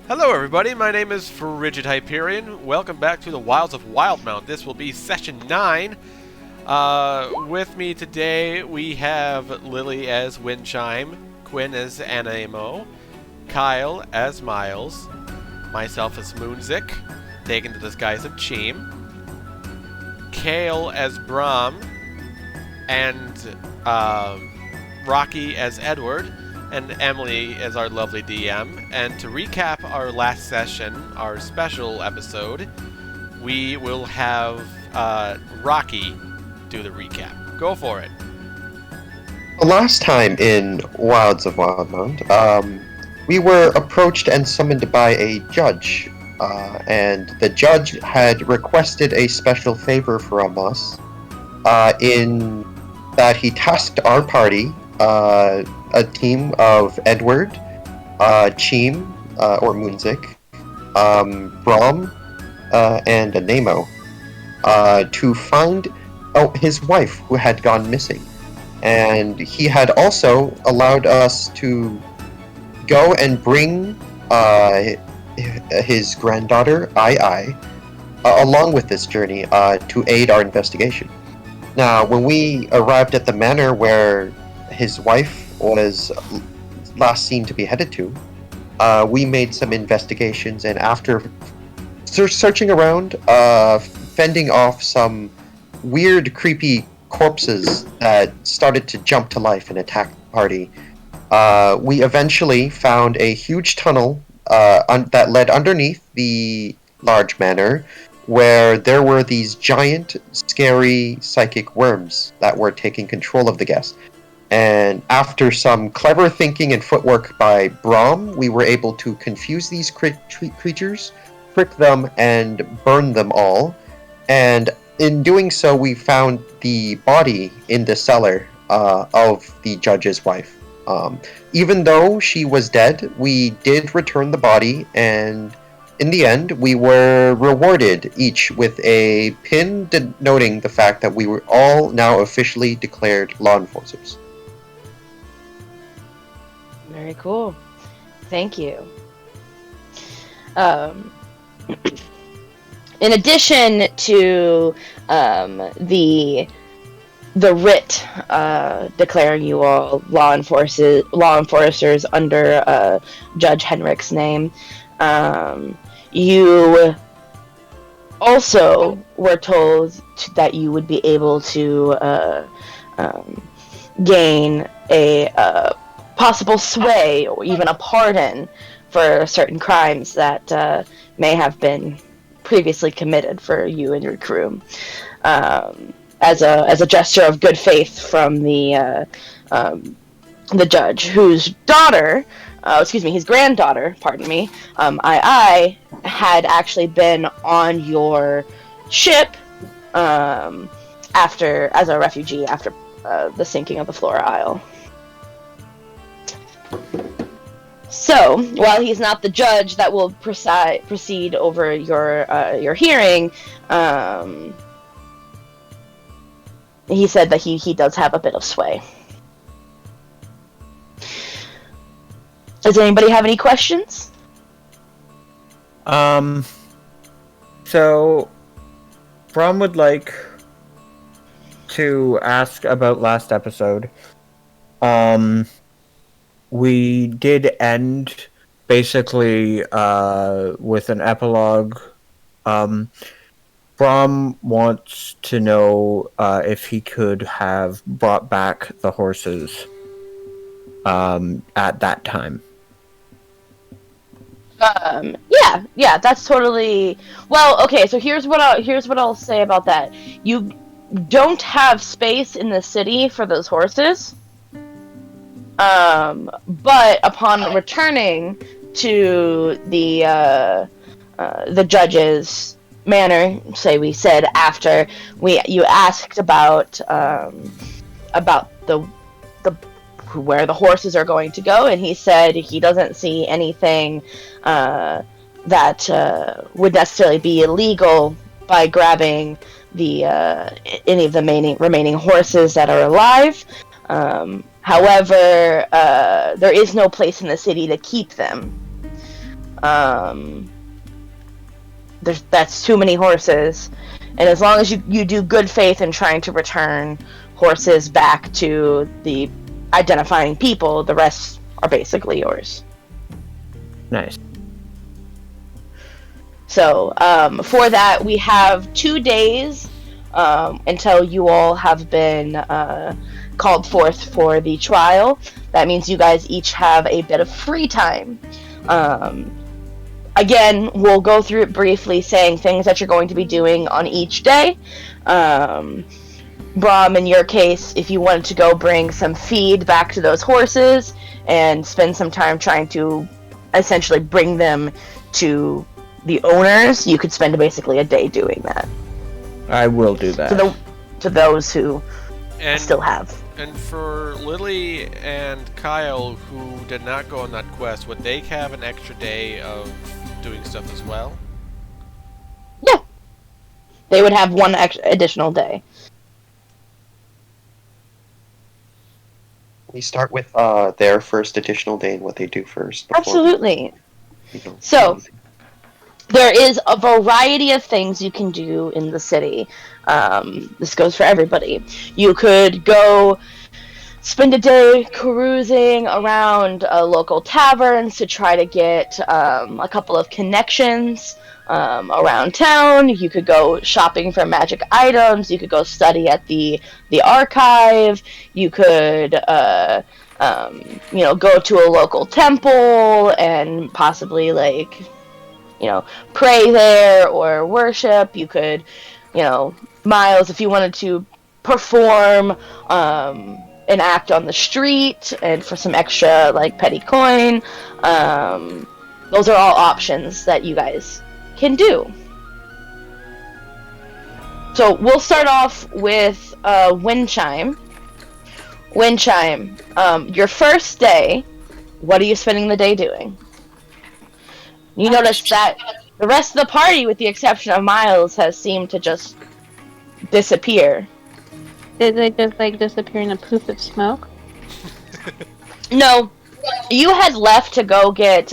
Hello, everybody. My name is Frigid Hyperion. Welcome back to the Wilds of Wildemount. This will be session 9. With me today, we have Lily as Windchime, Quinn as Anamo, Kyle as Miles, myself as Moonzik, taken the disguise of Cheem, Kale as Brahm, and Rocky as Edward, and Emily as our lovely DM. And to recap our last session, our special episode, we will have Rocky do the recap. Go for it. Last time in Wilds of Wildemount, we were approached and summoned by a judge, and the judge had requested a special favor from us, in that he tasked our party, a team of Edward, Cheem, or Moonzik, Brahm, and Nemo, to find his wife who had gone missing. And he had also allowed us to go and bring his granddaughter, Ai, along with this journey to aid our investigation. Now, when we arrived at the manor where his wife was last seen to be headed to, we made some investigations, and after searching around, fending off some weird, creepy corpses that started to jump to life and attack the party, we eventually found a huge tunnel that led underneath the large manor, where there were these giant, scary psychic worms that were taking control of the guest. And after some clever thinking and footwork by Brahm, we were able to confuse these creatures, trick them, and burn them all. And in doing so, we found the body in the cellar of the judge's wife. Even though she was dead, we did return the body, and in the end, we were rewarded each with a pin denoting the fact that we were all now officially declared law enforcers. Very cool. Thank you. In addition to the writ declaring you all law enforcers under Judge Henrik's name, you also were told that you would be able to gain a possible sway or even a pardon for certain crimes that may have been previously committed for you and your crew, as a gesture of good faith from the judge, whose his granddaughter, I had actually been on your ship as a refugee after the sinking of the Flora Isle. So, while he's not the judge that will proceed over your hearing, he said that he does have a bit of sway. Does anybody have any questions? So, Brom would like to ask about last episode. We did end basically with an epilogue. Brahm wants to know if he could have brought back the horses at that time. Yeah, that's totally... Well, okay, so here's what I'll say about that. You don't have space in the city for those horses. But upon returning to the judge's manor, say we said after you asked about the where the horses are going to go, and he said he doesn't see anything that would necessarily be illegal by grabbing the any of the remaining horses that are alive. However, there is no place in the city to keep them. That's too many horses, and as long as you do good faith in trying to return horses back to the identifying people, the rest are basically yours. Nice. So for that, we have 2 days until you all have been called forth for the trial. That means you guys each have a bit of free time. Again, we'll go through it briefly, saying things that you're going to be doing on each day. Brahm, in your case, if you wanted to go bring some feed back to those horses and spend some time trying to essentially bring them to the owners, you could spend basically a day doing that. I will do that. To those who still have. And for Lily and Kyle, who did not go on that quest, would they have an extra day of doing stuff as well? Yeah. They would have one additional day. We start with their first additional day and what they do first. Absolutely. So, there is a variety of things you can do in the city. This goes for everybody. You could go spend a day cruising around local taverns to try to get a couple of connections around town. You could go shopping for magic items. You could go study at the archive. You could go to a local temple and possibly pray there or worship. You could, Miles, if you wanted to perform an act on the street and for some extra petty coin, those are all options that you guys can do. So we'll start off with Wind Chime. Wind Chime, your first day, what are you spending the day doing? You notice that the rest of the party, with the exception of Miles, has seemed to just disappear. Did they just disappear in a poof of smoke? No, you had left to go get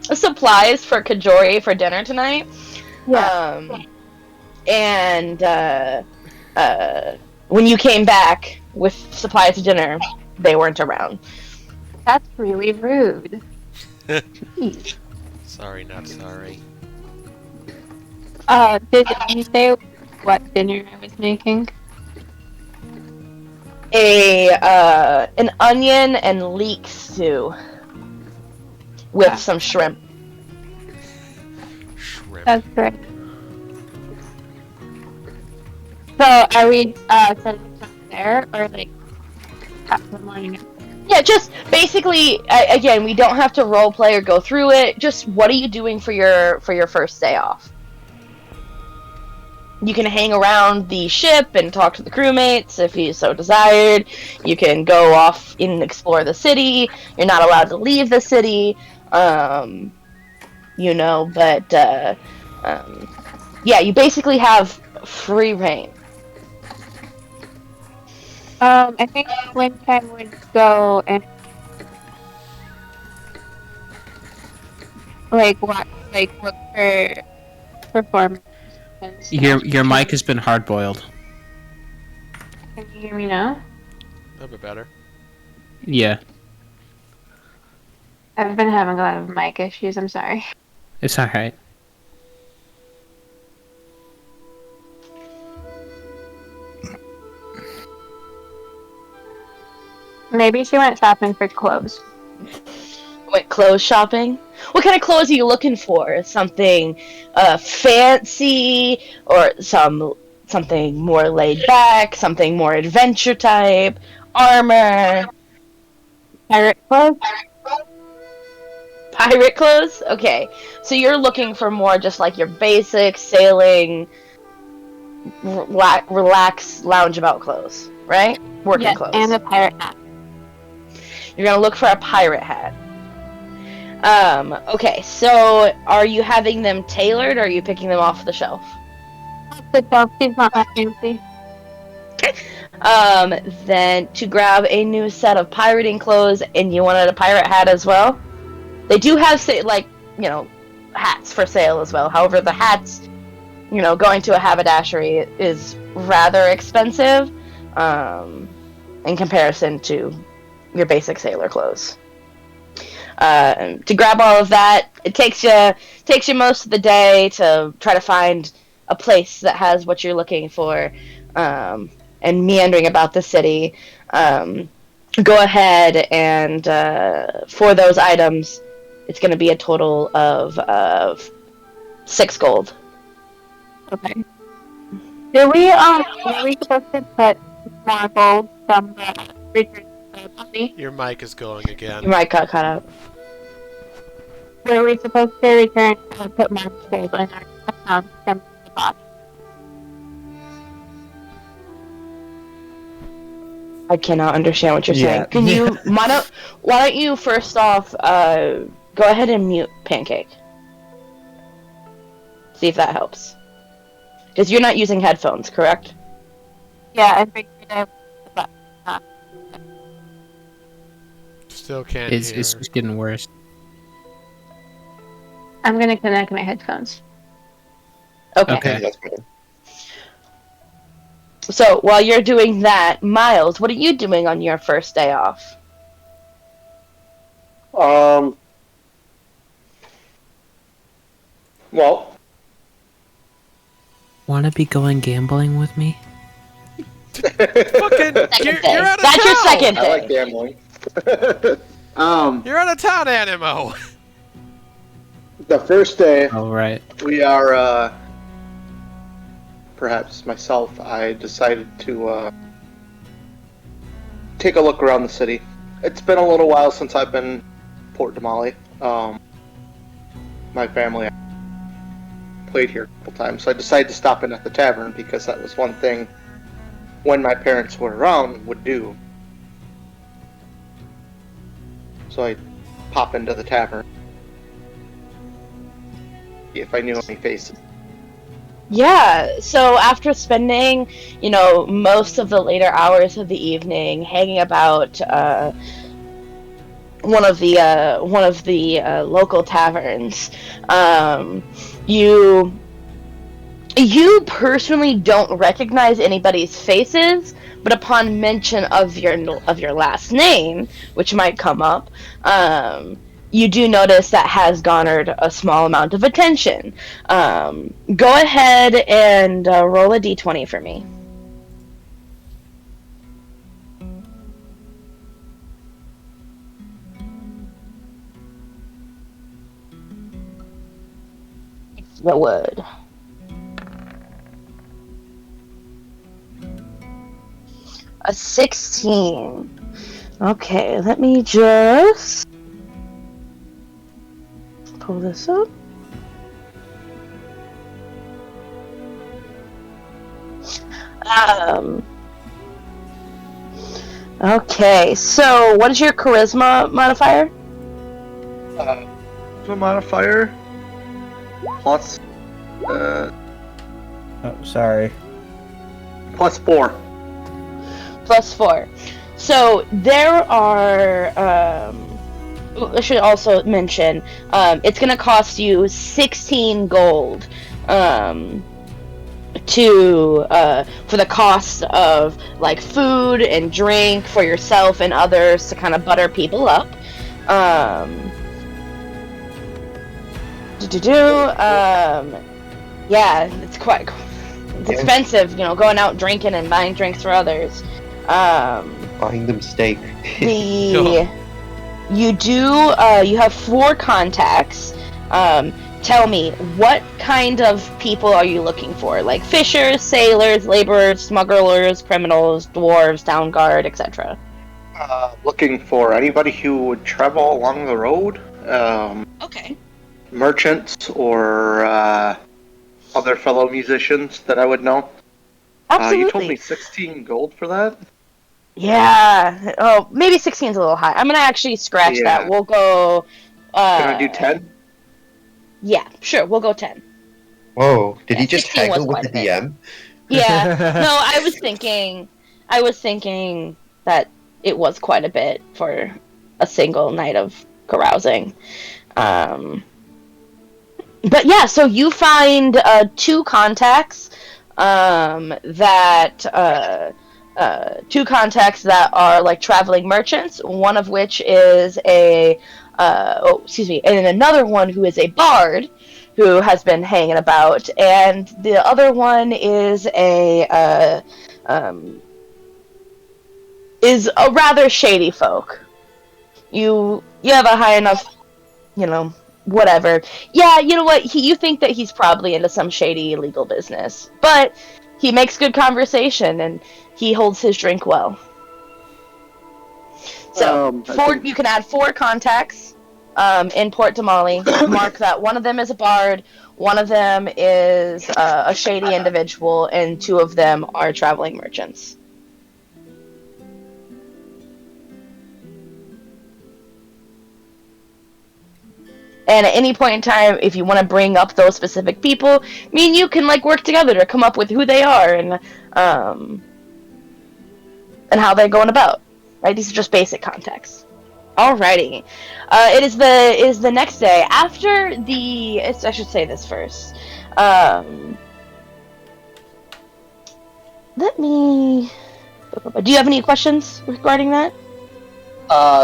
supplies for Kajori for dinner tonight. Yeah. And when you came back with supplies to dinner, they weren't around. That's really rude. Sorry, not sorry. Did you say what dinner I was making? An onion and leek stew with some shrimp. Shrimp. That's great. So, are we setting something there, or after the morning? Yeah, just basically, again, we don't have to role play or go through it. Just what are you doing for your first day off? You can hang around the ship and talk to the crewmates if you so desired. You can go off and explore the city. You're not allowed to leave the city, but you basically have free reign. I think Windtime would go and look for performance. Your mic has been hard boiled. Can you hear me now? A bit better. Yeah, I've been having a lot of mic issues. I'm sorry. it's alright. Maybe she went shopping for clothes. Went clothes shopping? What kind of clothes are you looking for? Something fancy, or something more laid back, something more adventure type, armor? Pirate clothes? Pirate clothes? Okay. So you're looking for more just your basic sailing, relax, loungeabout clothes, right? Working clothes. And a pirate hat. You're gonna look for a pirate hat. Okay, so are you having them tailored, or are you picking them off the shelf? The shelf is not that fancy. Then to grab a new set of pirating clothes, and you wanted a pirate hat as well? They do have, hats for sale as well. However, the hats, going to a haberdashery is rather expensive in comparison to your basic sailor clothes. To grab all of that, it takes you most of the day to try to find a place that has what you're looking for, and meandering about the city. Go ahead and for those items, it's going to be a total of 6 gold. Okay. Are we supposed to put more gold from the return money? Your mic is going again. You might got cut out. Were we supposed to return put more gold in our account from the bot? I cannot understand what you're Yeah. saying. Can you? Why don't you first off go ahead and mute Pancake? See if that helps. Because you're not using headphones, correct? Yeah, I figured I but Still can't It's hear. just getting worse. I'm gonna connect my headphones. Okay. Okay. That's better. So while you're doing that, Miles, what are you doing on your first day off? Well, Wanna be going gambling with me? Fucking, Second you're day. out of That's your town! second I like day. gambling. You're out of town, Animo! The first day Oh, right. we are, perhaps myself, I decided to take a look around the city. It's been a little while since I've been Port Damali. My family played here a couple times, so I decided to stop in at the tavern because that was one thing when my parents were around would do. So I pop into the tavern, see if I knew any faces. Yeah, so after spending, most of the later hours of the evening hanging about one of the local taverns, you personally don't recognize anybody's faces, but upon mention of your last name, which might come up, you do notice that has garnered a small amount of attention. Go ahead and roll a d20 for me. The wood. A 16. Okay, let me just pull this up. Okay, so what is your charisma modifier? The modifier plus Oh, sorry. plus 4. Plus 4. So there are. I should also mention, it's going to cost you 16 gold for the cost of like food and drink for yourself and others to kind of butter people up. Yeah, it's quite. It's expensive, going out drinking and buying drinks for others. Buying the mistake. You have 4 contacts. Tell me, what kind of people are you looking for? Like fishers, sailors, laborers, smugglers, criminals, dwarves, town guard, etc. Looking for anybody who would travel along the road. Okay. Merchants or other fellow musicians that I would know. Absolutely. You told me 16 gold for that? Yeah. Oh, maybe 16 is a little high. I'm gonna actually scratch that. We'll go. Can I do 10? Yeah, sure. We'll go 10. Whoa, did he Yeah, just 16 was haggle with quite the a bit. DM? Yeah. No, I was thinking that it was quite a bit for a single night of carousing. but yeah, so you find two contacts two contacts that are like traveling merchants. One of which is and another one who is a bard who has been hanging about, and the other one is is a rather shady folk. You have a high enough, whatever. Yeah, you know what? You think that he's probably into some shady illegal business, but he makes good conversation and he holds his drink well. So you can add 4 contacts in Port Damali. Mark that one of them is a bard, one of them is a shady individual, and 2 of them are traveling merchants. And at any point in time, if you want to bring up those specific people, me and you can work together to come up with who they are and how they're going about. Right? These are just basic contexts. Alrighty. It is the next day after I should say this first. Let me. Do you have any questions regarding that?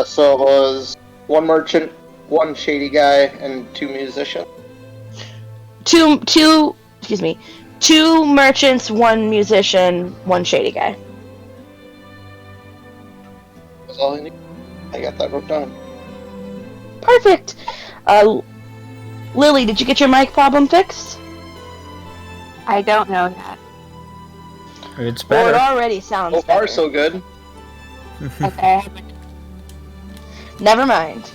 So it was 1 merchant, 1 shady guy, and 2 musicians. Two merchants, 1 musician, 1 shady guy. That's all I need. I got that wrote down. Perfect. Lily, did you get your mic problem fixed? I don't know yet. It's Or better. it already sounds So far, better. so good. Okay. Never mind.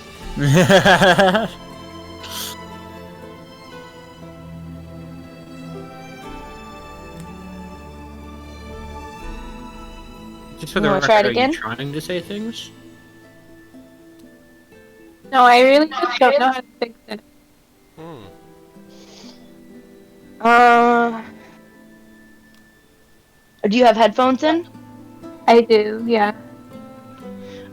Just for You the wanna record, try it are again? you trying to say things? No, I really just don't know how to fix it. Hmm. Do you have headphones in? I do, yeah.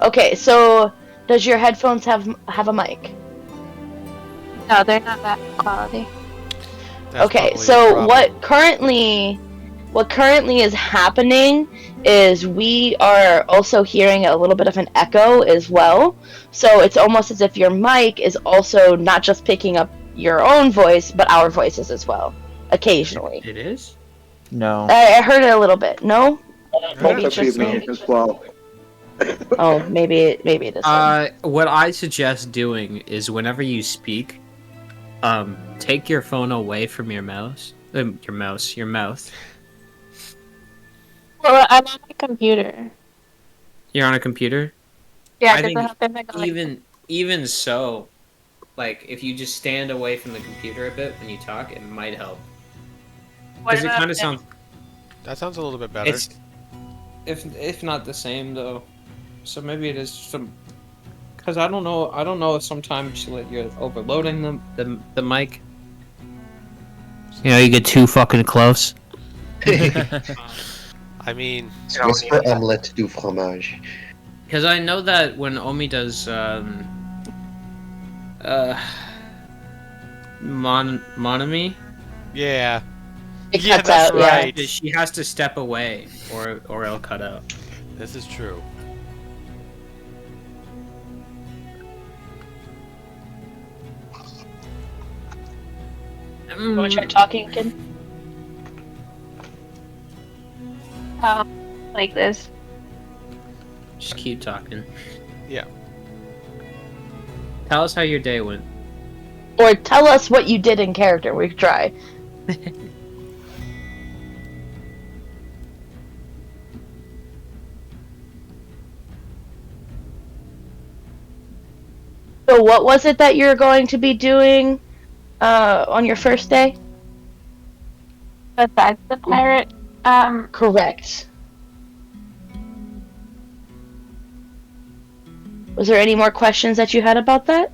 Okay, so does your headphones have a mic? No, they're not that quality. That's Okay, probably the so problem. what currently is happening is we are also hearing a little bit of an echo as well. So it's almost as if your mic is also not just picking up your own voice, but our voices as well, occasionally. It is? No. I heard it a little bit. No? Maybe That it's could just be me. me as well. Oh, maybe it is. Then. What I suggest doing is whenever you speak, take your phone away from your mouse. Your mouth. Well, I'm on my computer. You're on a computer? Yeah, I because think I have to make even so, if you just stand away from the computer a bit when you talk, it might help. Because it kind of sounds. That sounds a little bit better. It's if not the same though, so maybe it is some. Because I don't know if sometimes you're overloading the mic. You get too fucking close. I mean, Whisper omelette du fromage. Because I know that when Omi does Monami, yeah. It Yeah, cuts that's out. Yeah. right. she has to step away or it'll cut out. This is true. You want to try talking, kid? like this. Just keep talking. Yeah. Tell us how your day went. Or tell us what you did in character. We could try. So what was it that you're going to be doing on your first day? Besides the pirate, Correct. Was there any more questions that you had about that?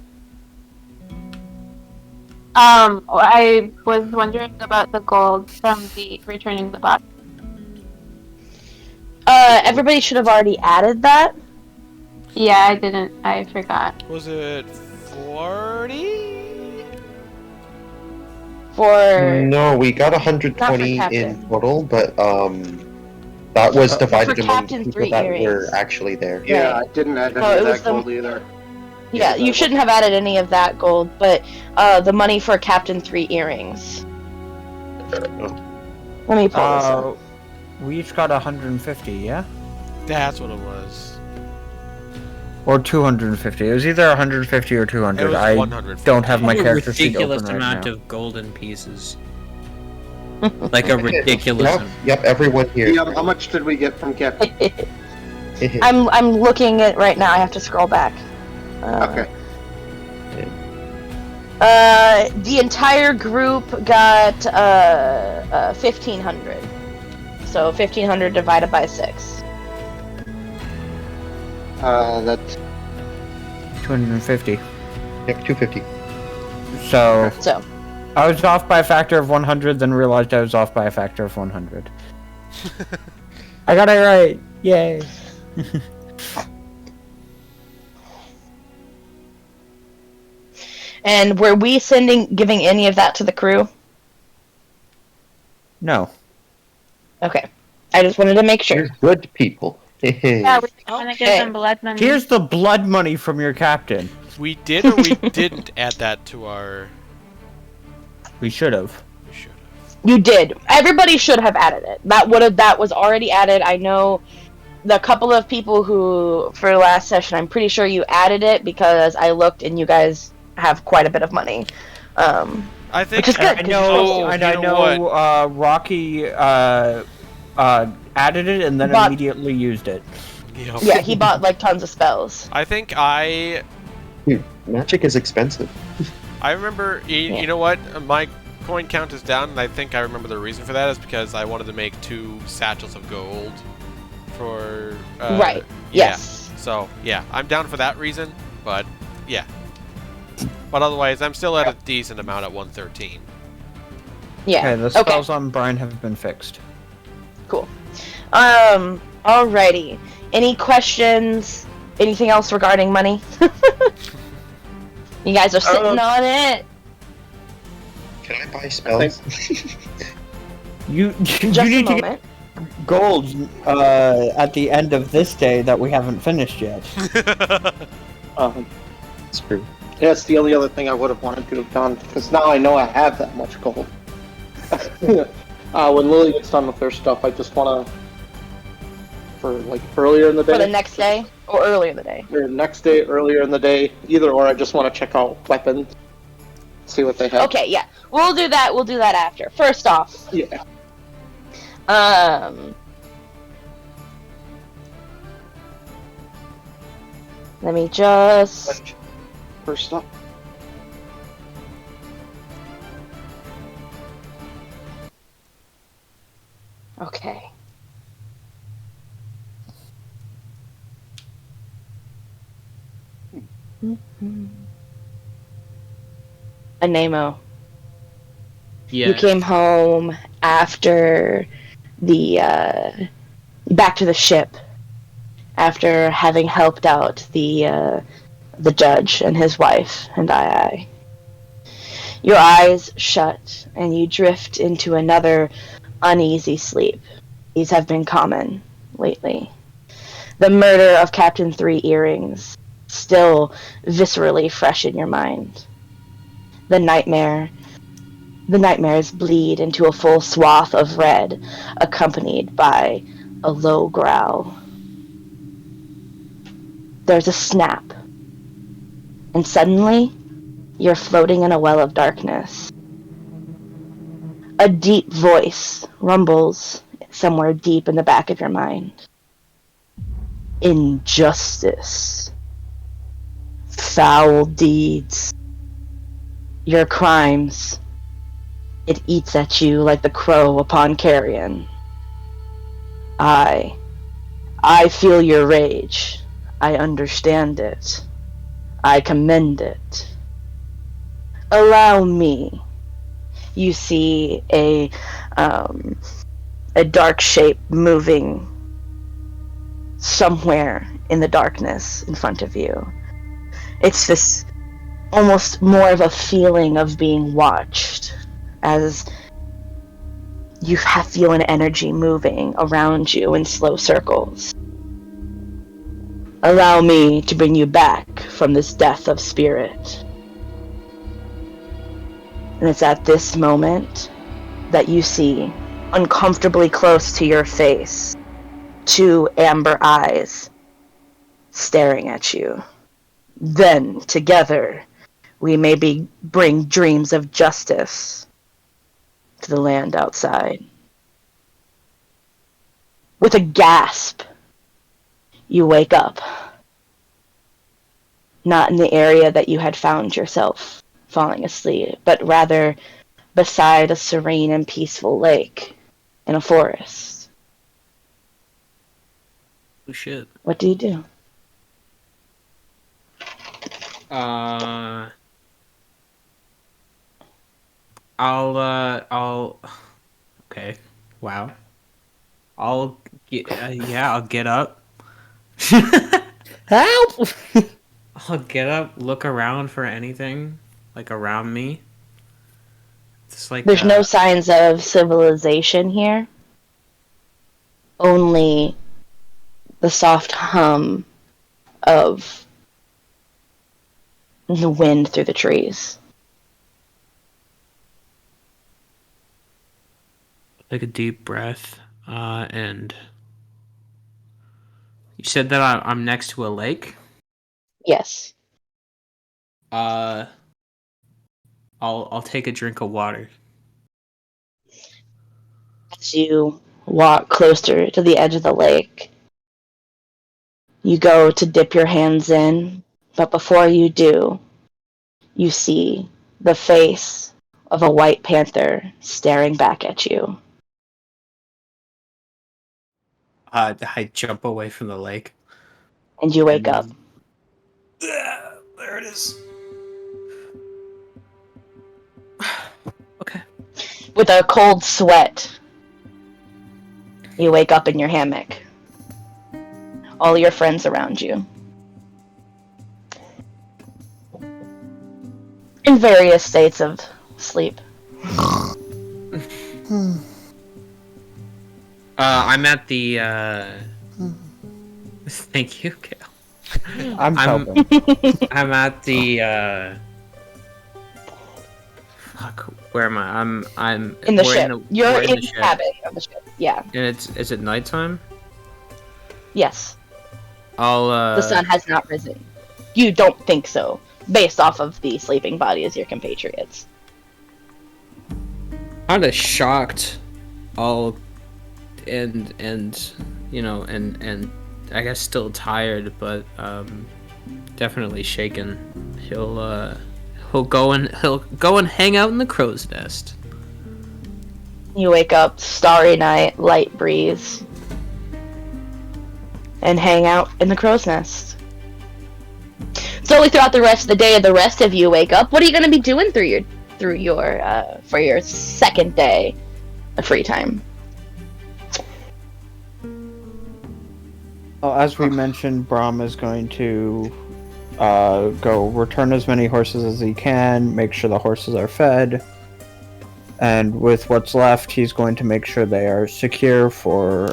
I was wondering about the gold from the returning the bot. Everybody should have already added that. Yeah, I didn't. I forgot. Was it 40? For No, we got not for 120 in Captain. total, but that was divided For among Captain people 3 that earrings. were actually there. Yeah, Right. I didn't add No, any it of was that the- gold either. Yeah, you shouldn't have added any of that gold, but the money for Captain 3 earrings. Let me pull this up. We each got 150, yeah? That's what it was. Or 250. It was either 150 or 200. It was I 150. don't have my a character sheet open ridiculous right amount now. of golden pieces. Like a ridiculous Yep, amount. yep, everyone here. Yeah, how much did we get from Captain? I'm looking at right now. I have to scroll back. Okay. The entire group got 1,500. So 1,500 divided by 6. That's 250. Yep, 250. So, So I was off by a factor of 100, then realized I was off by a factor of 100. I got it right! Yay! and were we giving any of that to the crew? No. Okay. I just wanted to make sure. You're good people. Yeah, we want to give Okay. them blood money. Here's the blood money from your captain. We did or we didn't add that to our... We should have. We should have. You did. Everybody should have added it. That was already added. I know the couple of people who for last session, I'm pretty sure you added it because I looked and you guys have quite a bit of money. I think... Which is good. I know, You I know Rocky added it and then But- immediately used it. You know, Yeah, he bought like tons of spells. I think I Dude, magic is expensive. remember, you know what? My coin count is down, and I think I remember the reason for that is because I wanted to make 2 satchels of gold for... Right. Yeah. Yes. So, yeah, I'm down for that reason, but, yeah. But otherwise, I'm still at a decent amount at 113. Yeah. Okay, the spells on Brian have been fixed. Cool. Alrighty. Any questions? Anything else regarding money? You guys are sitting on it. Can I buy spells? You Just need a to moment. get gold at the end of this day that we haven't finished yet. It's true. That's the only other thing I would have wanted to have done, because now I know I have that much gold. When Lily gets done with her stuff, I just want to, for like earlier in the day. For the next day or earlier in the day? Or next day, earlier in the day, either or. I just want to check out weapons, see what they have. Okay, yeah. We'll do that. We'll do that after. First off, Yeah. let me just... First up. Okay. Anemo. Yeah. You came home after the back to the ship after having helped out the judge and his wife and I. Your eyes shut and you drift into another uneasy sleep. These have been common lately. The murder of Captain 3 Earrings still viscerally fresh in your mind. The nightmares bleed into a full swath of red, accompanied by a low growl. There's a snap, and suddenly, you're floating in a well of darkness. A deep voice rumbles somewhere deep in the back of your mind. Injustice. Foul deeds. Your crimes. It eats at you like the crow upon carrion. I feel your rage. I understand it. I commend it. Allow me. You see a dark shape moving somewhere in the darkness in front of you. It's this almost more of a feeling of being watched as you feel an energy moving around you in slow circles. Allow me to bring you back from this death of spirit. And it's at this moment that you see, uncomfortably close to your face, 2 amber eyes staring at you. Then, together, we may bring dreams of justice to the land outside. With a gasp, you wake up. Not in the area that you had found yourself falling asleep, but rather beside a serene and peaceful lake in a forest. Oh shit. What do you do? I'll. Okay. Wow. I'll get. Yeah, I'll get up. Help! I'll get up, look around for anything, like around me. It's like There's no signs of civilization here. Only the soft hum of the wind through the trees. take a deep breath, and you said that I'm next to a lake. Yes. I'll take a drink of water. As you walk closer to the edge of the lake, you go to dip your hands in, but before you do, you see the face of a white panther staring back at you. I jump away from the lake. And you wake up. There it is. Okay. With a cold sweat, you wake up in your hammock. All your friends around you. In various states of sleep. I'm at the. Thank you, Kale. I'm helping. I'm at the. Fuck. Where am I? I'm In the we're ship. You're we're in the the ship. cabin of the ship. Yeah. And is it nighttime? Yes. I'll. The sun has not risen. You don't think so, based off of the sleeping bodies of your compatriots. Kinda shocked. I'll. And you know and I guess still tired, but definitely shaken. He'll go and hang out in the crow's nest. You wake up, starry night, light breeze, and hang out in the crow's nest. Slowly throughout the rest of the day, the rest of you wake up. What are you going to be doing for your second day of free time? Well, as we mentioned, Brahm is going to go return as many horses as he can, make sure the horses are fed, and with what's left, he's going to make sure they are secure for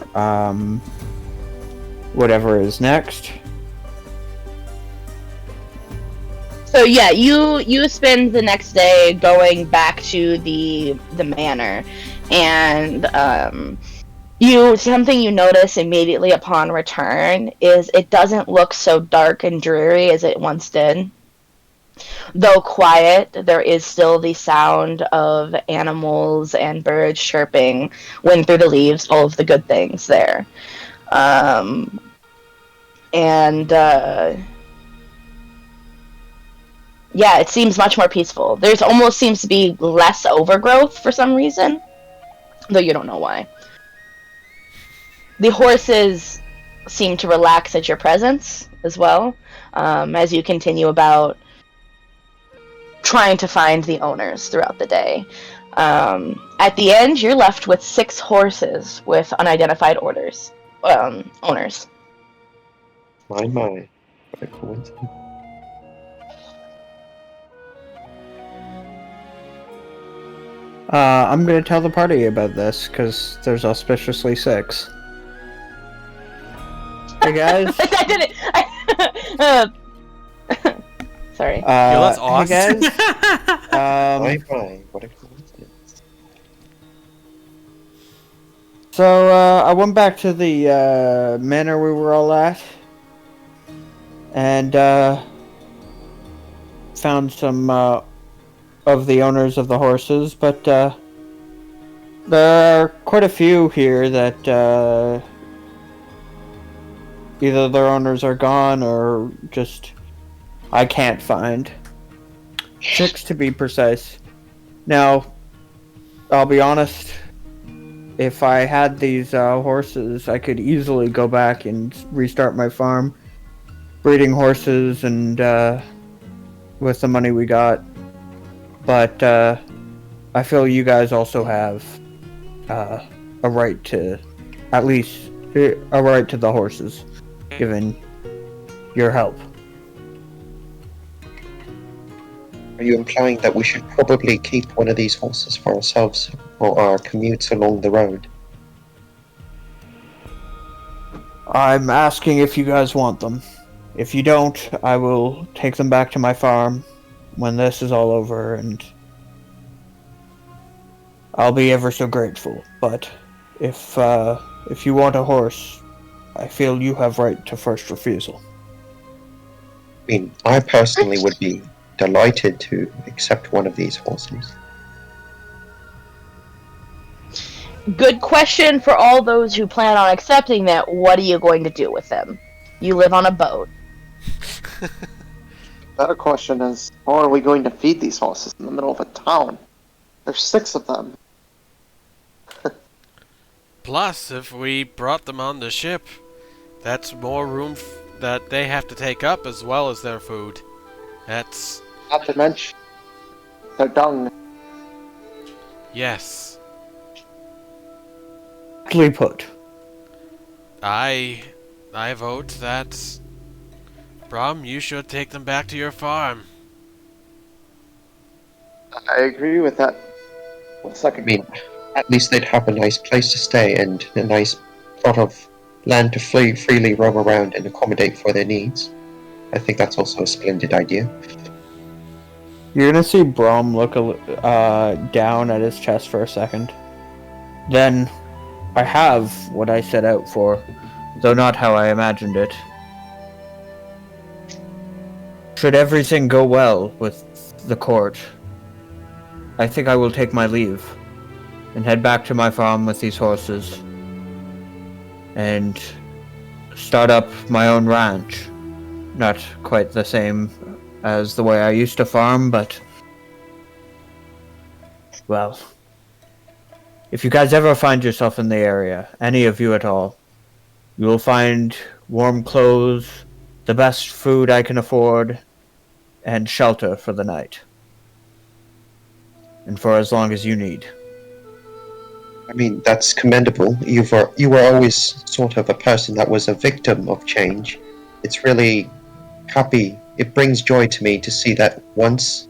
whatever is next. So yeah, you spend the next day going back to the manor, and something you notice immediately upon return is it doesn't look so dark and dreary as it once did. Though quiet, there is still the sound of animals and birds chirping, wind through the leaves, all of the good things there. Yeah, it seems much more peaceful. There's almost seems to be less overgrowth for some reason, though you don't know why. The horses seem to relax at your presence as well, as you continue about trying to find the owners throughout the day. At the end, you're left with 6 horses with unidentified owners. My. What a coincidence. I'm gonna tell the party about this, because there's auspiciously 6. Hey guys. I did it. Sorry. Yo, that's awesome. Hey guys. Bye. What a coincidence. So, I went back to the manor we were all at, and found some of the owners of the horses, but there are quite a few here that either their owners are gone or just I can't find. 6 to be precise. Now, I'll be honest, if I had these horses, I could easily go back and restart my farm, breeding horses and with the money we got. But I feel you guys also have a right to, at least, a right to the horses, given your help. Are you implying that we should probably keep one of these horses for ourselves for our commutes along the road? I'm asking if you guys want them. If you don't, I will take them back to my farm when this is all over, and I'll be ever so grateful. But if you want a horse, I feel you have right to first refusal. I mean, I personally would be delighted to accept one of these horses. Good question for all those who plan on accepting that. What are you going to do with them? You live on a boat. Better question is, how are we going to feed these horses in the middle of a town? There's 6 of them. Plus, if we brought them on the ship, that's more room that they have to take up as well as their food. That's... Not to mention their dung. yes. Aptly put. I vote that... Brom, you should take them back to your farm. I agree with that. One I second. mean, at least they'd have a nice place to stay and a nice plot of land to freely roam around and accommodate for their needs. I think that's also a splendid idea. You're gonna see Brom look down at his chest for a second. Then, I have what I set out for, though not how I imagined it. Should everything go well with the court, I think I will take my leave and head back to my farm with these horses and start up my own ranch. Not quite the same as the way I used to farm, but well, if you guys ever find yourself in the area, any of you at all, you will find warm clothes, the best food I can afford, and shelter for the night. And for as long as you need. I mean, that's commendable. You were always sort of a person that was a victim of change. It's really happy. It brings joy to me to see that once,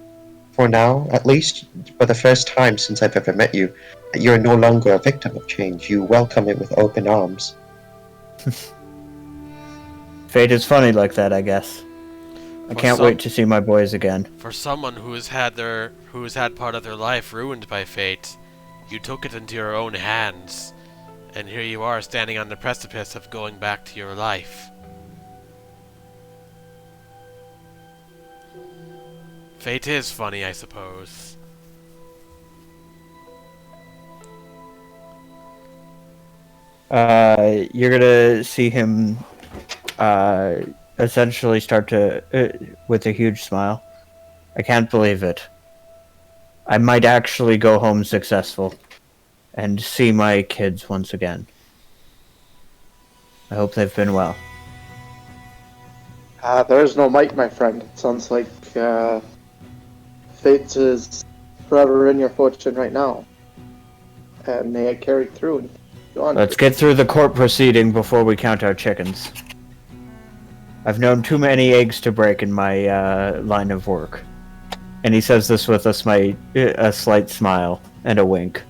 for now, at least, for the first time since I've ever met you, that you're no longer a victim of change. You welcome it with open arms. Fate is funny like that, I guess. I can't wait to see my boys again. For someone who has had part of their life ruined by fate, you took it into your own hands, and here you are standing on the precipice of going back to your life. Fate is funny, I suppose. You're gonna see him essentially start to, with a huge smile. I can't believe it. I might actually go home successful and see my kids once again. I hope they've been well. There is no might, my friend. It sounds like fate is forever in your fortune right now. And may it carry through and go on. Let's get through the court proceeding before we count our chickens. I've known too many eggs to break in my line of work. And he says this with a slight smile and a wink.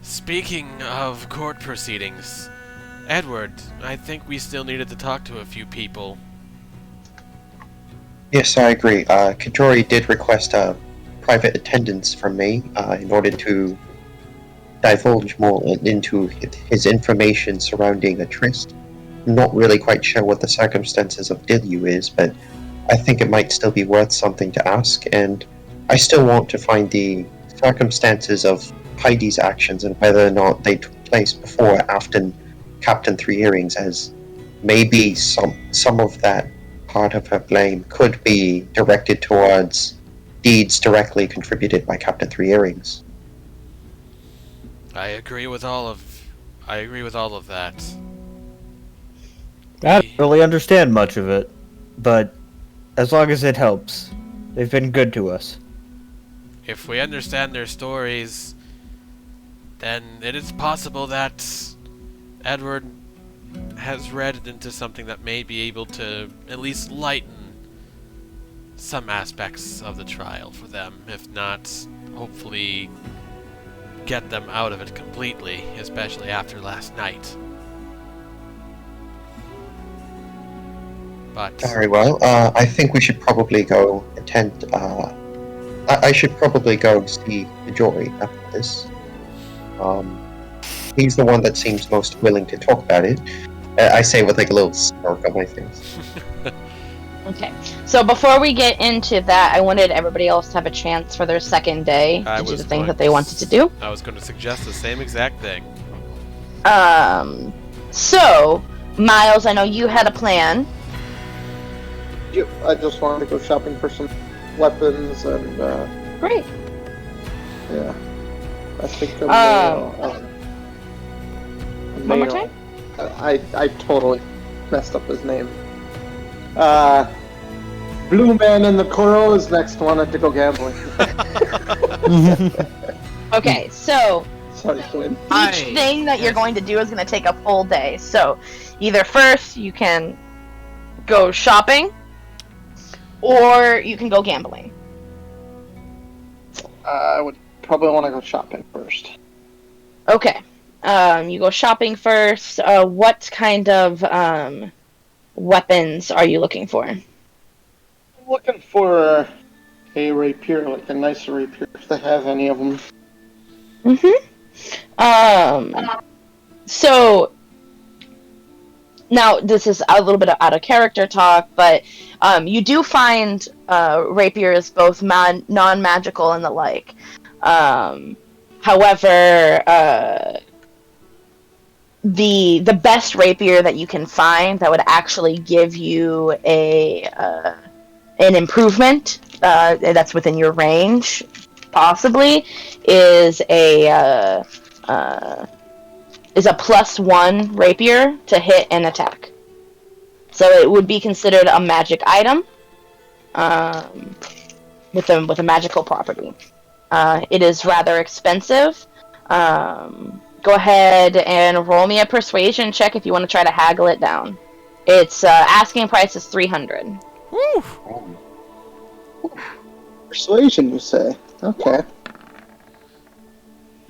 Speaking of court proceedings, Edward, I think we still needed to talk to a few people. Yes, I agree. Kajori did request a private attendance from me in order to divulge more into his information surrounding a tryst. I'm not really quite sure what the circumstances of Dilyu is, but I think it might still be worth something to ask, and I still want to find the circumstances of Heidi's actions and whether or not they took place before or after Captain Three Earrings, as maybe some of that part of her blame could be directed towards deeds directly contributed by Captain Three Earrings. I agree with all of that. I don't really understand much of it, but as long as it helps, they've been good to us. If we understand their stories, then it is possible that Edward has read into something that may be able to at least lighten some aspects of the trial for them, if not, hopefully, get them out of it completely, especially after last night. But Very well. I think we should probably go attend. I should probably go see Kajori after this. He's the one that seems most willing to talk about it. I say with like a little smirk on my face. Okay. So before we get into that, I wanted everybody else to have a chance for their second day to do the things that they wanted to do. I was going to suggest the same exact thing. So, Miles, I know you had a plan. Yep, I just wanted to go shopping for some weapons and, Great. yeah. I think One more time? I totally messed up his name. Blue Man and the Kuros next wanted to go gambling. Okay, so Sorry, Quinn. each thing that you're going to do is going to take a full day. So, either first you can go shopping, or you can go gambling. I would probably want to go shopping first. Okay. You go shopping first. What kind of weapons are you looking for? I'm looking for a rapier, like a nicer rapier, if they have any of them. So now this is a little bit of out of character talk, but you do find rapiers both non-magical and the like. However, the best rapier that you can find that would actually give you an improvement that's within your range, possibly, is a +1 rapier to hit and attack. So it would be considered a magic item with a magical property. It is rather expensive. Go ahead and roll me a persuasion check if you want to try to haggle it down. Its asking price is 300. Woo! Persuasion, you say? Okay.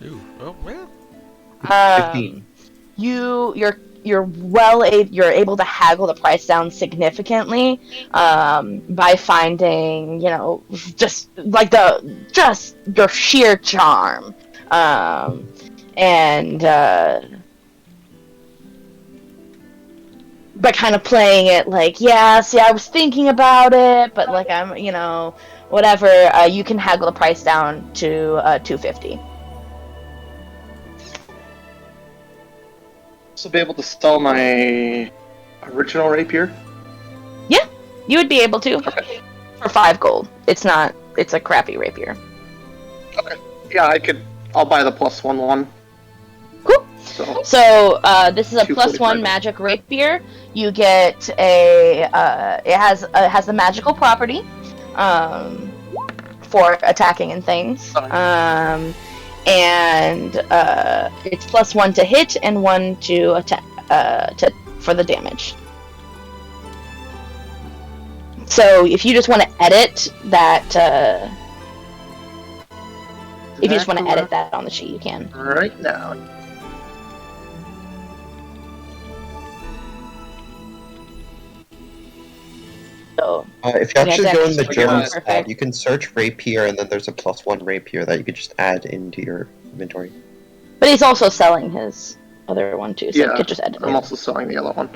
Ooh, oh well. 15. You're able to haggle the price down significantly by finding, just your sheer charm, and by kind of playing it like, I was thinking about it, but like I'm, whatever. You can haggle the price down to $250. So be able to sell my original rapier? Yeah, you would be able to. Okay. For 5 gold. It's a crappy rapier. Okay. Yeah, I'll buy the +1 one. Cool. So this is a 245. +1 magic rapier. You get it has the magical property for attacking and things. And it's +1 to hit and 1 to attack for the damage. So if you just want to edit that, if you just want to edit that on the sheet, you can. Right now. So If you actually go in the Perfect. journals tab, you can search rapier, and then there's a +1 rapier that you could just add into your inventory. but he's also selling his other one too, so you Yeah, could just edit I'm it. also selling the other one.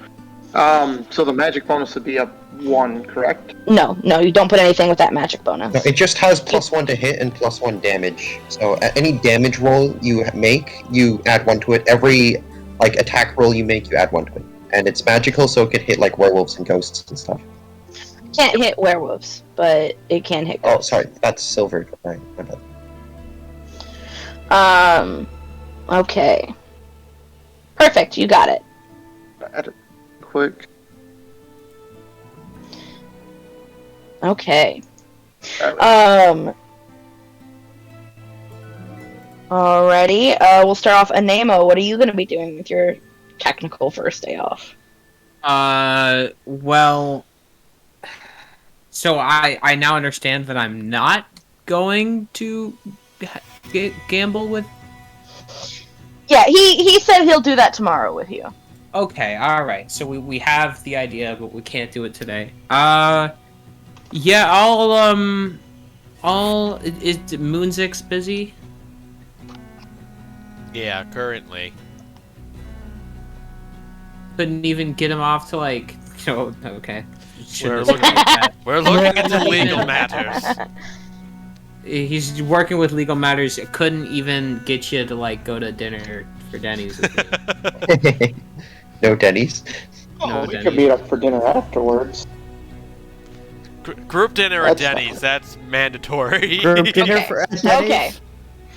So the magic bonus would be a 1, correct? No, you don't put anything with that magic bonus. No, it just has +1 to hit and +1 damage. So at any damage roll you make, you add 1 to it. Every attack roll you make, you add 1 to it. And it's magical, so it could hit like werewolves and ghosts and stuff. Can't hit werewolves, but it can hit Oh, ghosts. sorry, that's silver. Right, my bad. Okay. Perfect, you got it. Edit quick. Okay. Alright. Alrighty, we'll start off. Anemo, what are you going to be doing with your technical first day off? Well, so I now understand that I'm not going to gamble with. Yeah, he said he'll do that tomorrow with you. Okay, alright. So we have the idea, but we can't do it today. Yeah, is Moonzix busy? Yeah, currently. Couldn't even get him off to okay. We're Shouldn't have said that. We're looking into legal matters. He's working with legal matters. Couldn't even get you to go to dinner for Denny's. No Denny's. No, We could Denny's. meet up for dinner afterwards. Group dinner at That's Denny's, that's mandatory. Group dinner Okay. for Denny's? Okay,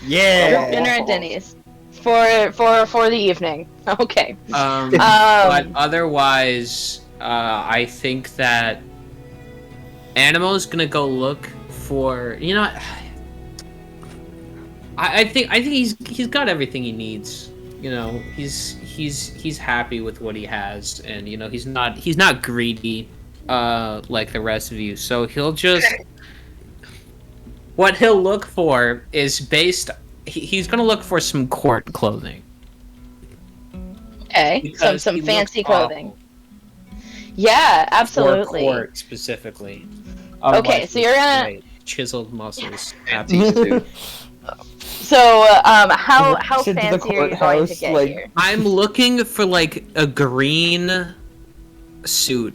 Yeah. dinner at Denny's for the evening. Okay. But otherwise, I think that Animo's gonna go look for. I think he's got everything he needs. He's happy with what he has, and he's not greedy like the rest of you. So what he'll look for is he's gonna look for some court clothing. Okay, Because some he fancy looks clothing. awful. Yeah, For absolutely. court specifically. Okay, so you're gonna- Right, chiseled muscles. Fancy suit. So, how To the fancy are you going to courthouse, get like- here? I'm looking for a green suit.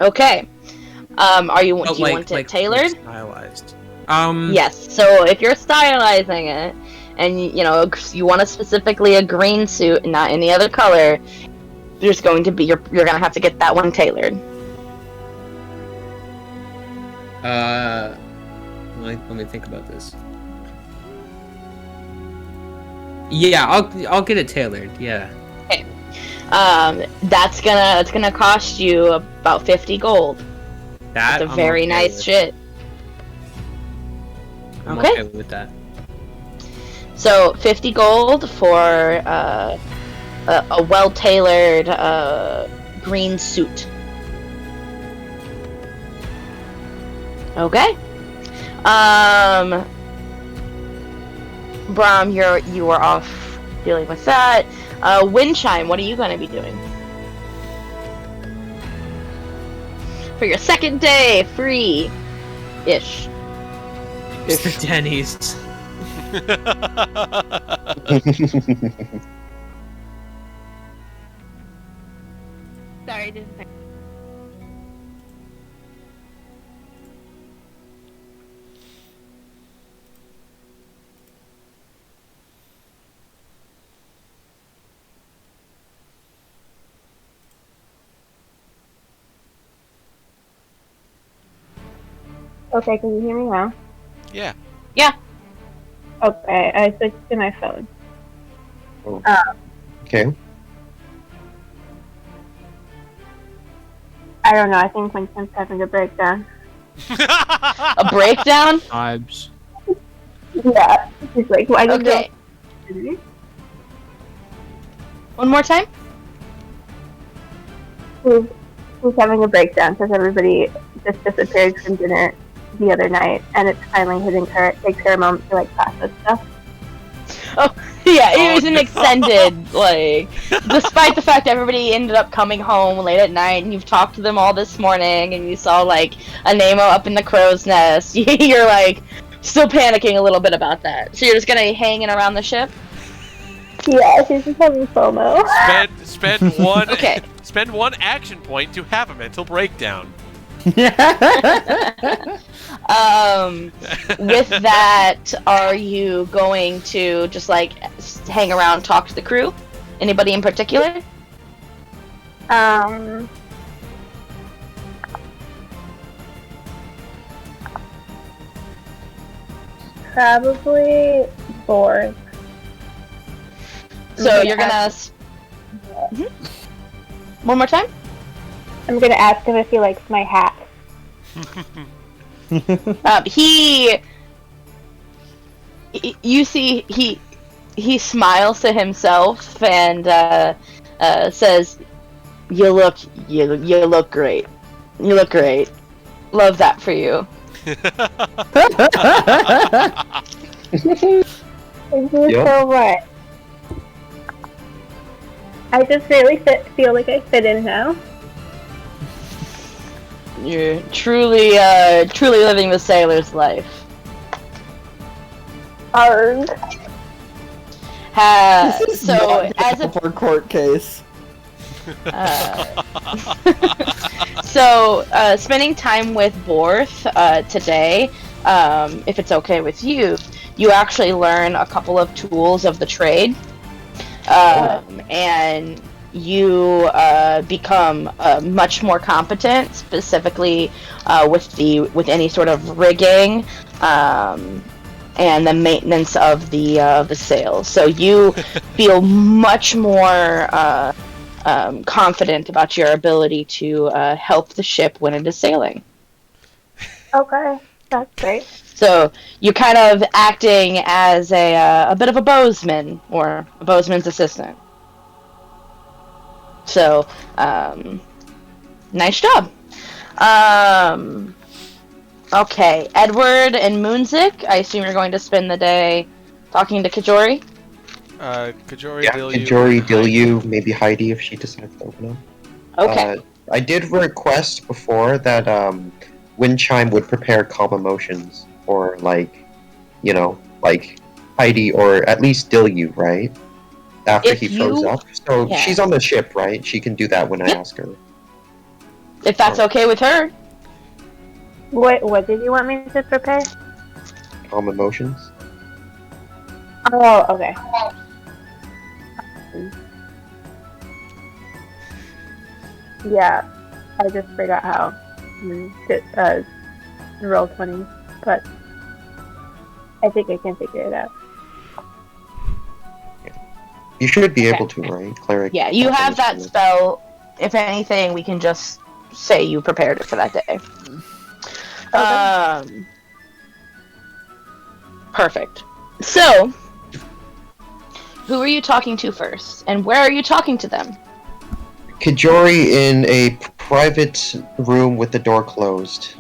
Okay. Do you But, want it tailored? Stylized. Yes. So if you're stylizing it, and you want specifically a green suit and not any other color, there's going to be you're gonna have to get that one tailored. Let me think about this. Yeah, I'll get it tailored. Yeah. It's gonna cost you about 50 gold. That It's a I'm very okay nice with. shit. I'm Okay. okay with that. So 50 gold for a well-tailored green suit. Okay. Brom, you are off dealing with that. Windchime, what are you going to be doing? For your second day, free-ish. Mr. Denny's. Sorry, didn't think. Okay, can you hear me now? Yeah. Okay, I switched to my phone. Okay. I don't know, I think Winston's having a breakdown. A breakdown? Vibes. Yeah, he's like, why did Okay. you... One more time? He's having a breakdown because everybody just disappeared from dinner the other night, and it's finally takes her a moment to like process stuff. Yeah, it Oh, was an no. extended, like, despite the fact everybody ended up coming home late at night, and you've talked to them all this morning, and you saw, like, a Nemo up in the crow's nest, you're, like, still panicking a little bit about that. So you're just gonna hanging around the ship? Yeah, she's just having FOMO. Spend one. Okay. Spend one action point to have a mental breakdown. With that, are you going to just, like, hang around, talk to the crew? Anybody in particular? Probably Borg. So you're gonna... Mhm. One more time? I'm gonna ask him if he likes my hat. You see, he smiles to himself and says, "You look great. You look great. Love that for you." Thank you Yep. so much. I just really feel like I fit in now. You're truly living the sailor's life. Arg. So as a for court case. Spending time with Borth today, if it's okay with you, you actually learn a couple of tools of the trade, and you become much more competent, specifically with any sort of rigging and the maintenance of the sails. So you feel much more confident about your ability to help the ship when it is sailing. Okay, that's great. So you're kind of acting as a bit of a bowsman or a bowsman's assistant. So, nice job. Okay, Edward and Moonzik, I assume you're going to spend the day talking to Kajori? Kajori, Yeah, Dilyu, Kajori, Dilyu, maybe Heidi if she decides to open up. Okay. I did request before that Windchime would prepare calm emotions for, like, you know, like Heidi or at least Dilyu, right? After If he froze you- up. So yeah. she's on the ship, right? She can do that when I Yep. ask her. If that's okay with her. What did you want me to prepare? Calm emotions. Oh, okay. Yeah, I just forgot how to roll 20, but I think I can figure it out. You should be Okay. able to, right? Cleric. Yeah, you have that spell. If anything, we can just say you prepared it for that day. Perfect. So, who are you talking to first? And where are you talking to them? Kajori in a private room with the door closed.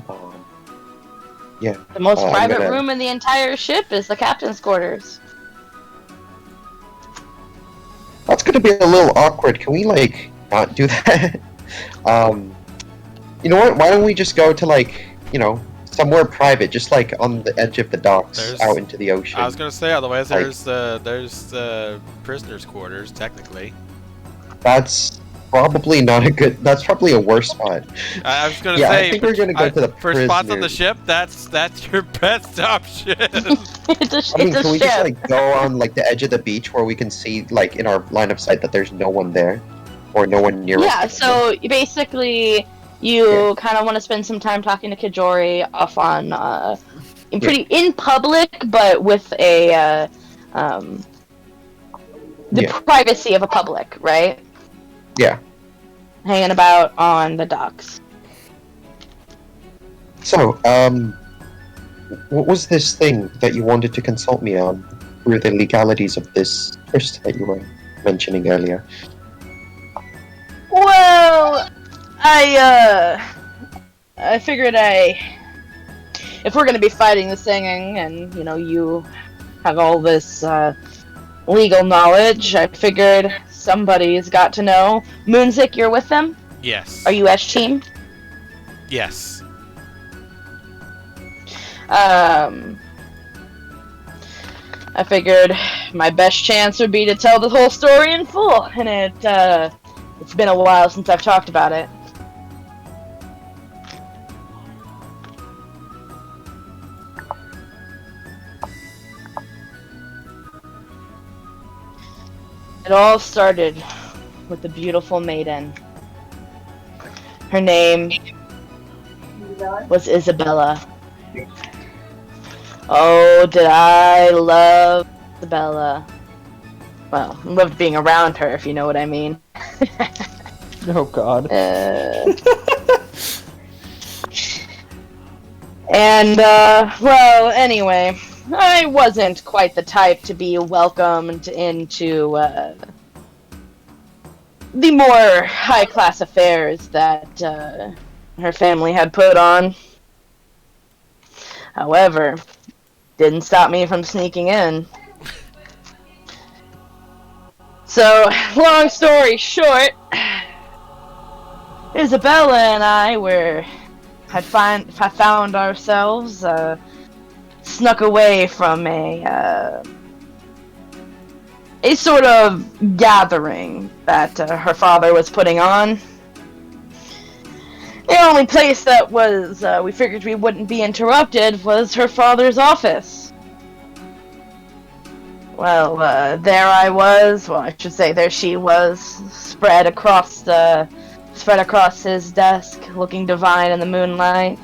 Yeah. The most I'm private gonna- room in the entire ship is the captain's quarters. That's gonna be a little awkward. Can we, like, not do that? You know what? Why don't we just go to, like, you know, somewhere private, just like on the edge of the docks, There's- out into the ocean. I was gonna say, otherwise Like- there's the prisoners' quarters, technically. That's probably not a good. That's probably a worse spot. I was gonna Yeah, say, I think we're gonna go to the for spots on the prisoners. ship, that's your best option. It's I mean, a can we ship. just like go on like the edge of the beach where we can see like in our line of sight that there's no one there, or no one near us? Yeah, so basically, you kind of want to spend some time talking to Kajori off on, in public, but with the Yeah. privacy of a public, right? Yeah. Hanging about on the docks. So, what was this thing that you wanted to consult me on through the legalities of this tryst that you were mentioning earlier? Well, I figured if we're gonna be fighting this thing, and you have all this legal knowledge, I figured somebody's got to know. Moonzik, you're with them? Yes. Are you Ash team? Yes. I figured my best chance would be to tell the whole story in full, and it's been a while since I've talked about it. It all started with a beautiful maiden. Her name was Isabella. Oh, did I love Isabella. Well, loved being around her, if you know what I mean. Oh God. Well, anyway, I wasn't quite the type to be welcomed into the more high-class affairs that her family had put on. However, didn't stop me from sneaking in. So, long story short, Isabella and I had found ourselves snuck away from a sort of gathering that her father was putting on. The only place that was we figured we wouldn't be interrupted was her father's office. Well, there I was. Well, I should say there she was, spread across his desk, looking divine in the moonlight.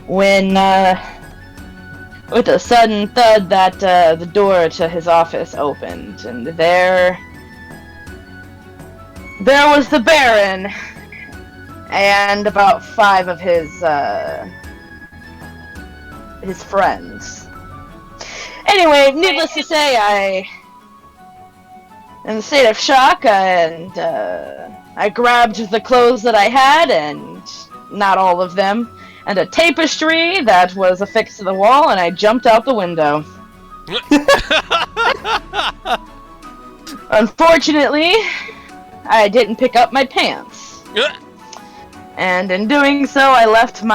When, with a sudden thud, that the door to his office opened, and there was the Baron and about 5 of his friends. Anyway, needless to say, I, in a state of shock, and I grabbed the clothes that I had, and not all of them, and a tapestry that was affixed to the wall, and I jumped out the window. Unfortunately, I didn't pick up my pants. And in doing so, I left a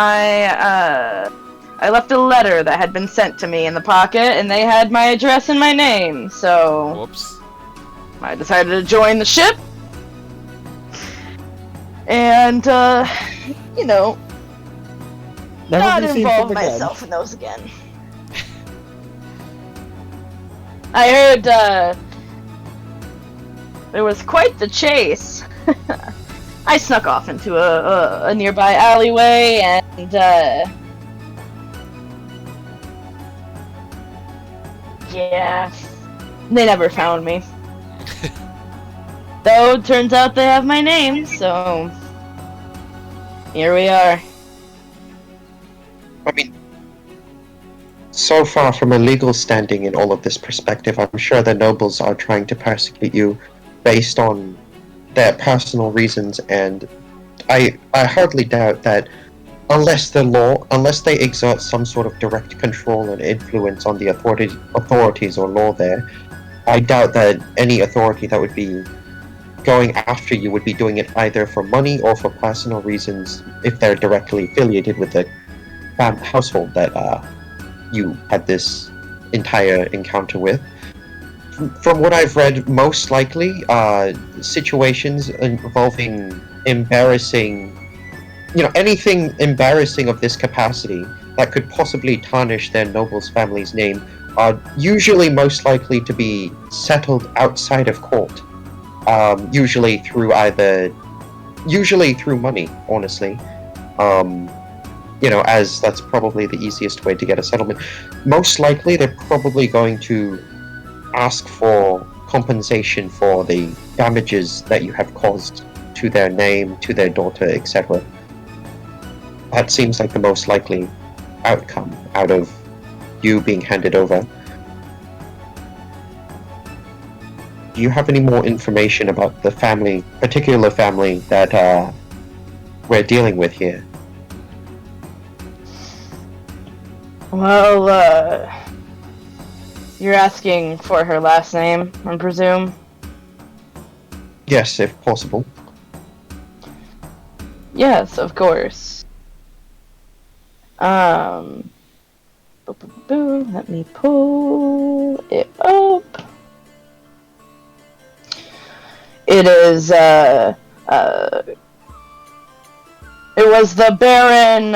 letter that had been sent to me in the pocket, and they had my address and my name, so... Whoops. I decided to join the ship. And, Never not be seen involve from again. myself in those again. I heard, there was quite the chase. I snuck off into a nearby alleyway, and, yeah, they never found me. Though, it turns out they have my name, so here we are. I mean, so far from a legal standing in all of this perspective, I'm sure the nobles are trying to persecute you based on their personal reasons, and I hardly doubt that unless they exert some sort of direct control and influence on the authorities or law there, I doubt that any authority that would be going after you would be doing it either for money or for personal reasons if they're directly affiliated with the household that you had this entire encounter with. From what I've read, most likely situations involving embarrassing, anything embarrassing of this capacity that could possibly tarnish their noble's family's name are usually most likely to be settled outside of court. Usually through money, honestly. As that's probably the easiest way to get a settlement. Most likely they're probably going to ask for compensation for the damages that you have caused to their name, to their daughter, etc. That seems like the most likely outcome out of you being handed over. do you have any more information about the family, particular family that we're dealing with here? Well, you're asking for her last name, I presume? Yes, if possible. Yes, of course. Let me pull it up. It is, it was the Baron,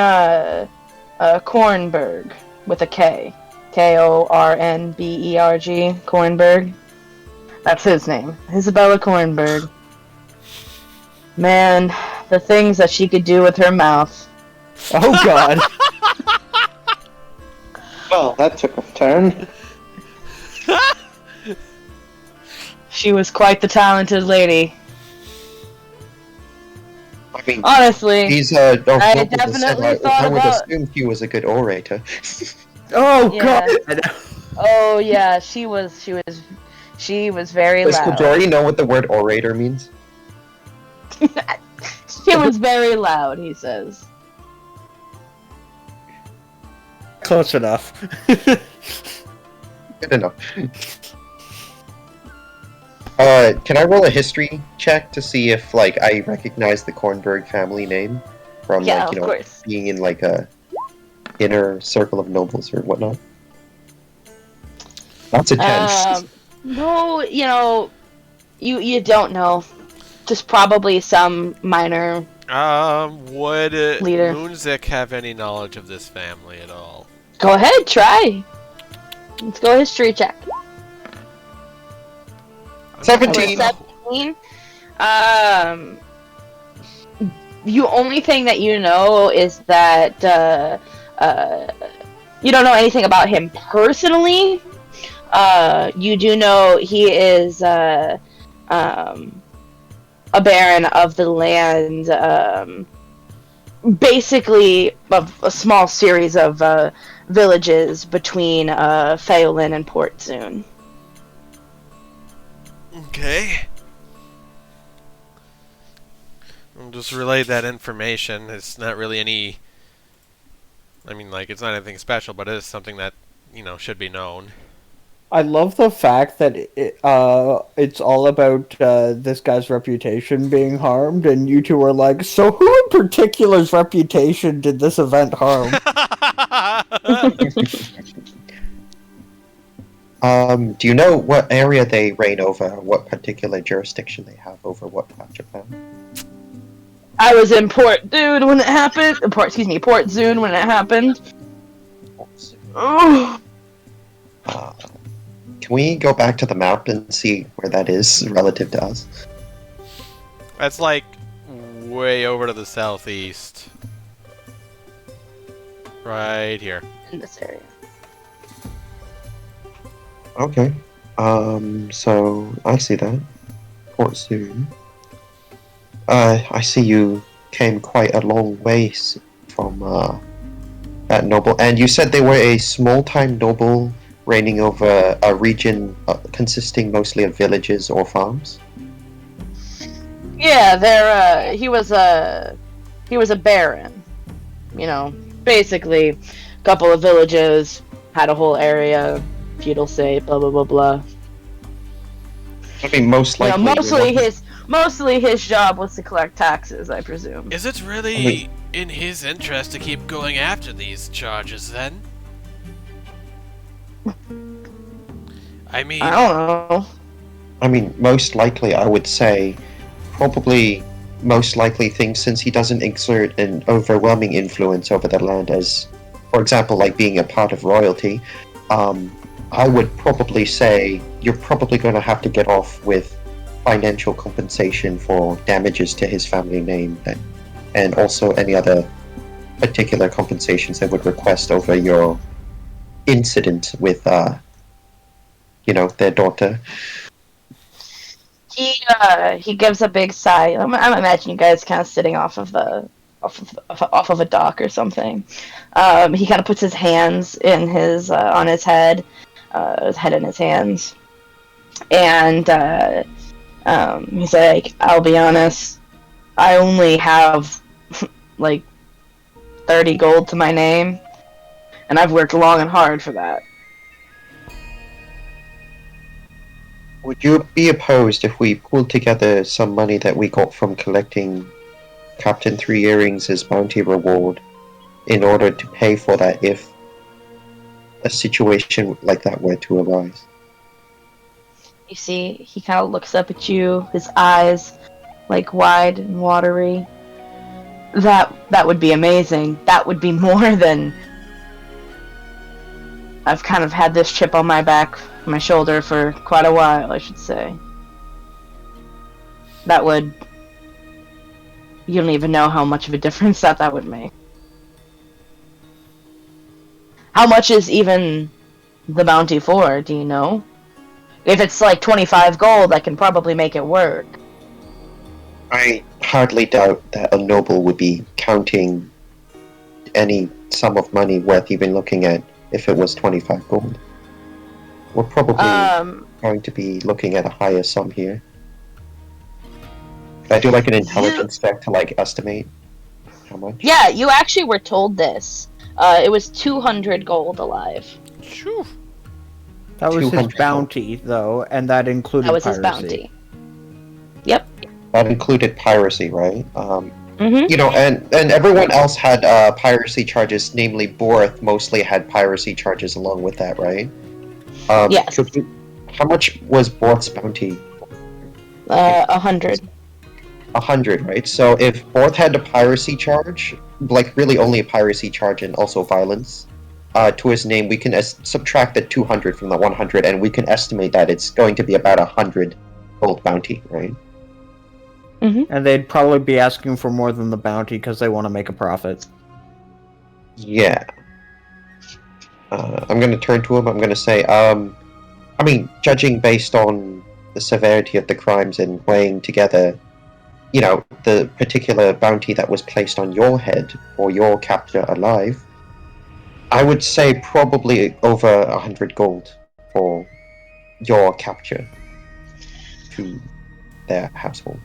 Kornberg, with a K. Kornberg. Kornberg. That's his name. Isabella Kornberg. Man, the things that she could do with her mouth. Oh god. Well, that took a turn. She was quite the talented lady. I mean, Honestly, he's I definitely thought I would about... assume he was a good orator. Oh Yeah. god. Oh yeah, she was very Does loud. Kajori know what the word orator means? She was very loud, he says. Close enough. Good enough. Can I roll a history check to see if, like, I recognize the Kornberg family name from, Yeah, like, you of know, course. being in, like, a inner circle of nobles or whatnot? That's a 10. No, you don't know. Just probably some minor... Would Leader. Moonzik have any knowledge of this family at all? Go ahead, try. Let's go history check. 17! 17. You only thing that you know is that you don't know anything about him personally. You do know he is a baron of the land, basically of a small series of villages between Phelan and Port Zune. Okay. I'll just relay that information. It's not really any... I mean, like, it's not anything special, but it is something that, should be known. I love the fact that it's all about this guy's reputation being harmed, and you two are like, so who in particular's reputation did this event harm? Do you know what area they reign over, what particular jurisdiction they have over what part of Japan? I was in Port Zune when it happened. Port Zune when it happened. Oh. Can we go back to the map and see where that is relative to us? That's like way over to the southeast. Right here. In this area. Okay. So I see that. Port Zune. I see you came quite a long ways from that noble, and you said they were a small-time noble reigning over a region consisting mostly of villages or farms. Yeah, he was a baron. Basically, a couple of villages, had a whole area, feudal state, blah blah blah blah. I mean, most likely. Mostly his job was to collect taxes, I presume. Is it really in his interest to keep going after these charges, then? I I don't know. I mean, most likely, I would say, probably most likely thing, since he doesn't exert an overwhelming influence over the land as, for example, like being a part of royalty, I would probably say you're probably going to have to get off with financial compensation for damages to his family name, and also any other particular compensations they would request over your incident with, their daughter. He gives a big sigh. I'm imagining you guys kind of sitting off of a dock or something. He kind of puts his hands in his on his head in his hands. And he's like, I'll be honest, I only have like 30 gold to my name, and I've worked long and hard for that. Would you be opposed if we pulled together some money that we got from collecting Captain Three Earrings' bounty reward in order to pay for that if a situation like that were to arise? You see, he kind of looks up at you, his eyes like wide and watery. That would be amazing. That would be more than I've kind of had this chip on my back, my shoulder for quite a while, I should say. That would... You don't even know how much of a difference that would make. How much is even the bounty for, do you know? If it's like 25 gold, I can probably make it work. I hardly doubt that a noble would be counting any sum of money worth even looking at if it was 25 gold. We're probably going to be looking at a higher sum here. Can I do like an intelligence check to like estimate how much? Yeah, you actually were told this. It was 200 gold alive. Phew. That was his 200 bounty, though, and that included That was piracy. his bounty. Yep. That included piracy, right? Mm-hmm. You know, and everyone else had piracy charges, namely Borth mostly had piracy charges along with that, right? Yes. How much was Borth's bounty? 100. 100, right? So if Borth had a piracy charge, like really only a piracy charge and also violence, to his name, we can subtract the 200 from the 100, and we can estimate that it's going to be about 100 gold bounty, right? Mm-hmm. And they'd probably be asking for more than the bounty because they want to make a profit. Yeah. I'm going to turn to him. I'm going to say, I mean, judging based on the severity of the crimes and weighing together, you know, the particular bounty that was placed on your head for your capture alive, I would say probably over 100 gold for your capture to their household.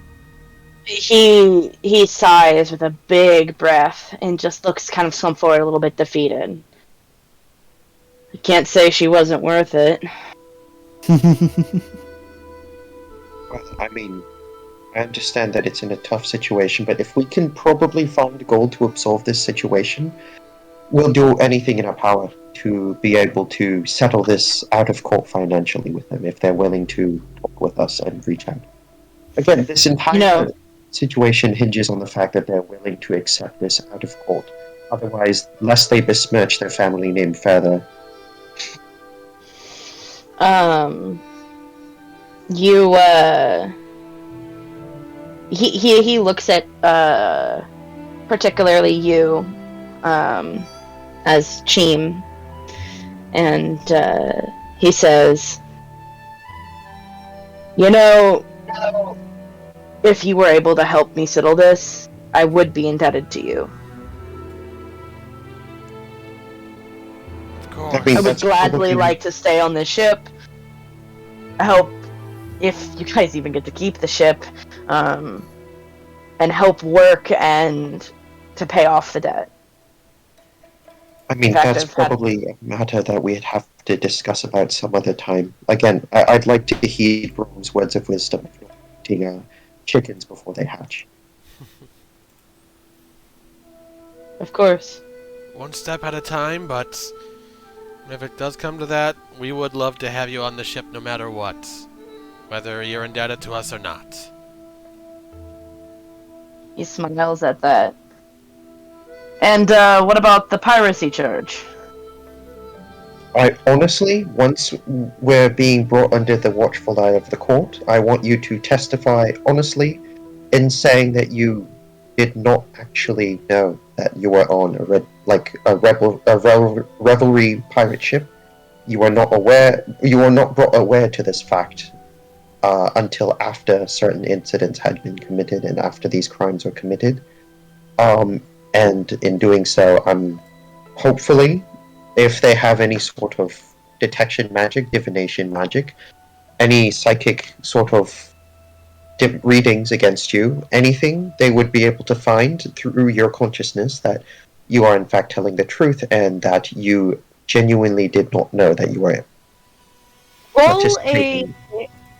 He sighs with a big breath and just looks kind of slumped forward, a little bit defeated. I can't say she wasn't worth it. Well, I mean, I understand that it's in a tough situation, but if we can probably find gold to absolve this situation, we'll do anything in our power to be able to settle this out of court financially with them if they're willing to talk with us and reach out. Again, this entire situation hinges on the fact that they're willing to accept this out of court. Otherwise, lest they besmirch their family name further. He looks at, particularly you, as Cheem, and, he says, you know, if you were able to help me settle this, I would be indebted to you. Of course. I mean, I would that's gladly probably- like to stay on this ship. Help, if you guys even get to keep the ship, and help work and to pay off the debt. I mean, In fact, that's I've had- probably a matter that we'd have to discuss about some other time. Again, I'd like to heed Rome's words of wisdom of not eating chickens before they hatch. Of course. One step at a time, but if it does come to that, we would love to have you on the ship no matter what. Whether you're indebted to us or not. He smiles at that. And, what about the piracy charge? I honestly, once we're being brought under the watchful eye of the court, I want you to testify honestly in saying that you did not actually know that you were on a revelry pirate ship. You were not aware. You were not brought aware to this fact until after certain incidents had been committed and after these crimes were committed. And in doing so, I'm hopefully, if they have any sort of detection magic, divination magic, any psychic sort of readings against you, anything, they would be able to find through your consciousness that you are in fact telling the truth and that you genuinely did not know that you were participating.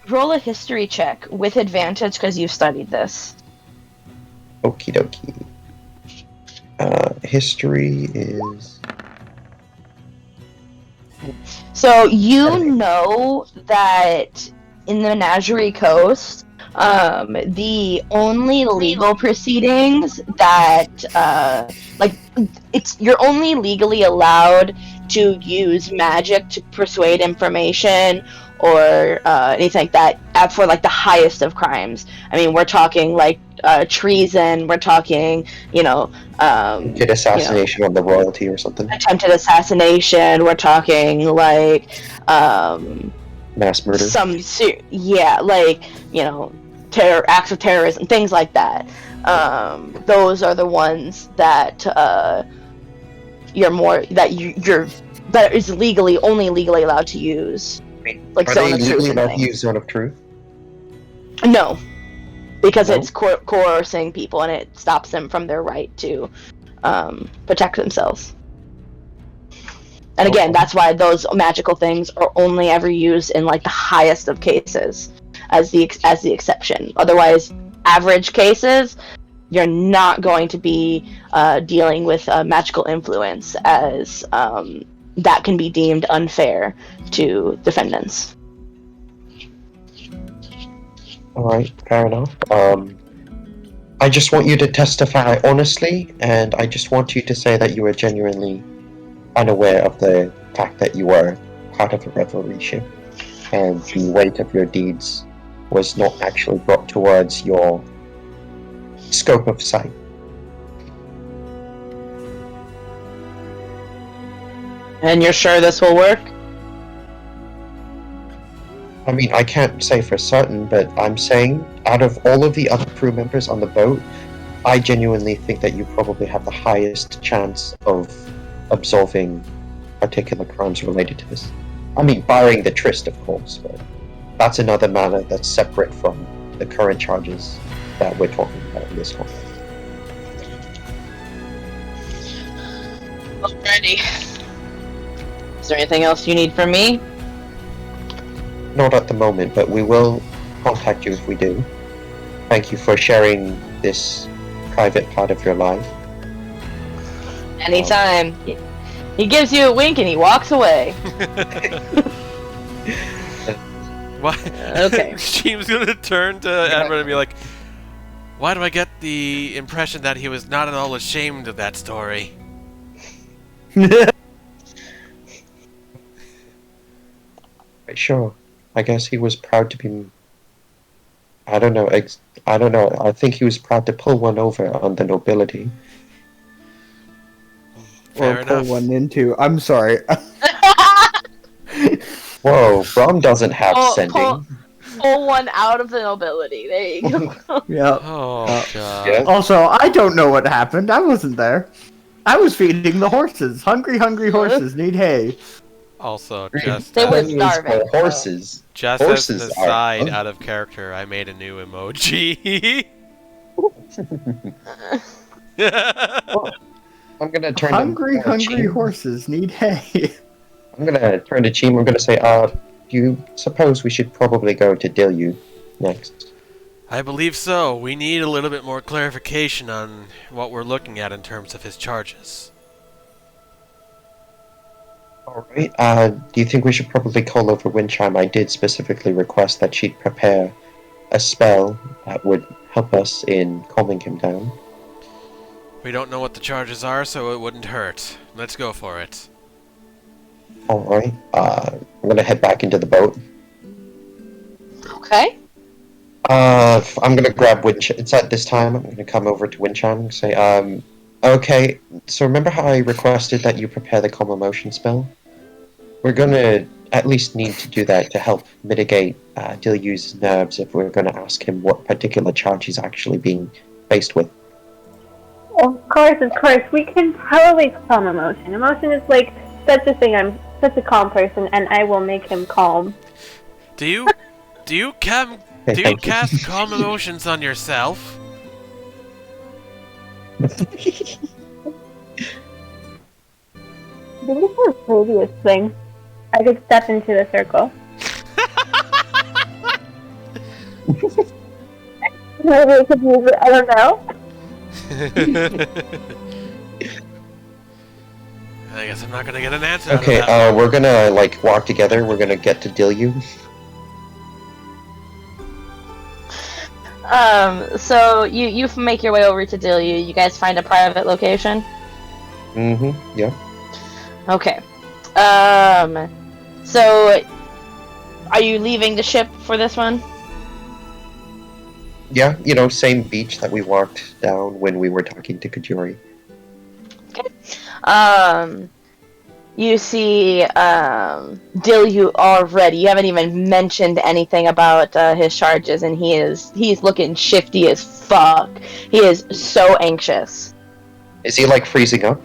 Roll a history check with advantage because you've studied this. Okie dokie. History is... So you know that in the Menagerie Coast, the only legal proceedings that, you're only legally allowed to use magic to persuade information or anything like that for like the highest of crimes. I mean, we're talking like treason. We're talking, Attempted assassination on the royalty or something. attempted assassination. We're talking like Mass murder. Acts of terrorism, things like that. Those are the ones that that is only legally allowed to use. Like Are Zone they of Truth legally and allowed to things. use Zone of Truth? No, because No? it's coercing people and it stops them from their right to protect themselves. And again, that's why those magical things are only ever used in like the highest of cases as the exception. Otherwise, average cases, you're not going to be dealing with magical influence, as that can be deemed unfair to defendants. Alright, fair enough. I just want you to testify honestly, and I just want you to say that you were genuinely unaware of the fact that you were part of a revelry ship, and the weight of your deeds was not actually brought towards your scope of sight. And you're sure this will work? I mean, I can't say for certain, but I'm saying, out of all of the other crew members on the boat, I genuinely think that you probably have the highest chance of absolving particular crimes related to this. I mean, barring the tryst, of course, but that's another matter that's separate from the current charges that we're talking about in this one. Alrighty. Is there anything else you need from me? Not at the moment, but we will contact you if we do. Thank you for sharing this private part of your life. Anytime. He gives you a wink and he walks away. Why? Okay. Sheem's gonna turn to Edward and be like, "Why do I get the impression that he was not at all ashamed of that story?" Sure. I guess he was proud to be... I don't know. I think he was proud to pull one over on the nobility. Fair Or pull enough. one into. I'm sorry. Whoa, Brom doesn't have sending. Pull one out of the nobility. There you go. Yeah. Oh god. Yeah. Also, I don't know what happened. I wasn't there. I was feeding the horses. Hungry horses need hay. Also, just They were That means starving, for horses. just as horses an are aside, hungry. out of character, I made a new emoji. I'm gonna turn Hungry to Cheem. horses need hay. I'm gonna turn to Cheem. I'm gonna say, do you suppose we should probably go to Dilyu next? I believe so. We need a little bit more clarification on what we're looking at in terms of his charges. Alright, do you think we should probably call over Windchime? I did specifically request that she'd prepare a spell that would help us in calming him down. We don't know what the charges are, so it wouldn't hurt. Let's go for it. Alright, I'm gonna head back into the boat. Okay. I'm gonna grab Windchime. It's at this time, I'm gonna come over to Windchime and say, okay, so remember how I requested that you prepare the calm emotion spell? We're gonna at least need to do that to help mitigate Dilyu's nerves if we're gonna ask him what particular charge he's actually being faced with. Of course, we can totally calm emotion. Emotion is like such a thing. I'm such a calm person, and I will make him calm. Do you Do you Thank you. cast calm emotions on yourself? I think it's a previous thing. I could step into the circle. Maybe I could use it. I don't know. I guess I'm not gonna get an answer. Okay, out of that. we're gonna like walk together. We're gonna get to Dilyu. So you make your way over to Dilyu. You guys find a private location. Mm-hmm. Yeah. Okay. So are you leaving the ship for this one? Yeah. Same beach that we walked down when we were talking to Kajori. You see, Dilyu already. You haven't even mentioned anything about his charges, and he's looking shifty as fuck. He is so anxious. Is he like freezing up?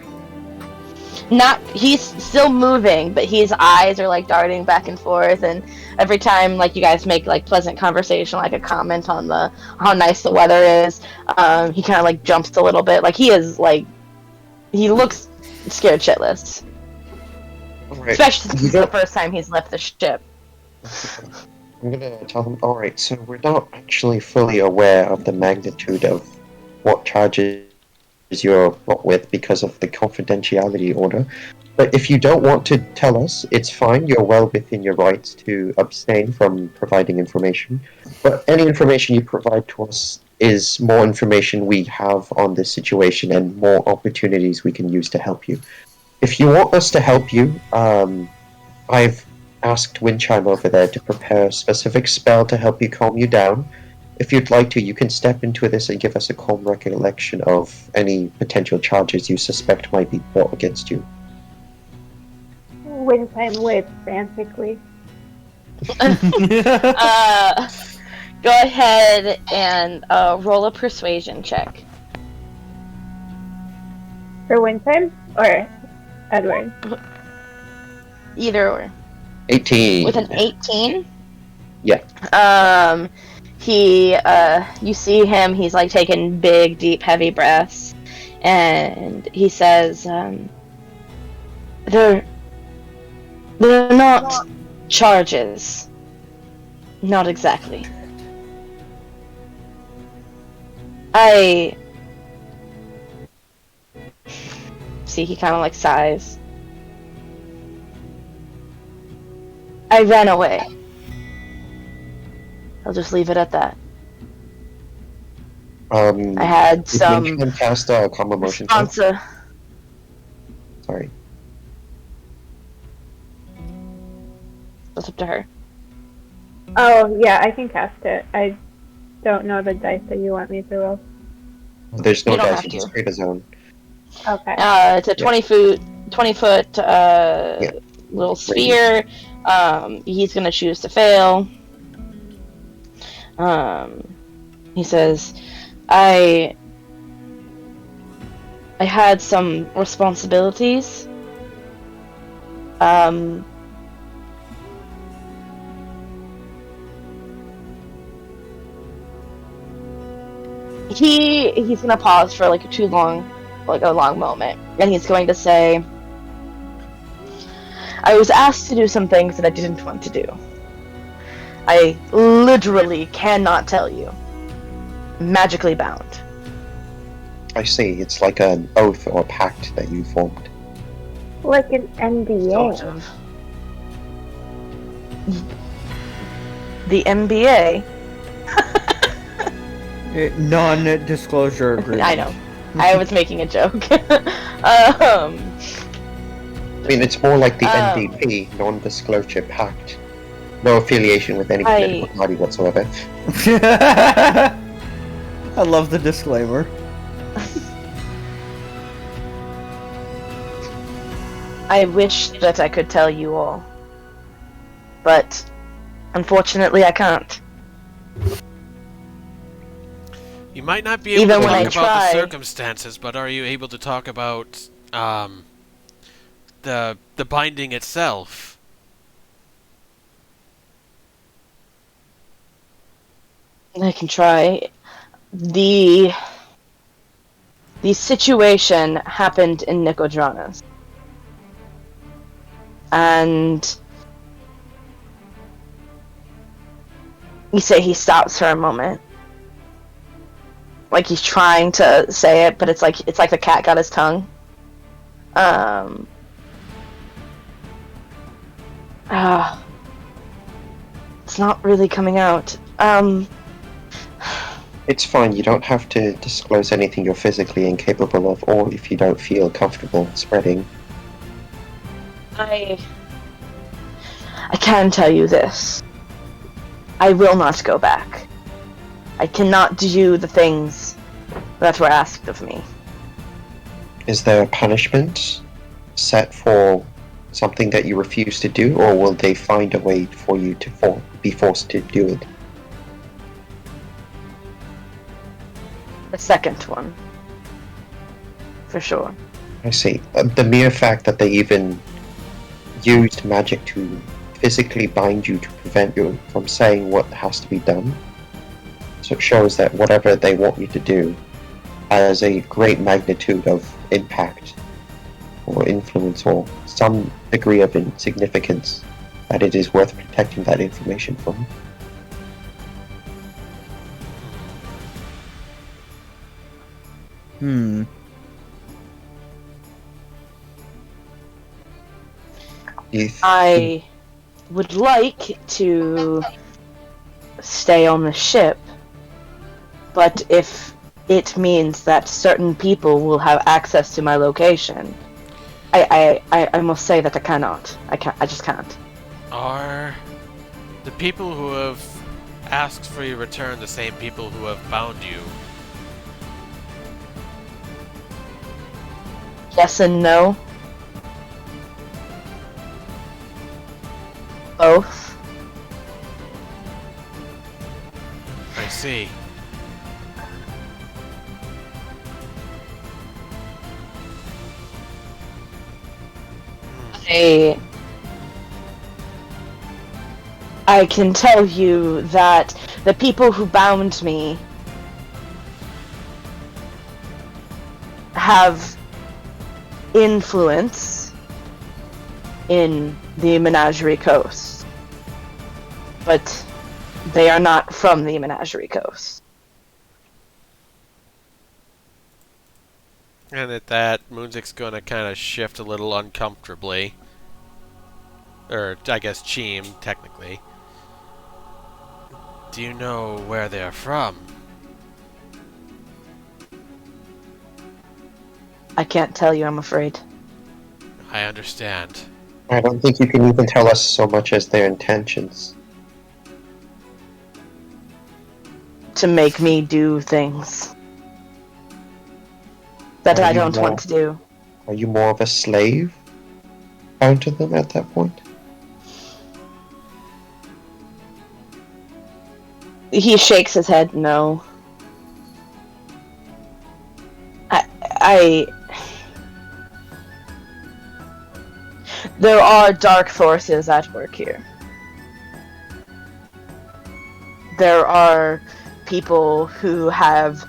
He's still moving, but his eyes are like darting back and forth, and every time like you guys make like pleasant conversation, like a comment on how nice the weather is, he kind of like jumps a little bit. Like he looks scared shitless. Alright. Especially since it's the first time he's left the ship. I'm gonna tell him. Alright, so we're not actually fully aware of the magnitude of what charges you're brought with because of the confidentiality order. But if you don't want to tell us, it's fine. You're well within your rights to abstain from providing information. But any information you provide to us is more information we have on this situation and more opportunities we can use to help you. If you want us to help you, I've asked Windchime over there to prepare a specific spell to help you calm you down. If you'd like to, you can step into this and give us a calm recollection of any potential charges you suspect might be brought against you. Windtime waves frantically. Go ahead and roll a persuasion check. For Windtime? Or Edward? Either or. 18. With an 18? Yeah. You see him, he's like taking big, deep, heavy breaths, and he says, they're not charges. Not exactly. See, he kind of like sighs. I ran away. I'll just leave it at that. I had some You can cast a calm emotion check. sponsor. Sorry. That's up to her. Oh, yeah, I can cast it. I don't know the dice that you want me to roll. There's no You don't dice. have You to. just create a zone. Okay. It's a 20 foot little sphere. He's gonna choose to fail. He says, I had some responsibilities. He's gonna pause for like a long moment, and he's going to say, I was asked to do some things that I didn't want to do. I literally cannot tell you. Magically bound. I see. It's like an oath or pact that you formed. Like an NDA. Sort of. The MBA. Non-disclosure agreement. I know. I was making a joke. I mean, it's more like the Um, NDP, non-disclosure pact. No affiliation with any political party whatsoever. I love the disclaimer. I wish that I could tell you all. But unfortunately I can't. You might not be able Even to when I talk about try. the circumstances, but are you able to talk about the binding itself? I can try. The situation happened in Nicodranas. And you say he stops for a moment. Like he's trying to say it, but it's like the cat got his tongue. It's not really coming out. It's fine, you don't have to disclose anything you're physically incapable of, or if you don't feel comfortable spreading. I can tell you this. I will not go back. I cannot do the things that were asked of me. Is there a punishment set for something that you refuse to do, or will they find a way for you to be forced to do it? The second one. For sure. I see. The mere fact that they even used magic to physically bind you to prevent you from saying what has to be done, so it shows that whatever they want you to do has a great magnitude of impact or influence or some degree of significance that it is worth protecting that information from. I would like to stay on the ship, but if it means that certain people will have access to my location, I must say that I cannot. I just can't. Are the people who have asked for your return the same people who have bound you? Yes and no. Both. I see. I can tell you that the people who bound me have influence in the Menagerie Coast, but they are not from the Menagerie Coast. And at that, Moonzik's gonna kind of shift a little uncomfortably. Or, I guess, Cheem, technically. Do you know where they're from? I can't tell you, I'm afraid. I understand. I don't think you can even tell us so much as their intentions. To make me do things that I don't want to do. Are you more of a slave bound to them at that point? He shakes his head, no. There are dark forces at work here. There are people who have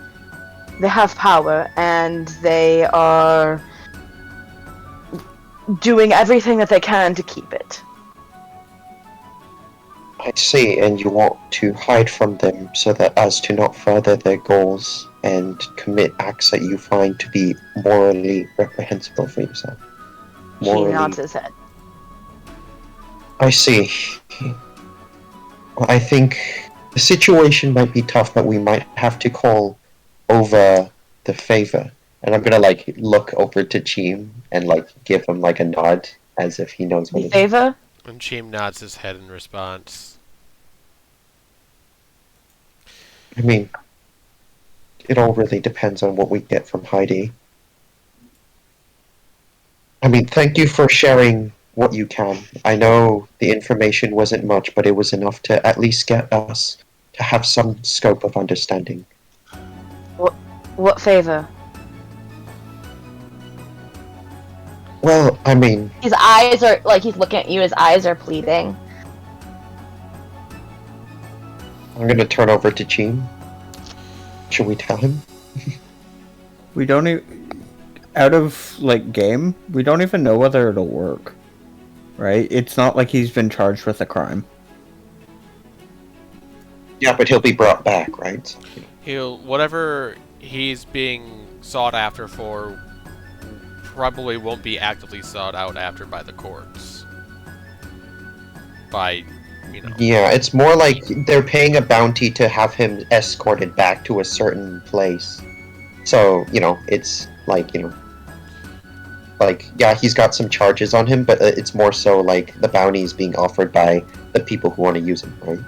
power, and they are doing everything that they can to keep it. I see, and you want to hide from them so that as to not further their goals and commit acts that you find to be morally reprehensible for yourself. He nods his head. I see. Well, I think the situation might be tough, but we might have to call over the favor. And I'm gonna look over to Cheem and give him a nod as if he knows what The it is. favor? And Cheem nods his head in response. I mean, it all really depends on what we get from Heidi. I mean, thank you for sharing what you can. I know the information wasn't much, but it was enough to at least get us to have some scope of understanding. What favor? Well, I mean... His eyes are, he's looking at you, his eyes are pleading. I'm gonna turn over to Gene. Should we tell him? We don't out of game, we don't even know whether it'll work. Right? It's not like he's been charged with a crime. Yeah, but he'll be brought back, right? So, Whatever he's being sought after for probably won't be actively sought out after by the courts. Yeah, it's more like they're paying a bounty to have him escorted back to a certain place. So, it's yeah, he's got some charges on him, but it's more so like the bounty is being offered by the people who want to use him, right?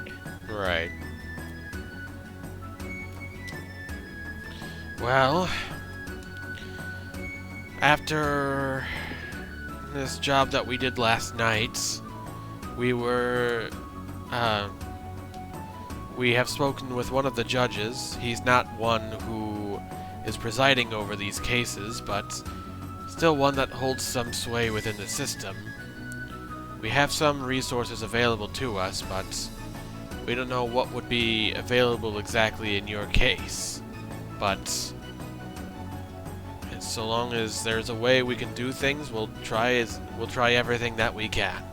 Right. Well, after this job that we did last night, we have spoken with one of the judges. He's not one who is presiding over these cases, but still one that holds some sway within the system. We have some resources available to us, but we don't know what would be available exactly in your case. But so long as there's a way we can do things, we'll try everything that we can.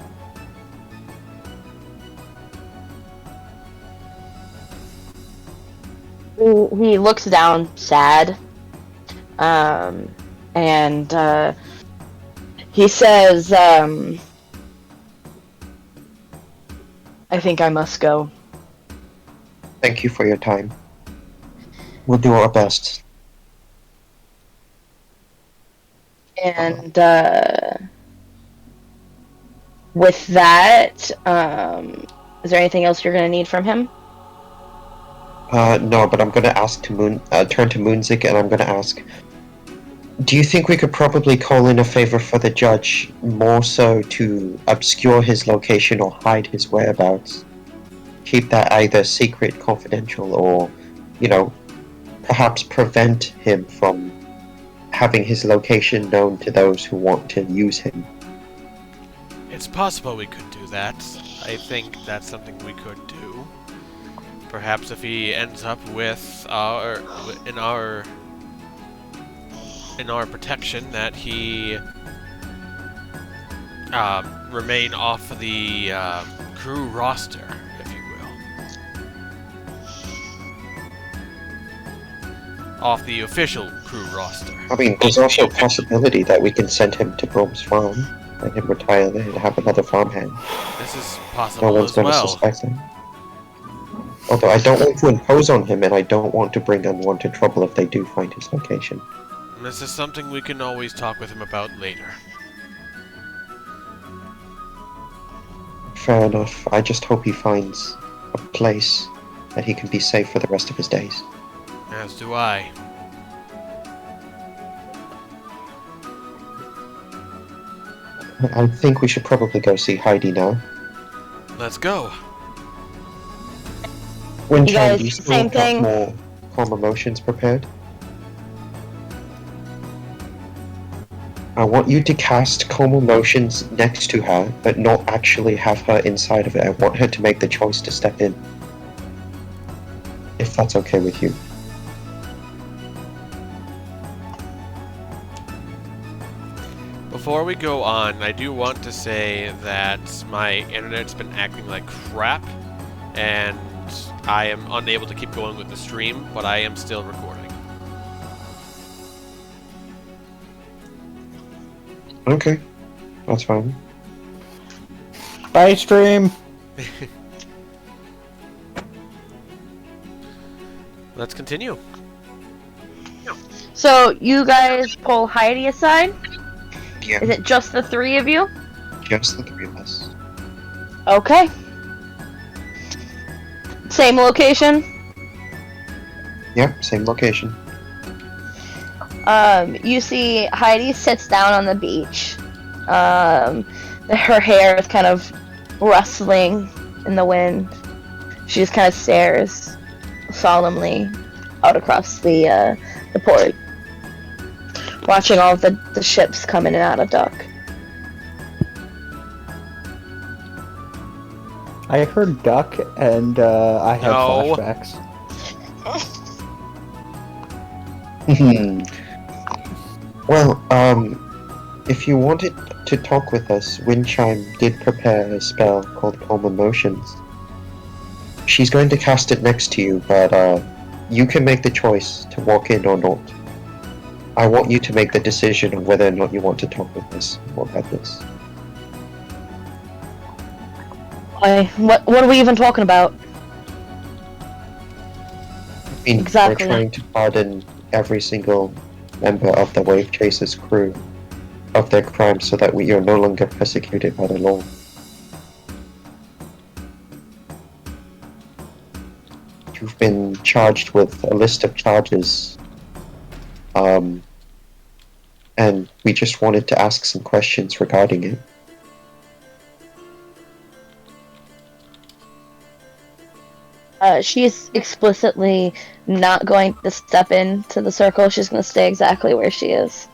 He looks down, sad, and he says, "I think I must go." Thank you for your time. We'll do our best. And with that, is there anything else you're going to need from him? No, but I'm gonna ask to turn to Moonzik, and I'm gonna ask, do you think we could probably call in a favor for the judge, more so to obscure his location or hide his whereabouts? Keep that either secret, confidential, or, perhaps prevent him from having his location known to those who want to use him. It's possible we could do that. I think that's something we could do. Perhaps if he ends up in our protection, that he remain off the crew roster, if you will. Off the official crew roster. I mean, there's also a possibility that we can send him to Brom's farm, let him retire there and have another farmhand. This is possible No one's as going to well. suspect him. Although I don't want to impose on him, and I don't want to bring unwanted trouble if they do find his location. This is something we can always talk with him about later. Fair enough. I just hope he finds a place that he can be safe for the rest of his days. As do I. I think we should probably go see Heidi now. Let's go. Winchan, guys, do you still same have thing? more calm emotions prepared? I want you to cast calm emotions next to her, but not actually have her inside of it. I want her to make the choice to step in. If that's okay with you. Before we go on, I do want to say that my internet's been acting like crap, and I am unable to keep going with the stream, but I am still recording. Okay, that's fine. Bye, stream. Let's continue. So you guys pull Heidi aside? Yeah, Is it just the three of you? just the three of us. Okay. Same location? Yeah, same location. You see Heidi sits down on the beach. Her hair is kind of rustling in the wind. She just kind of stares solemnly out across the port, watching all of the ships come in and out of dock. I heard duck, and I had No. flashbacks. Well, if you wanted to talk with us, Windchime did prepare a spell called Calm Emotions. She's going to cast it next to you, but you can make the choice to walk in or not. I want you to make the decision of whether or not you want to talk with us about this. What are we even talking about? I mean, Exactly. we're trying to pardon every single member of the Wave Chasers crew of their crimes so that you're no longer persecuted by the law. You've been charged with a list of charges, and we just wanted to ask some questions regarding it. She's explicitly not going to step into the circle. She's going to stay exactly where she is.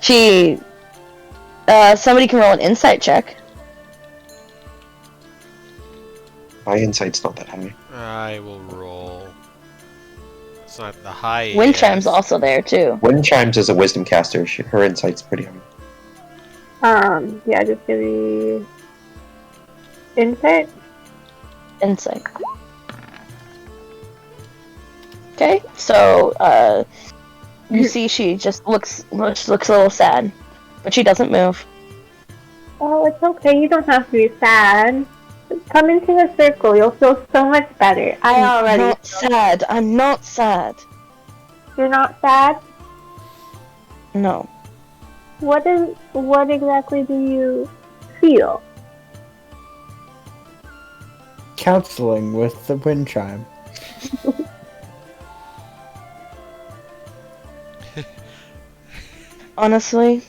Somebody can roll an insight check. My insight's not that high. I will roll. It's not the high. Windchime's also there, too. Windchimes is a wisdom caster. Her insight's pretty high. Yeah, just give me insight. Insight. Okay, so, you see she just looks a little sad, but she doesn't move. Oh, it's okay. You don't have to be sad. Come into the circle. You'll feel so much better. I'm not sad. I'm not sad. You're not sad? No. What exactly do you feel? Counseling with the wind chime. Honestly,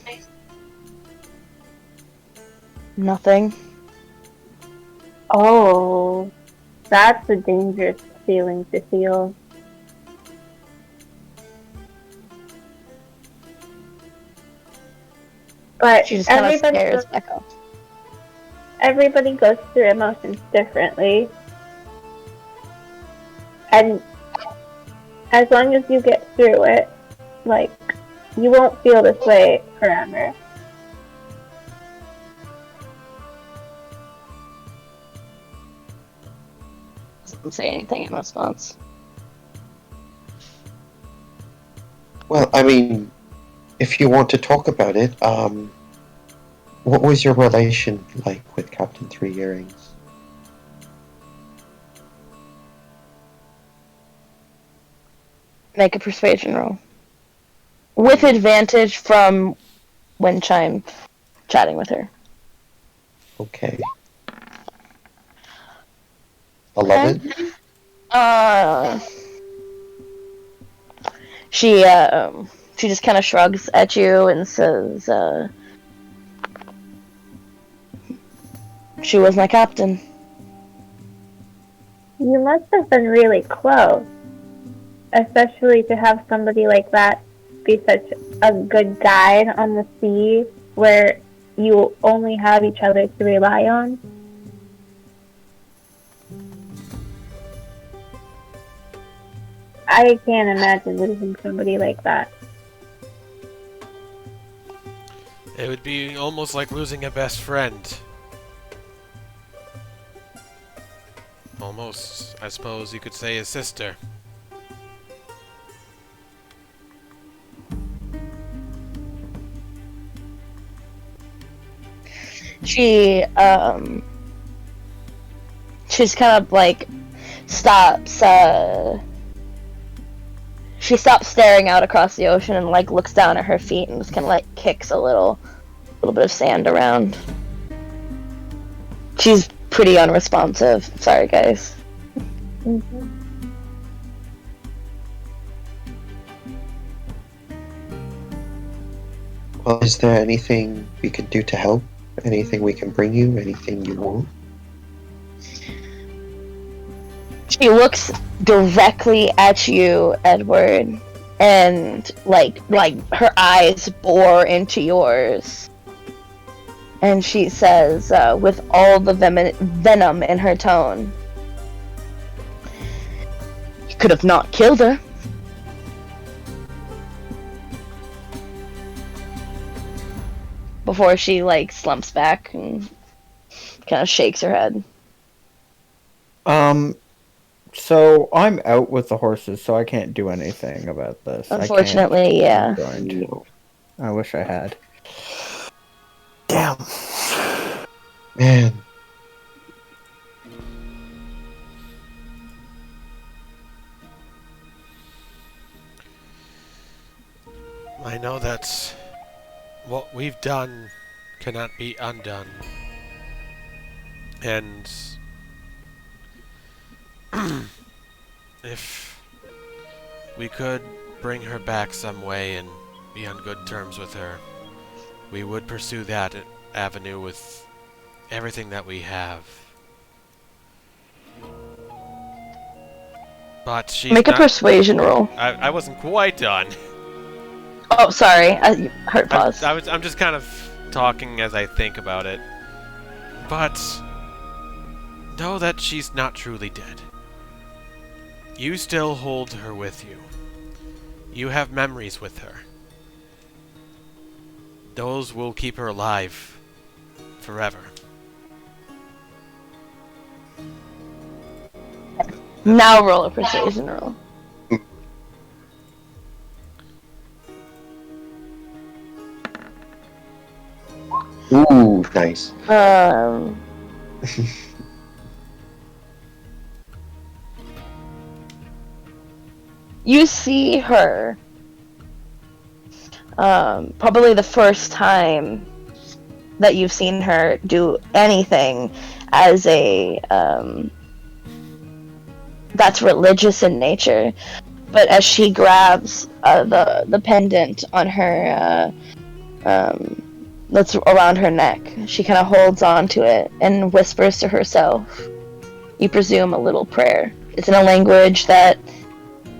nothing. Oh, that's a dangerous feeling to feel. But She just kind of stares back up. everybody goes through emotions differently. And as long as you get through it, like, you won't feel this way forever. Doesn't say anything in response. Well, I mean, if you want to talk about it, what was your relation like with Captain Three Earrings? Make a persuasion roll. With advantage from Windchime chatting with her. Okay. 11? She just kind of shrugs at you and says, she was my captain. You must have been really close. Especially to have somebody like that be such a good guide on the sea where you only have each other to rely on. I can't imagine losing somebody like that. It would be almost like losing a best friend. Almost, I suppose you could say, a sister. She's kind of like stops, she stops staring out across the ocean and like looks down at her feet and just kind of like kicks a little bit of sand around. She's pretty unresponsive. Sorry, guys. Mm-hmm. Well, is there anything we can do to help? Anything we can bring you? Anything you want? She looks directly at you, Edward, and like her eyes bore into yours. And she says, with all the venom in her tone, "You could have not killed her." Before she, like, slumps back and kind of shakes her head. So I'm out with the horses, so I can't do anything about this. Unfortunately, yeah. No. I wish I had. Damn. Man. I know that what we've done cannot be undone. And if we could bring her back some way and be on good terms with her, we would pursue that avenue with everything that we have. But she's Make a not... persuasion roll. I wasn't quite done. Oh, sorry. I heard pause. I'm just kind of talking as I think about it. But know that she's not truly dead. You still hold her with you. You have memories with her. Those will keep her alive forever. Now roll a persuasion roll. Ooh, nice. You see her, probably the first time that you've seen her do anything as a, that's religious in nature. But as she grabs the pendant on her, that's around her neck, she kind of holds on to it and whispers to herself, you presume, a little prayer. It's in a language that...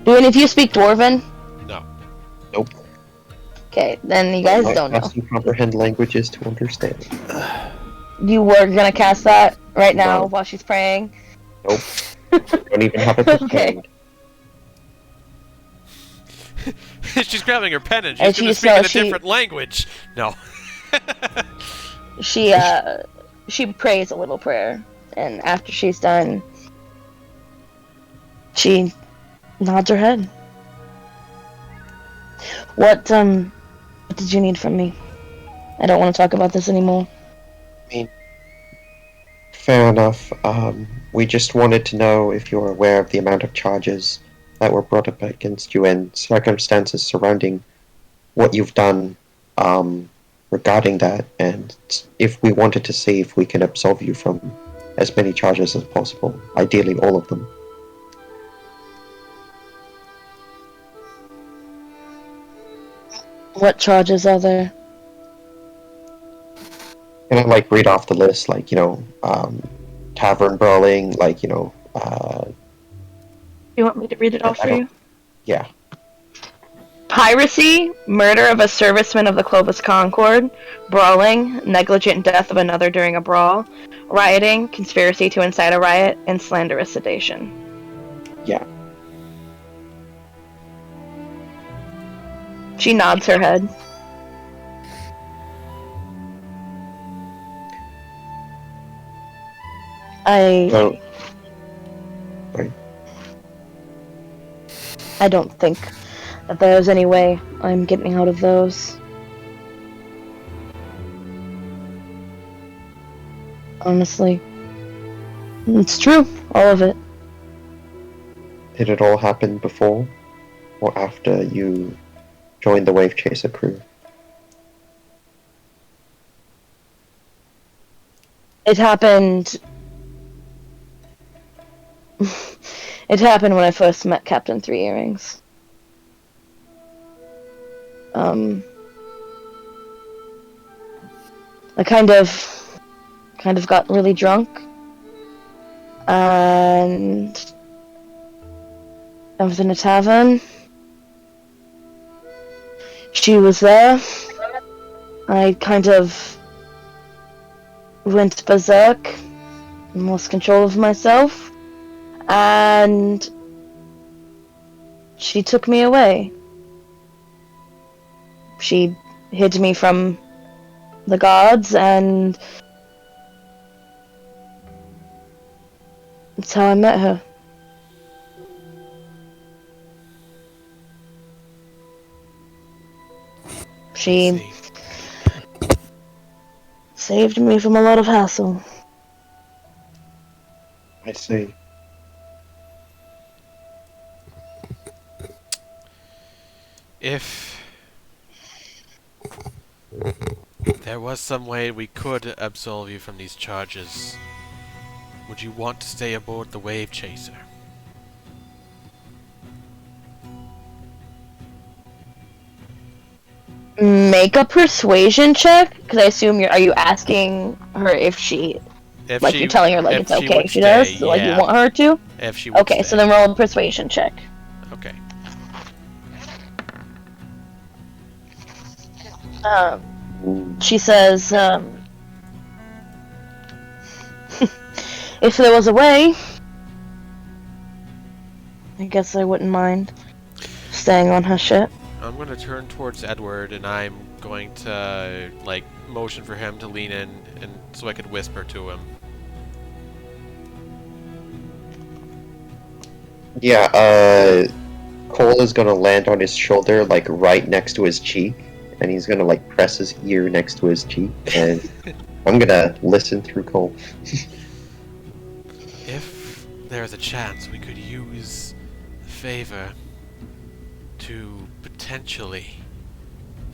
Do any of you speak Dwarven? No. Nope. Okay, then you guys don't know. Have to comprehend languages to understand. You were gonna cast that right now No. while she's praying? Nope. Don't even have it Okay. She's grabbing her pen and And she's going to she's- speak in a she- different language. No. She prays a little prayer, and after she's done, she nods her head. What did you need from me? I don't want to talk about this anymore. Fair enough. We just wanted to know if you're aware of the amount of charges that were brought up against you and circumstances surrounding what you've done regarding that, and if we wanted to see if we can absolve you from as many charges as possible, ideally all of them. What charges are there? And I read off the list, tavern brawling, You want me to read it off for you? yeah. Piracy, murder of a serviceman of the Clovis Concord, brawling, negligent death of another during a brawl, rioting, conspiracy to incite a riot, and slanderous sedation. Yeah. She nods her head. So, I don't think that there's any way I'm getting out of those. Honestly. It's true, all of it. did it all happen before or after you joined the Wave Chaser crew? It happened... It happened when I first met Captain Three Earrings. I kind of got really drunk, and I was in a tavern. She was there. I kind of went berserk, lost control of myself, and she took me away. She hid me from the guards, and that's how I met her. She See. saved me from a lot of hassle. I see. If there was some way we could absolve you from these charges, would you want to stay aboard the Wave Chaser? Make a persuasion check, because I assume are you asking her if she, If like she, you're telling her like if it's she okay would if she stay, does, like you yeah. want her to? If she would Okay, stay. so then roll a persuasion check. Okay. She says, if there was a way, I guess I wouldn't mind staying on her ship. I'm going to turn towards Edward, and I'm going to, like, motion for him to lean in, and so I could whisper to him. Yeah, Cole is gonna land on his shoulder, like right next to his cheek, and he's gonna like press his ear next to his cheek, and I'm gonna listen through Cole. If there's a chance we could use the favor to potentially,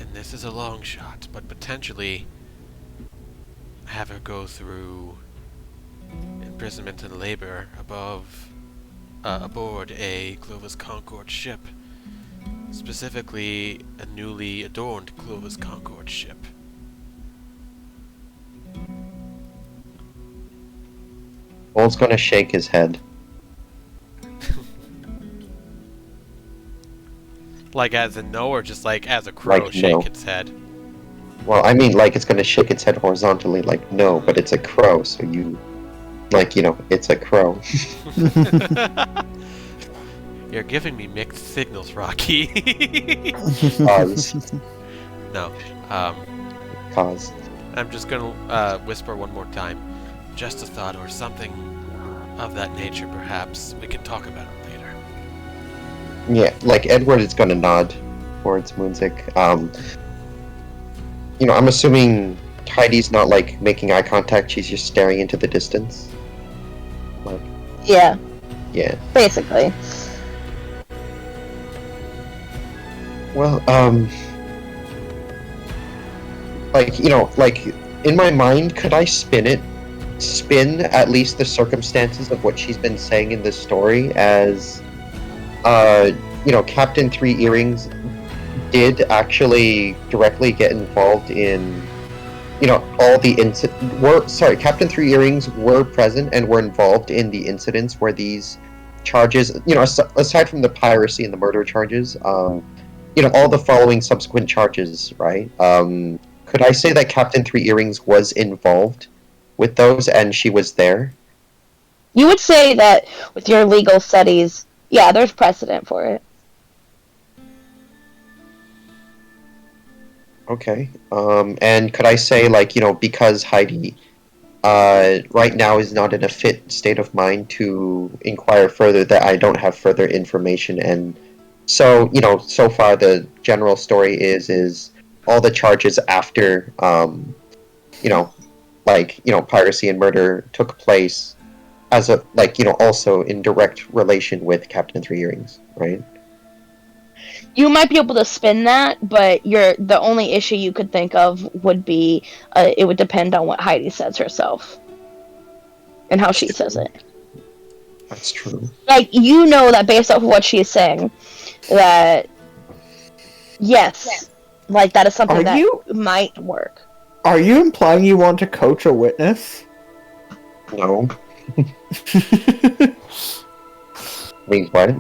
and this is a long shot, but potentially have her go through imprisonment and labor aboard a Clovis Concord ship, specifically a newly adorned Clovis Concord ship. Cole's gonna shake his head. Like as a no, or just like as a crow Like, shake no. its head? Well, I mean, like it's gonna shake its head horizontally, like no, but it's a crow, so you, like, you know, it's a crow. You're giving me mixed signals, Rocky. Cause, No. cause. I'm just gonna whisper one more time. Just a thought or something of that nature, perhaps. We can talk about it later. Yeah, like Edward is gonna nod towards Moonzik. You know, I'm assuming Heidi's not like making eye contact; she's just staring into the distance. Like, Yeah, yeah. basically. Well, like, you know, like in my mind, could I spin at least the circumstances of what she's been saying in this story as, you know, Captain Three Earrings did actually directly get involved in, you know, all the Captain Three Earrings were present and were involved in the incidents where these charges, you know, aside from the piracy and the murder charges, you know, all the following subsequent charges, right? Could I say that Captain Three Earrings was involved with those and she was there? You would say that with your legal studies, yeah, there's precedent for it. Okay. And could I say, like, you know, because Heidi right now is not in a fit state of mind to inquire further, that I don't have further information, and so, you know, so far the general story is all the charges after, you know, like, you know, piracy and murder took place as a, like, you know, also in direct relation with Captain Three Earrings, right? You might be able to spin that, but the only issue you could think of would be it would depend on what Heidi says herself and how she says it. That's true. Like, you know that based off of what she's saying, that yes, like that is something that might work. Are you implying you want to coach a witness? No. Wait, what?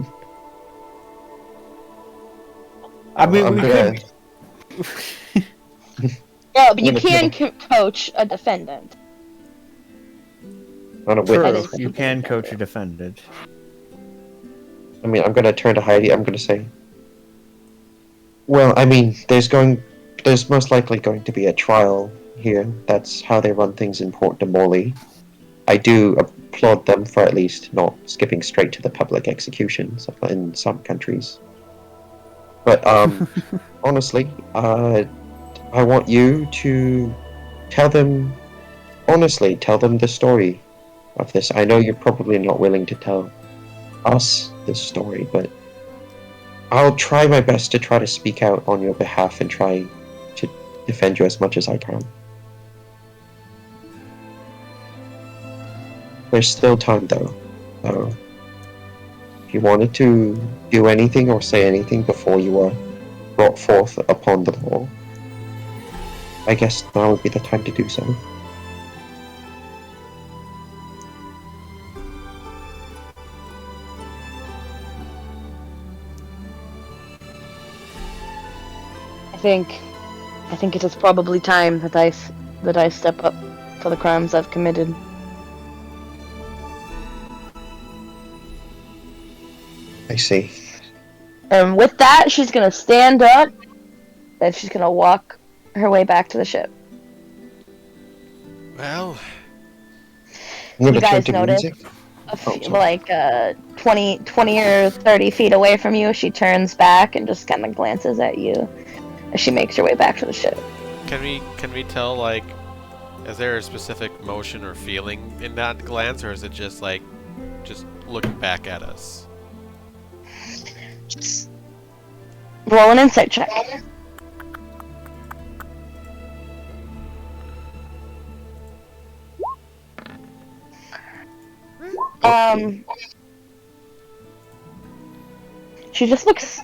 I mean, I'm we gonna- could. Yeah, but you I'm can gonna- coach a defendant. On a I witness. didn't True, you think can of coach it. a defendant. I mean, I'm gonna turn to Heidi. I'm gonna say, well, I mean, there's most likely going to be a trial here. That's how they run things in Port de Morley. I do applaud them for at least not skipping straight to the public executions in some countries. But honestly, I want you to tell them honestly, tell them the story of this. I know you're probably not willing to tell us this story, but I'll try my best to try to speak out on your behalf and try to defend you as much as I can. There's still time though. So if you wanted to do anything or say anything before you were brought forth upon the law, I guess now would be the time to do so. I think it is probably time that I step up for the crimes I've committed. I see. And with that, she's gonna stand up, and she's gonna walk her way back to the ship. Well, I'm gonna You turn guys to notice music. sorry. like 20 or 30 feet away from you, she turns back and just kind of glances at you as she makes her way back to the ship. can we tell, like, is there a specific motion or feeling in that glance, or is it just like just looking back at us? Roll an insight check. She just looks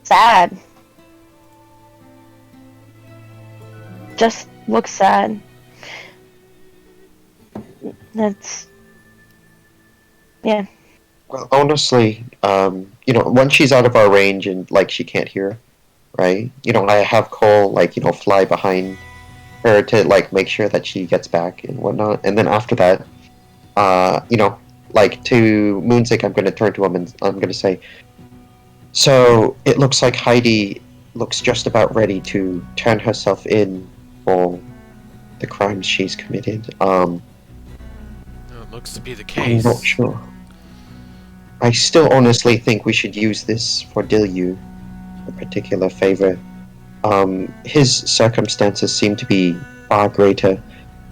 sad. Just looks sad. That's... yeah. Well, honestly, once she's out of our range and like she can't hear, right? I have Cole fly behind her to like make sure that she gets back and whatnot. And then after that, to Moonsick, I'm going to turn to him and I'm going to say, so it looks like Heidi looks just about ready to turn herself in for the crimes she's committed. Oh, it looks to be the I'm case. not sure. I still honestly think we should use this for Dilyu, a particular favor. His circumstances seem to be far greater,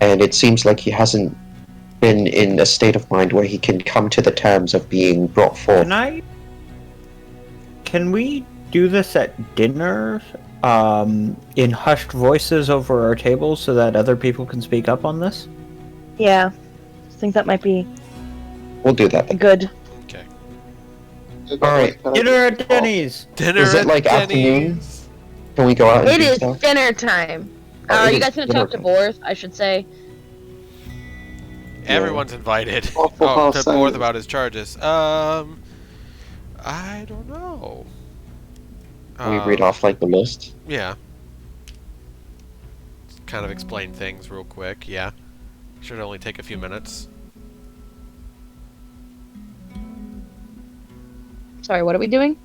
and it seems like he hasn't been in a state of mind where he can come to the terms of being brought forth. Can we do this at dinner, in hushed voices over our tables so that other people can speak up on this? Yeah. I think that might be We'll do that then. good. Okay. Alright. Dinner at Denny's! Dinner Is it at like afternoon? Denny's. Can we go out and It do is stuff? dinner time. Oh, it You is guys gonna dinner talk to time. Borth, I should say. Everyone's invited. Awful Oh, House to Silence. Borth about his charges. I don't know. Can we read off like the list? Yeah. Kind of explain things real quick, yeah. Should only take a few minutes. Sorry, what are we doing?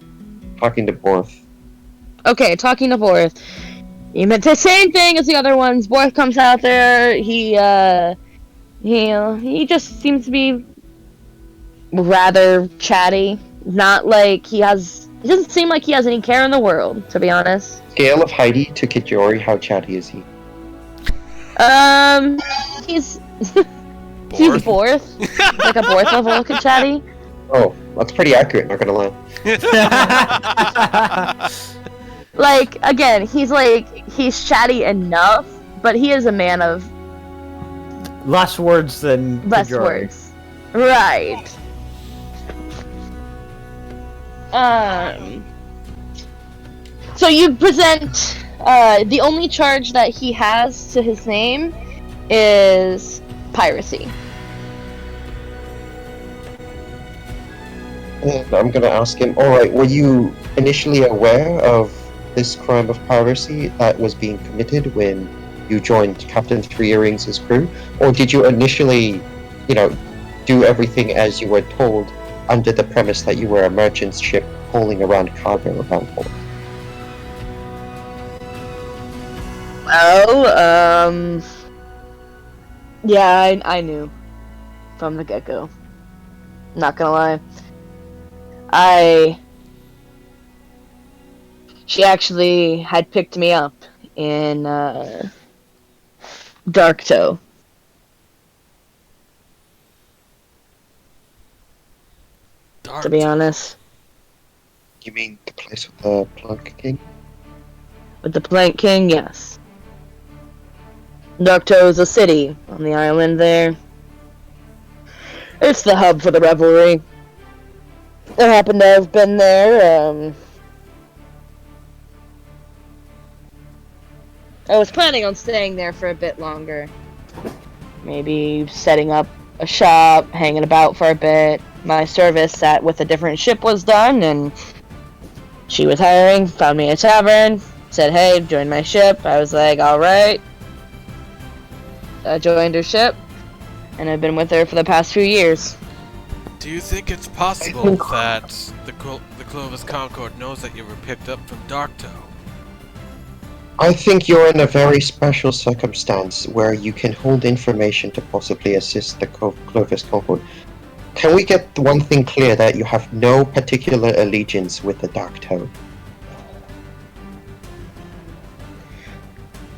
Talking to Borth. Okay, talking to Borth. You meant the same thing as the other ones. Borth comes out there. He just seems to be rather chatty. Not like he doesn't seem like he has any care in the world, to be honest. Scale of Heidi to Kijori, how chatty is he? He's he's Borth. Like a Borth level chatty. Oh, that's pretty accurate, not gonna lie. Like, again, he's chatty enough, but he is a man of Less words than less Kijori. words. Right. So you present, the only charge that he has to his name is piracy. And I'm gonna ask him, alright, were you initially aware of this crime of piracy that was being committed when you joined Captain Three Earrings' crew? Or did you initially, do everything as you were told under the premise that you were a merchant ship hauling around cargo around port? Well, yeah, I knew from the get-go. Not gonna lie. She actually had picked me up in, Darktoe. To be honest. You mean the place with the Plank King? With the Plank King, yes. Darktoe is a city on the island there. It's the hub for the revelry. I happen to have been there. I was planning on staying there for a bit longer. Maybe setting up a shop, hanging about for a bit. My service with a different ship was done, and she was hiring, found me a tavern, said, hey, join my ship. I was like, alright. I joined her ship, and I've been with her for the past few years. Do you think it's possible that the Clovis Concord knows that you were picked up from Darktoe? I think you're in a very special circumstance where you can hold information to possibly assist the Clovis Concord. Can we get one thing clear, that you have no particular allegiance with the Darktoe?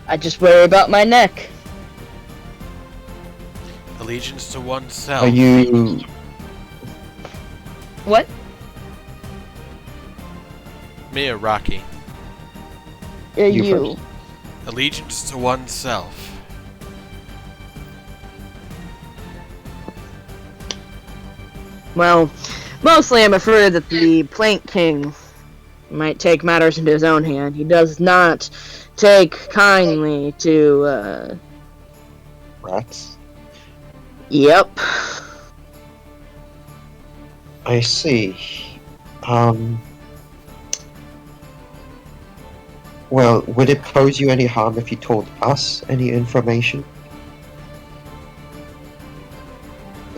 I just worry about my neck. Allegiance to oneself. Are you... What? Me or Rocky? You. first. Allegiance to oneself. Well, mostly I'm afraid that the Plank King might take matters into his own hand. He does not take kindly to, Rats? Yep. I see. Well, would it pose you any harm if you told us any information?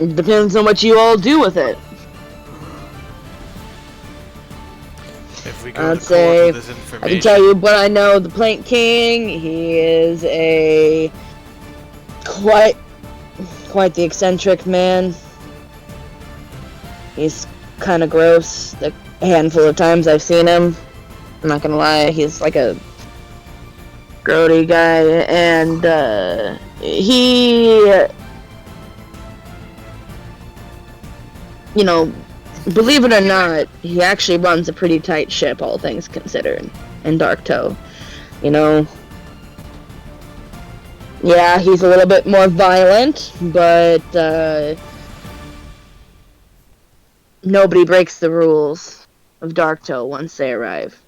It depends on what you all do with it. If we go I'd to say court with this I information, can tell you what I know of the Plank King. He is a quite the eccentric man. He's kind of gross. The handful of times I've seen him, I'm not gonna lie, he's like a grody guy, and he, you know, believe it or not, he actually runs a pretty tight ship, all things considered, in Darktoe. You know, yeah, he's a little bit more violent, but nobody breaks the rules of Darktoe once they arrive.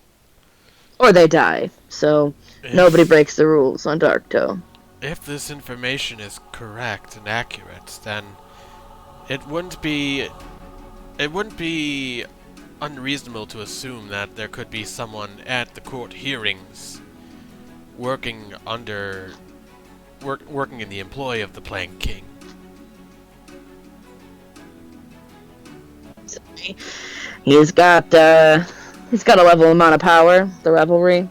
Or they die, so nobody breaks the rules on Darktoe. if this information is correct and accurate, then it wouldn't be unreasonable to assume that there could be someone at the court hearings working in the employ of the Plank King. He's got a level amount of power, the revelry.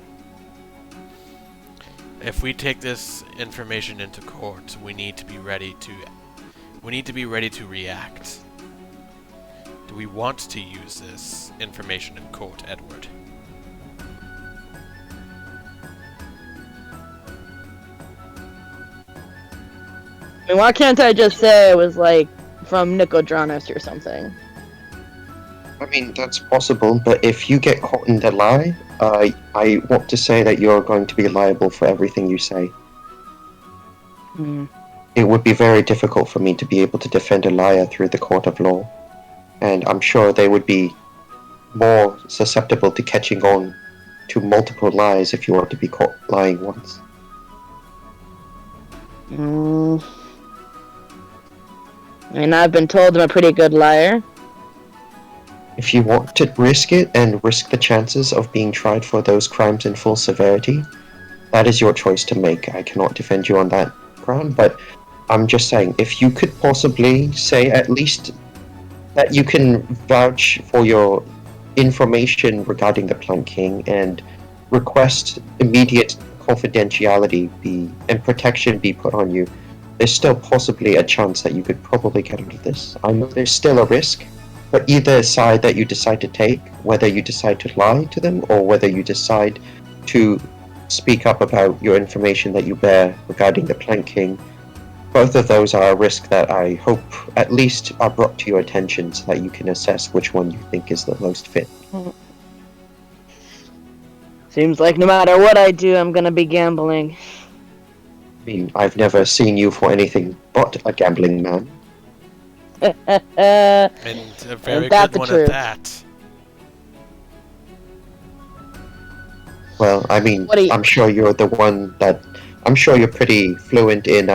If we take this information into court, we need to be ready to react. Do we want to use this information in court, Edward? I mean, why can't I just say it was like from Nicodranus or something? I mean, that's possible, but if you get caught in the lie, I want to say that you're going to be liable for everything you say. It would be very difficult for me to be able to defend a liar through the court of law, and I'm sure they would be more susceptible to catching on to multiple lies if you were to be caught lying once. I mean, I've been told I'm a pretty good liar. If you want to risk it and risk the chances of being tried for those crimes in full severity, that is your choice to make. I cannot defend you on that ground, but I'm just saying, if you could possibly say at least that you can vouch for your information regarding the Plant King and request immediate confidentiality and protection be put on you, there's still possibly a chance that you could probably get out of this. I know there's still a risk, but either side that you decide to take, whether you decide to lie to them or whether you decide to speak up about your information that you bear regarding the Plant King, both of those are a risk that I hope at least are brought to your attention so that you can assess which one you think is the most fit. Seems like no matter what I do, I'm gonna be gambling. I mean, I've never seen you for anything but a gambling man. And a very good one at that. Well, I mean, What do you- I'm sure you're the one that... I'm sure you're pretty fluent in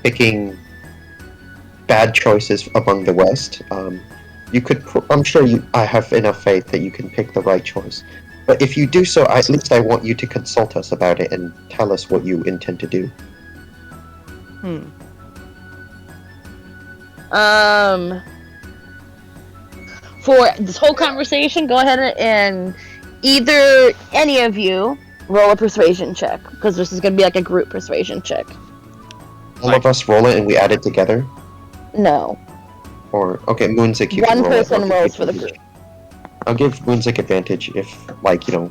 picking bad choices among the West. You could... I'm sure I have enough faith that you can pick the right choice. But if you do so, at least I want you to consult us about it and tell us what you intend to do. For this whole conversation, go ahead and either any of you roll a persuasion check, because this is going to be like a group persuasion check. All of us roll it and we add it together? No. Or, okay, Moonzik, you One can roll it. person I'll give rolls you for the advantage. group. I'll give Moonzik advantage if, like, you know,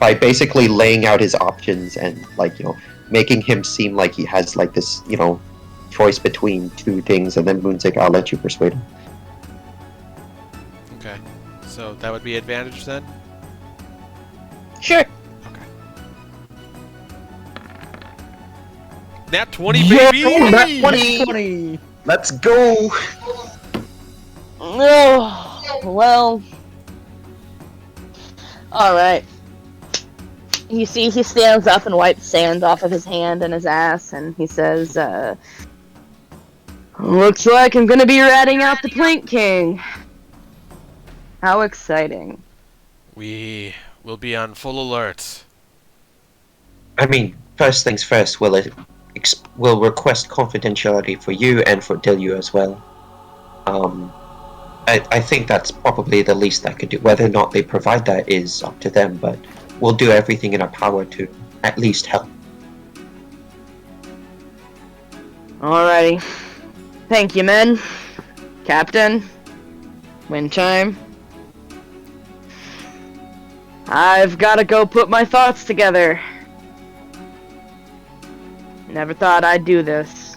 by basically laying out his options and, like, you know, making him seem like he has, like, this, you know, choice between two things, and then Moonzik, I'll let you persuade him. Okay. So that would be advantage then? Sure. Okay. Nat 20, baby! Nat 20! Let's go! Oh, well. Alright. You see, he stands up and wipes sand off of his hand and his ass, and he says, looks like I'm gonna be ratting out the Plant King. How exciting. We will be on full alert. I mean, first things first, we'll request confidentiality for you and for Dilyu as well. I think that's probably the least I could do. Whether or not they provide that is up to them, but we'll do everything in our power to at least help. Alrighty. Thank you, men. Captain. Wind chime. I've gotta go put my thoughts together. Never thought I'd do this.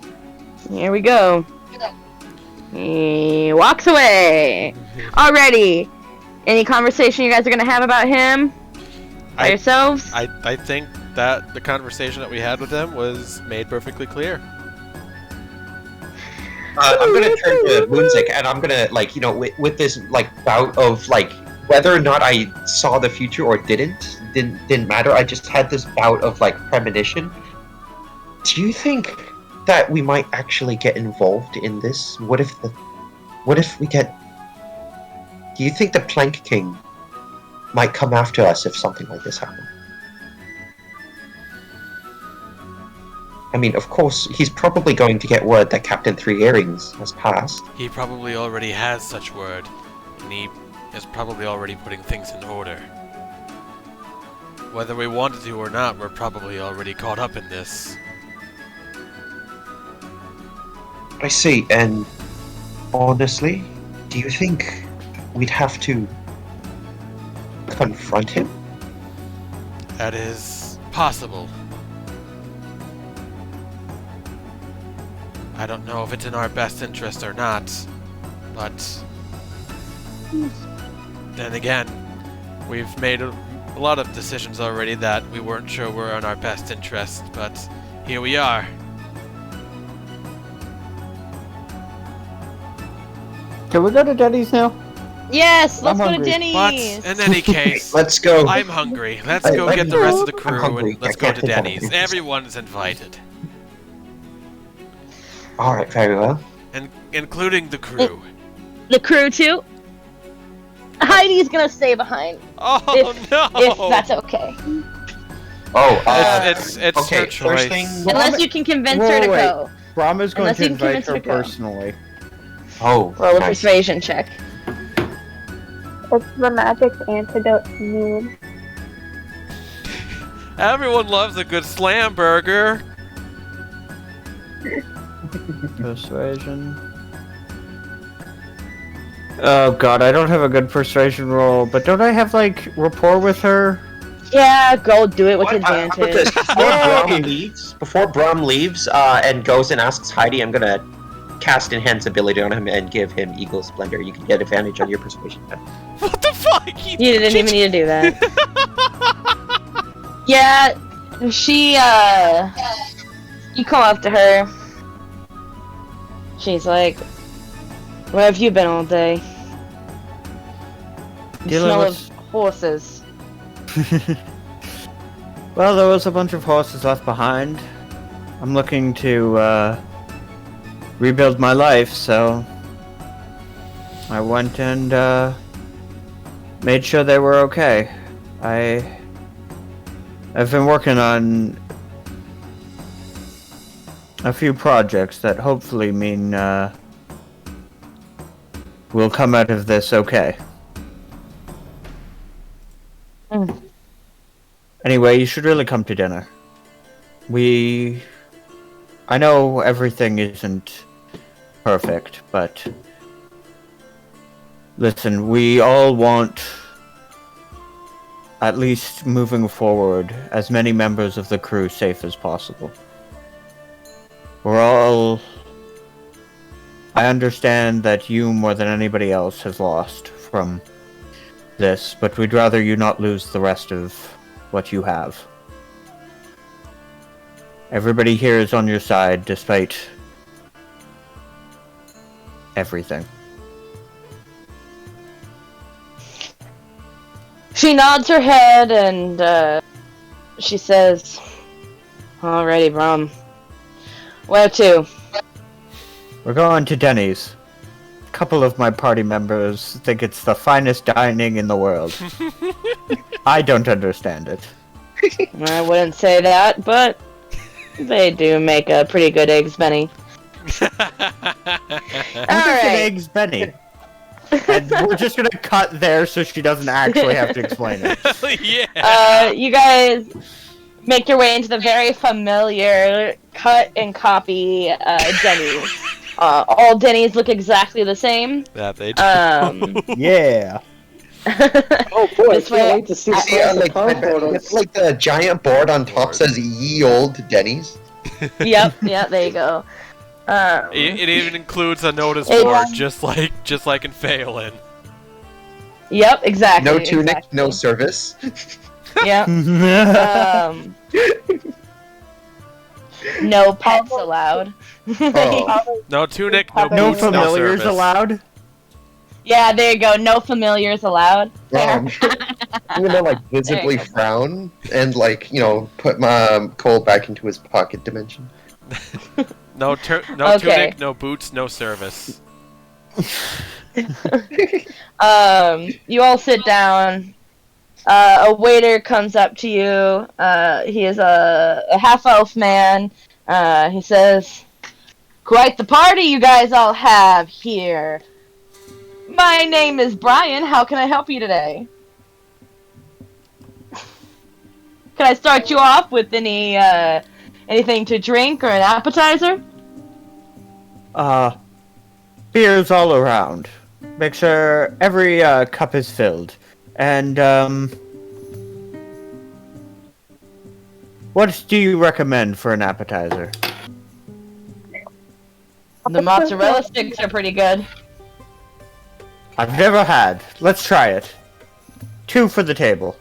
Here we go. He walks away. Alrighty. Any conversation you guys are gonna have about him? By yourselves? I think that the conversation that we had with him was made perfectly clear. I'm gonna turn to Moonzik and I'm gonna, like, you know, with this, like, bout of, like, whether or not I saw the future or didn't matter. I just had this bout of, like, premonition. Do you think that we might actually get involved in this? What if we get... Do you think the Plank King might come after us if something like this happened? I mean, of course, he's probably going to get word that Captain Three Earrings has passed. He probably already has such word, and he is probably already putting things in order. Whether we wanted to or not, we're probably already caught up in this. I see, and honestly, do you think we'd have to confront him? That is possible. I don't know if it's in our best interest or not, but then again, we've made a lot of decisions already that we weren't sure were in our best interest, but here we are. Can we go to Denny's now? Yes, let's I'm go to hungry. Denny's. But in any case, Let's go. I'm hungry. Let's go get the rest of the crew hungry. and let's I go can't to think of Denny's. anything. Everyone's invited, Alright, very well. and including the crew. The crew too. Heidi's gonna stay behind, Oh if no! that's okay. Oh, It's okay, her choice. first thing... Unless you can convince her to Wait. go. Brahma's going Unless to you can invite convince her her to go. personally. Oh, Roll a nice. persuasion check. It's the magic antidote to mood. Everyone loves a good slam burger. Persuasion. Oh god, I don't have a good persuasion roll, but don't I have, like, rapport with her? Yeah, go do it with How about this? advantage. Before Brom leaves and goes and asks Heidi, I'm gonna cast Enhance ability on him and give him Eagle Splendor. You can get advantage on your persuasion. What the fuck? You didn't even need to do that. Yeah, she, you come up to her. She's like, where have you been all day? You Dealing smell with- of horses. Well, there was a bunch of horses left behind. I'm looking to, rebuild my life, so I went and, made sure they were okay. I've been working on a few projects that hopefully mean, we'll come out of this okay. Mm. Anyway, you should really come to dinner. I know everything isn't perfect, but listen, we all want, at least moving forward, as many members of the crew safe as possible. I understand that you, more than anybody else, has lost from this, but we'd rather you not lose the rest of what you have. Everybody here is on your side, despite everything. She nods her head and she says, alrighty, Brom. Where to? We're going to Denny's. A couple of my party members think it's the finest dining in the world. I don't understand it. I wouldn't say that, but they do make a pretty good eggs Benny. An Alright. eggs Benny. And we're just gonna cut there so she doesn't actually have to explain it. Yeah. You guys make your way into the very familiar cut and copy Denny's. All Denny's look exactly the same. That they do. Yeah. Oh boy, I This way- can't wait to see See, the photos. it's like the giant board on top says "Ye Old Denny's." Yep, yeah, there you go. It even includes a notice It- board, just like in Phelan. Yep, exactly. No tunic, exactly. no service. Yep. No pets allowed. Oh. No tunic, no No boots, no familiars service. allowed? Yeah, there you go. No familiars allowed. There. I'm gonna like visibly There you go. frown and like put my Cole back into his pocket dimension. No Okay. tunic, no boots, no service. You all sit down. A waiter comes up to you. He is a half-elf man. He says, "Quite the party you guys all have here. My name is Brian. How can I help you today? Can I start you off with anything to drink or an appetizer?" Beers all around. Make sure every cup is filled. And, what do you recommend for an appetizer? The mozzarella sticks are pretty good. I've never had. Let's try it. 2 for the table.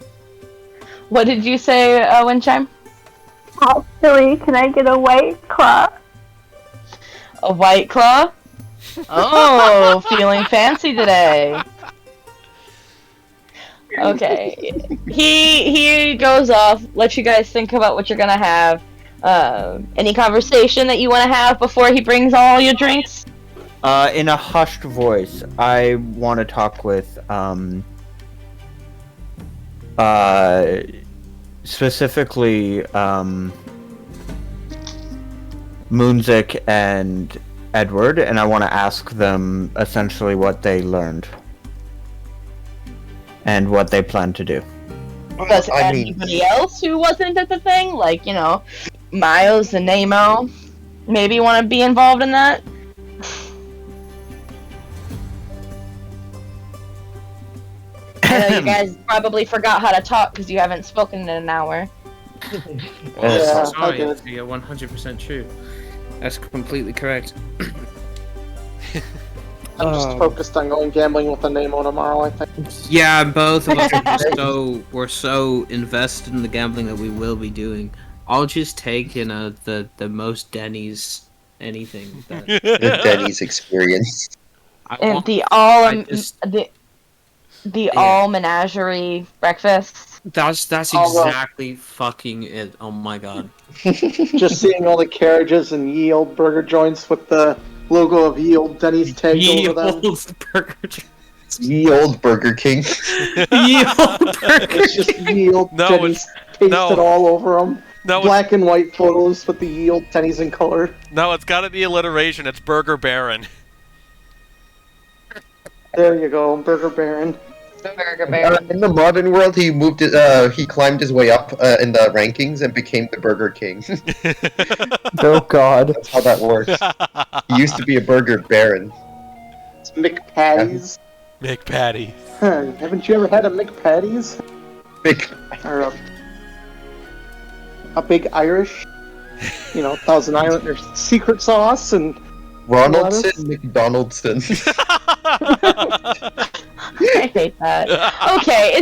What did you say, Windchime? Actually, can I get a white claw? A White Claw? Oh, feeling fancy today. Okay. He goes off, lets you guys think about what you're gonna have. Any conversation that you want to have before he brings all your drinks? In a hushed voice, I want to talk with, specifically, Moonzik and Edward, and I want to ask them essentially what they learned and what they plan to do. Does I mean, anybody else who wasn't at the thing, like, Miles and Nemo, maybe want to be involved in that? I know you guys probably forgot how to talk because you haven't spoken in an hour. Well, Yeah, sorry, I did. you're 100% true. That's completely correct. I'm just focused on going gambling with a Nemo tomorrow, I think. Yeah, both of us are we're so invested in the gambling that we will be doing. I'll just take the most Denny's anything. That the Denny's experience. I And want. the all I just- the Yeah. all menagerie breakfast. That's I'll, exactly fucking it. Oh my god. Just seeing all the carriages and ye old burger joints with the logo of ye old Denny's tagged Ye over them. old burger. Ye old Burger King. Ye old burger. It's just ye old No, Denny's pasted no. all over them. No, Black and white photos with the ye old Denny's in color. no, it's got to be alliteration. It's Burger Baron. There you go, Burger Baron. Burger Baron. In the modern world, he he climbed his way up in the rankings and became the Burger King. Oh God. That's how that works. He used to be a Burger Baron. It's McPatties. McPatty. Huh, haven't you ever had a McPatties? Big. Or a big Irish? Thousand Island or secret sauce and Ronaldson McDonaldson. I hate that. Okay,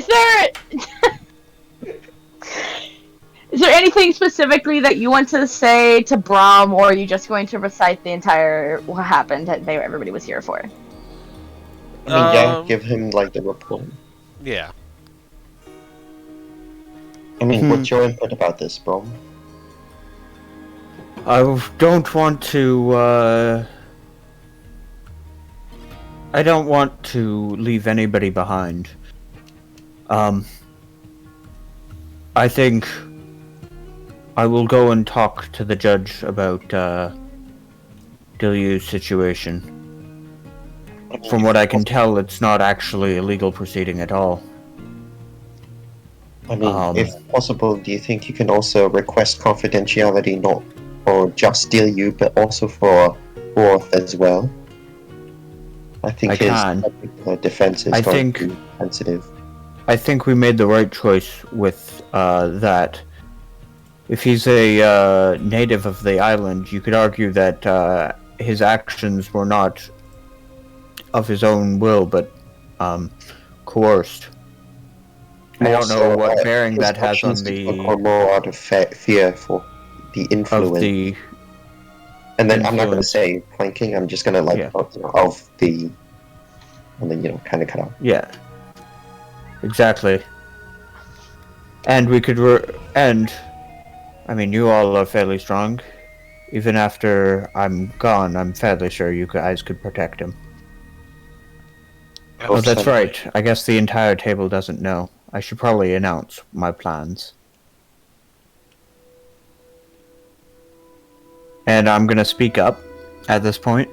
is there anything specifically that you want to say to Brom, or are you just going to recite the entire what happened that everybody was here for? I mean, yeah, give him the report. Yeah. I mean, what's your input about this, bro? I don't want to, I don't want to leave anybody behind. I think I will go and talk to the judge about, Dilyu's situation. From what I can tell, it's not actually a legal proceeding at all. I mean, if possible, do you think you can also request confidentiality not for just Dilyu, but also for Worth as well? I think I his can. defense is I going think- to be sensitive. I think we made the right choice with that. If he's a native of the island, you could argue that his actions were not of his own will, but coerced. I don't know Also, what bearing his that has on actions the are more out of fear for the influence. of the. And then I'm not going to influence. say planking. I'm just going to Yeah. of the, and then kind of cut out. Yeah. Exactly. And we could I mean, you all are fairly strong. Even after I'm gone, I'm fairly sure you guys could protect him. Oh, that's so. right. I guess the entire table doesn't know. I should probably announce my plans. And I'm gonna speak up at this point.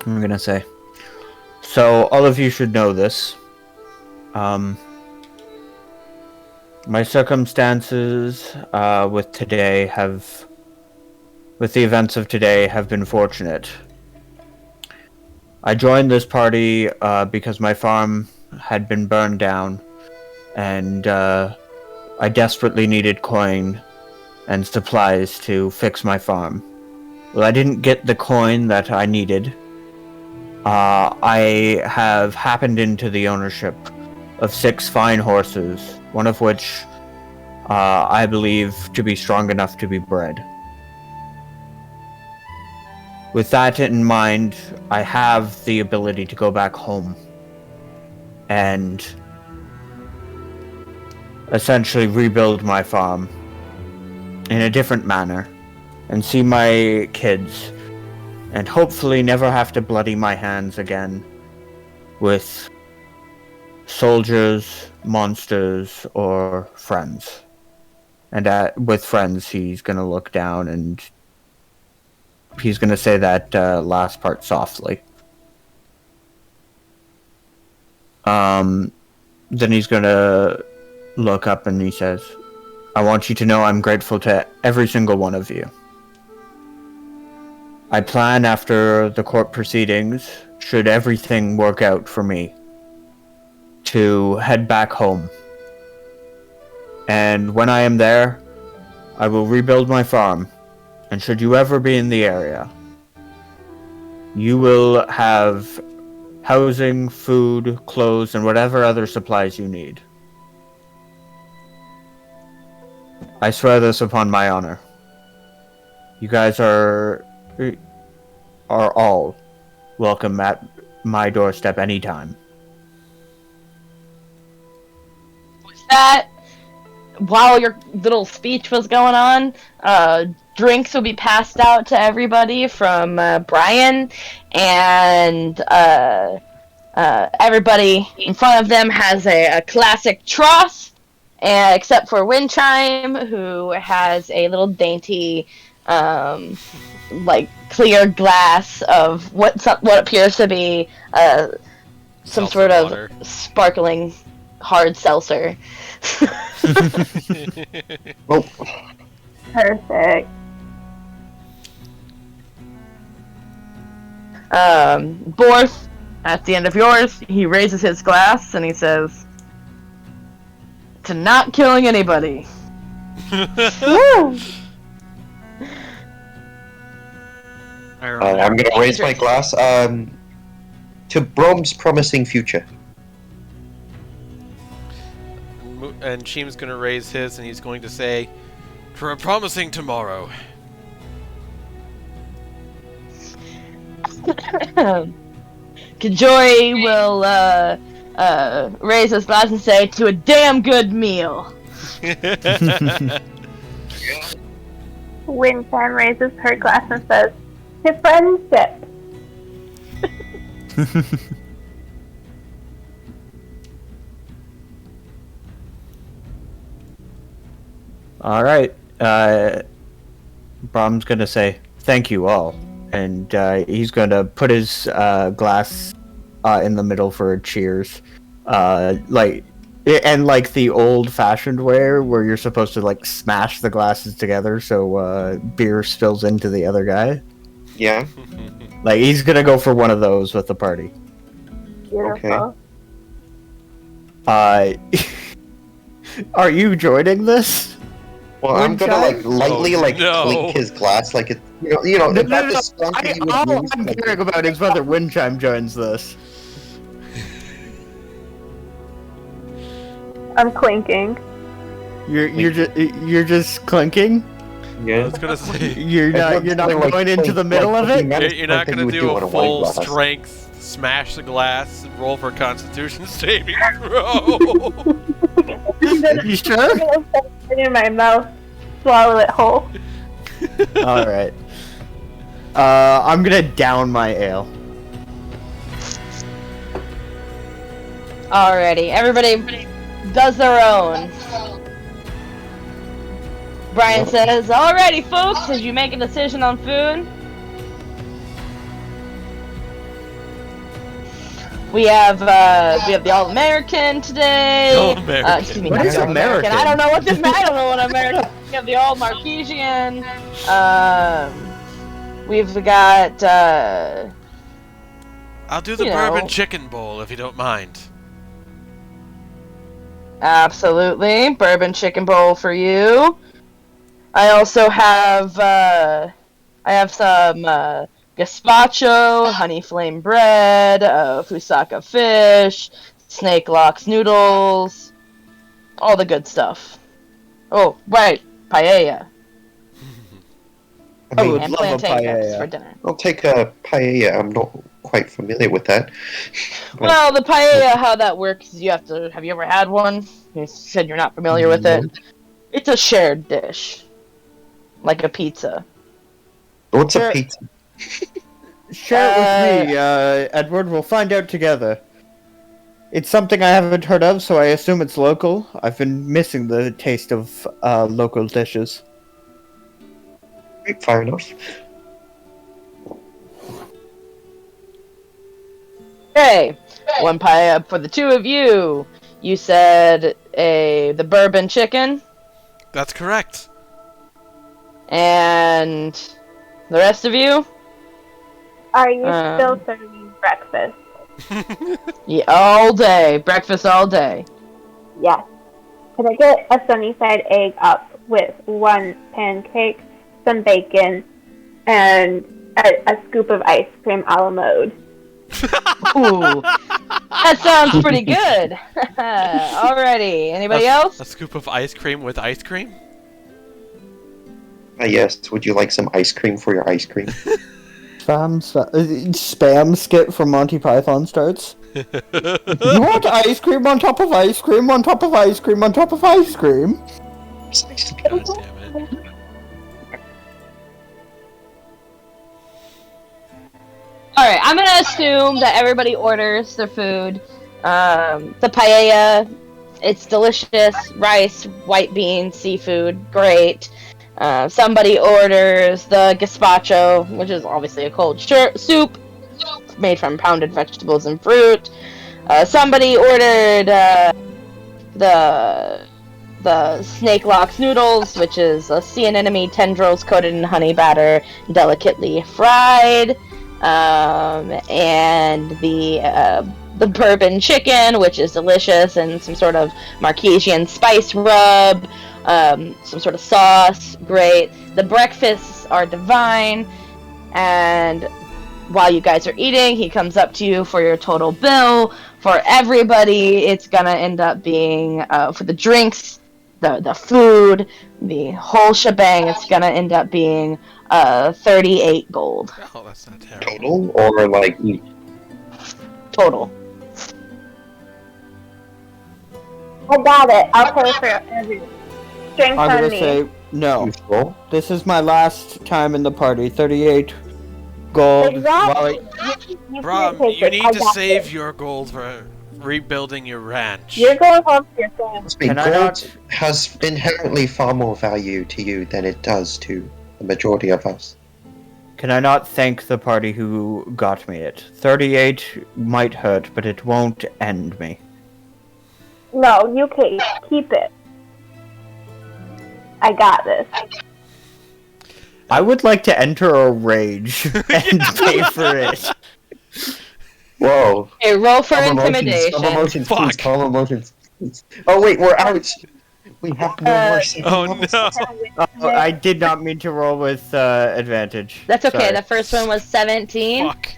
I'm gonna say, so all of you should know this. My circumstances with the events of today have been fortunate. I joined this party because my farm had been burned down, and I desperately needed coin and supplies to fix my farm. Well, I didn't get the coin that I needed. I have happened into the ownership of 6 fine horses, one of which I believe to be strong enough to be bred. With that in mind, I have the ability to go back home and essentially rebuild my farm in a different manner and see my kids and hopefully never have to bloody my hands again with soldiers, monsters, or friends. And with friends, he's gonna look down and he's gonna say that last part softly. Then he's gonna look up and he says, I want you to know I'm grateful to every single one of you. I plan after the court proceedings, should everything work out for me, to head back home. And when I am there, I will rebuild my farm. And should you ever be in the area, you will have housing, food, clothes, and whatever other supplies you need. I swear this upon my honor. You guys are all welcome at my doorstep anytime. That while your little speech was going on, drinks will be passed out to everybody from Brian, and everybody in front of them has a classic trough, except for Windchime, who has a little dainty, like clear glass of what appears to be some sort of water. sparkling hard seltzer. Well, Perfect. Borth, at the end of yours, he raises his glass and he says, to not killing anybody. Woo! I'm gonna raise my glass to Brom's promising future. And Sheem's going to raise his, and he's going to say, for a promising tomorrow. Kajoy will raise his glass and say, to a damn good meal. Windchime raises her glass and says, to friendship. Alright, Brom's gonna say, thank you all. And he's gonna put his glass in the middle for a cheers. Like the old-fashioned way where you're supposed to like smash the glasses together so beer spills into the other guy. Yeah. Like, he's gonna go for one of those with the party. Beautiful. Okay. Are you joining this? Well, I'm gonna like lightly no. clink his glass, like it. You know, if that's a skunk that you would All use, I'm like- caring about is whether Windchime joins this. I'm clinking. You're just clinking. I Yeah. was going to say, You're not Like, going into the middle of it. you're not going to do a wine full glass. strength, smash the glass, and roll for a Constitution saving throw. You sure? Put it in my mouth, swallow it whole. All right. I'm gonna down my ale. Alrighty, everybody does their own. Brian says, alrighty folks, as you make a decision on food, we have the All-American today. All-American. Excuse me, What not is the All-American. American? I don't know what American. We have the All-Marquesian. We've got I'll do the You bourbon know. chicken bowl, if you don't mind. absolutely bourbon chicken bowl for you. I also have some gazpacho, honey flame bread, fusaka fish, snake locks noodles, all the good stuff. Oh, right, paella. I mean, would And love a plantain chips paella. for dinner. I'll take a paella. I'm not quite familiar with that. Well, the paella, how that works is have you ever had one? You said you're not familiar with it. It's a shared dish. Like a pizza. What's Sure. a pizza? Share it with me, Edward. We'll find out together. It's something I haven't heard of, so I assume it's local. I've been missing the taste of local dishes. Fair enough. Okay, one pie up for the two of you. You said the bourbon chicken, That's correct. and the rest of you? Are you Um, still serving breakfast? Yeah, all day. Breakfast all day. Yes. Can I get a sunny side egg up with one pancake, some bacon, and a scoop of ice cream a la mode? Ooh, that sounds pretty good. Alrighty, anybody else? A scoop of ice cream with ice cream? Yes, would you like some ice cream for your ice cream? Spam skit from Monty Python starts. You want ice cream on top of ice cream on top of ice cream on top of ice cream? God damn it. Alright, I'm gonna assume that everybody orders their food. The paella, it's delicious. Rice, white beans, seafood, great. Somebody orders the gazpacho, which is obviously a cold soup made from pounded vegetables and fruit. Somebody ordered the snake locks noodles, which is sea anemone tendrils coated in honey batter, delicately fried. And the bourbon chicken, which is delicious, and some sort of Marquesian spice rub, some sort of sauce, great. The breakfasts are divine, and while you guys are eating, he comes up to you for your total bill. For everybody, it's gonna end up being, for the drinks, the food, the whole shebang, it's gonna end up being 38 gold. Oh, that's not terrible. Total or like each? Total. I got it. I'll pay for everything. Drinks I'm on gonna me. say no. Useful. This is my last time in the party. 38 gold. Exactly. While You Brom, can't take you it. need I to got save it. your gold for rebuilding your ranch. You're going home to your family. Trust me, Can I gold not- has inherently far more value to you than it does to the majority of us. Can I not thank the party who got me it? 38 might hurt, but it won't end me. No, you keep it. I got this. I would like to enter a rage and pay for it. Whoa. Okay, roll for Calm intimidation. Calm emotions, please. Fuck. Calm emotions. Please. Oh wait, we're out. We have no more second Oh levels. no! Oh, I did not mean to roll with advantage. That's okay. Sorry. The first one was 17. Fuck.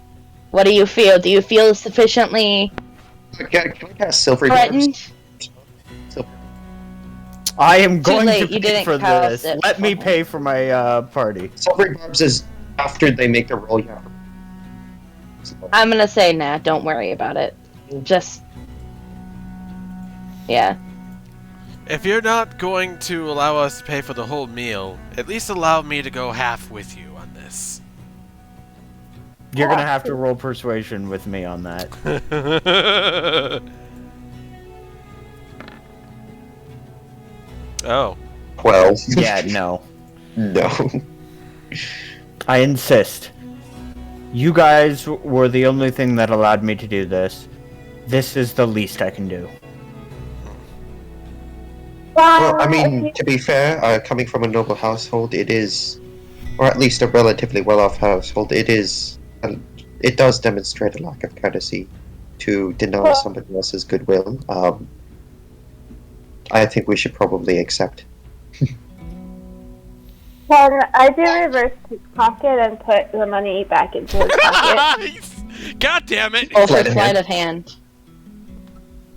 What do you feel? Do you feel sufficiently Can we cast silvery barbs? threatened? I am Too going late, to you pay didn't for cast this. it. Let me pay for my party. Silvery barbs is after they make a roll. Yeah. I'm gonna say nah. Don't worry about it. Just yeah. If you're not going to allow us to pay for the whole meal, at least allow me to go half with you on this. You're gonna have to roll persuasion with me on that. Oh. 12. Yeah, no. No. I insist. You guys were the only thing that allowed me to do this. This is the least I can do. Well, I mean, to be fair, coming from a noble household, it is, or at least a relatively well-off household, it is, it does demonstrate a lack of courtesy to deny somebody else's goodwill. I think we should probably accept. Can I do reverse pickpocket and put the money back into his pocket? God damn it! Roll for Sleight of sleight hand. of hand.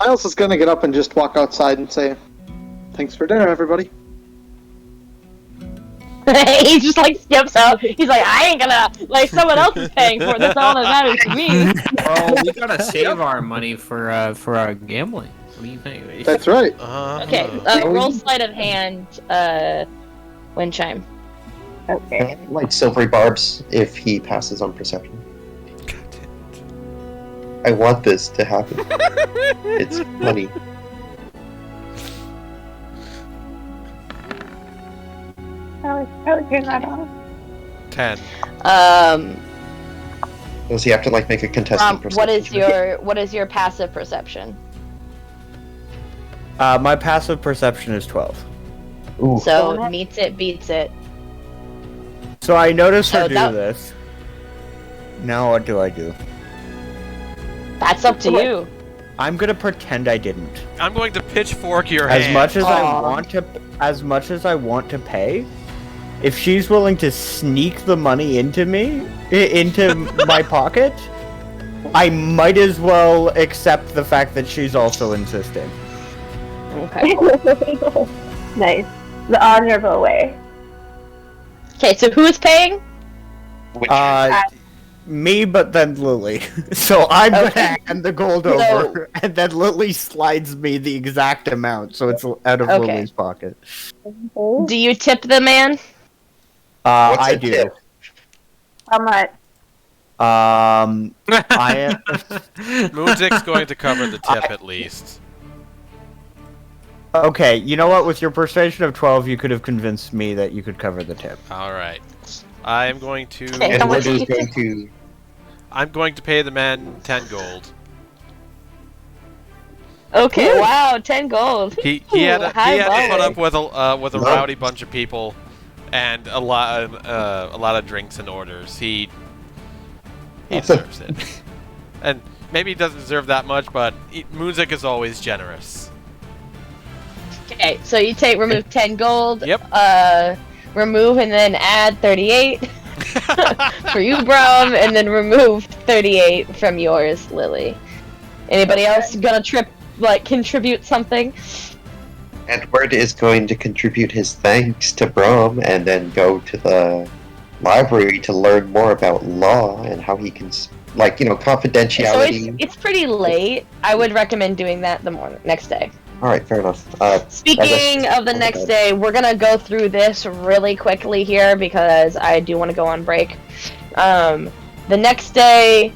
Miles is gonna get up and just walk outside and say, "Thanks for dinner, everybody." He just like skips out. He's like, I ain't gonna like someone else is paying for it. That's all that matters to me. Well, we gotta save our money for our gambling. What do you think? That's right. Okay, roll sleight of hand. Wind chime. Okay. Like silvery barbs if he passes on perception. God damn I want this to happen. It's funny. I would turn that off. it. 10. Does he have to like make a contested perception? What is your passive perception? My passive perception is 12. Ooh. So meets it, beats it. So I notice her So do that- this. Now what do I do? That's up to you. I'm gonna pretend I didn't. I'm going to pitchfork your As hand. much as I Aw. want to pay, if she's willing to sneak the money into my pocket, I might as well accept the fact that she's also insisting. Okay. Nice. The honorable way. Okay, so who is paying? Which Me, but then Lily. So I'm Okay. gonna hand the gold So- over, and then Lily slides me the exact amount, so it's out of Okay. Lily's pocket. Do you tip the man? What's I a do. tip? How much? I am. Moonzik's going to cover the tip at least. Okay, you know what? With your persuasion of 12, you could have convinced me that you could cover the tip. All right. I am going to. Okay. And How much Lily's do you going to. I'm going to pay the man 10 gold. Okay, wow, 10 gold. He Ooh, had to high put bar. up with a No. rowdy bunch of people and a lot of drinks and orders. He deserves it. And maybe he doesn't deserve that much, but Moonzik is always generous. Okay, so you remove 10 gold. Yep. Remove and then add 38 for you, Brom, and then remove 38 from yours, Lily. Anybody else gonna contribute something? Edward is going to contribute his thanks to Brom and then go to the library to learn more about law and how he can, So confidentiality. it's pretty late. I would recommend doing that next day. Alright, fair enough. Speaking of the next day, we're gonna go through this really quickly here because I do want to go on break. The next day,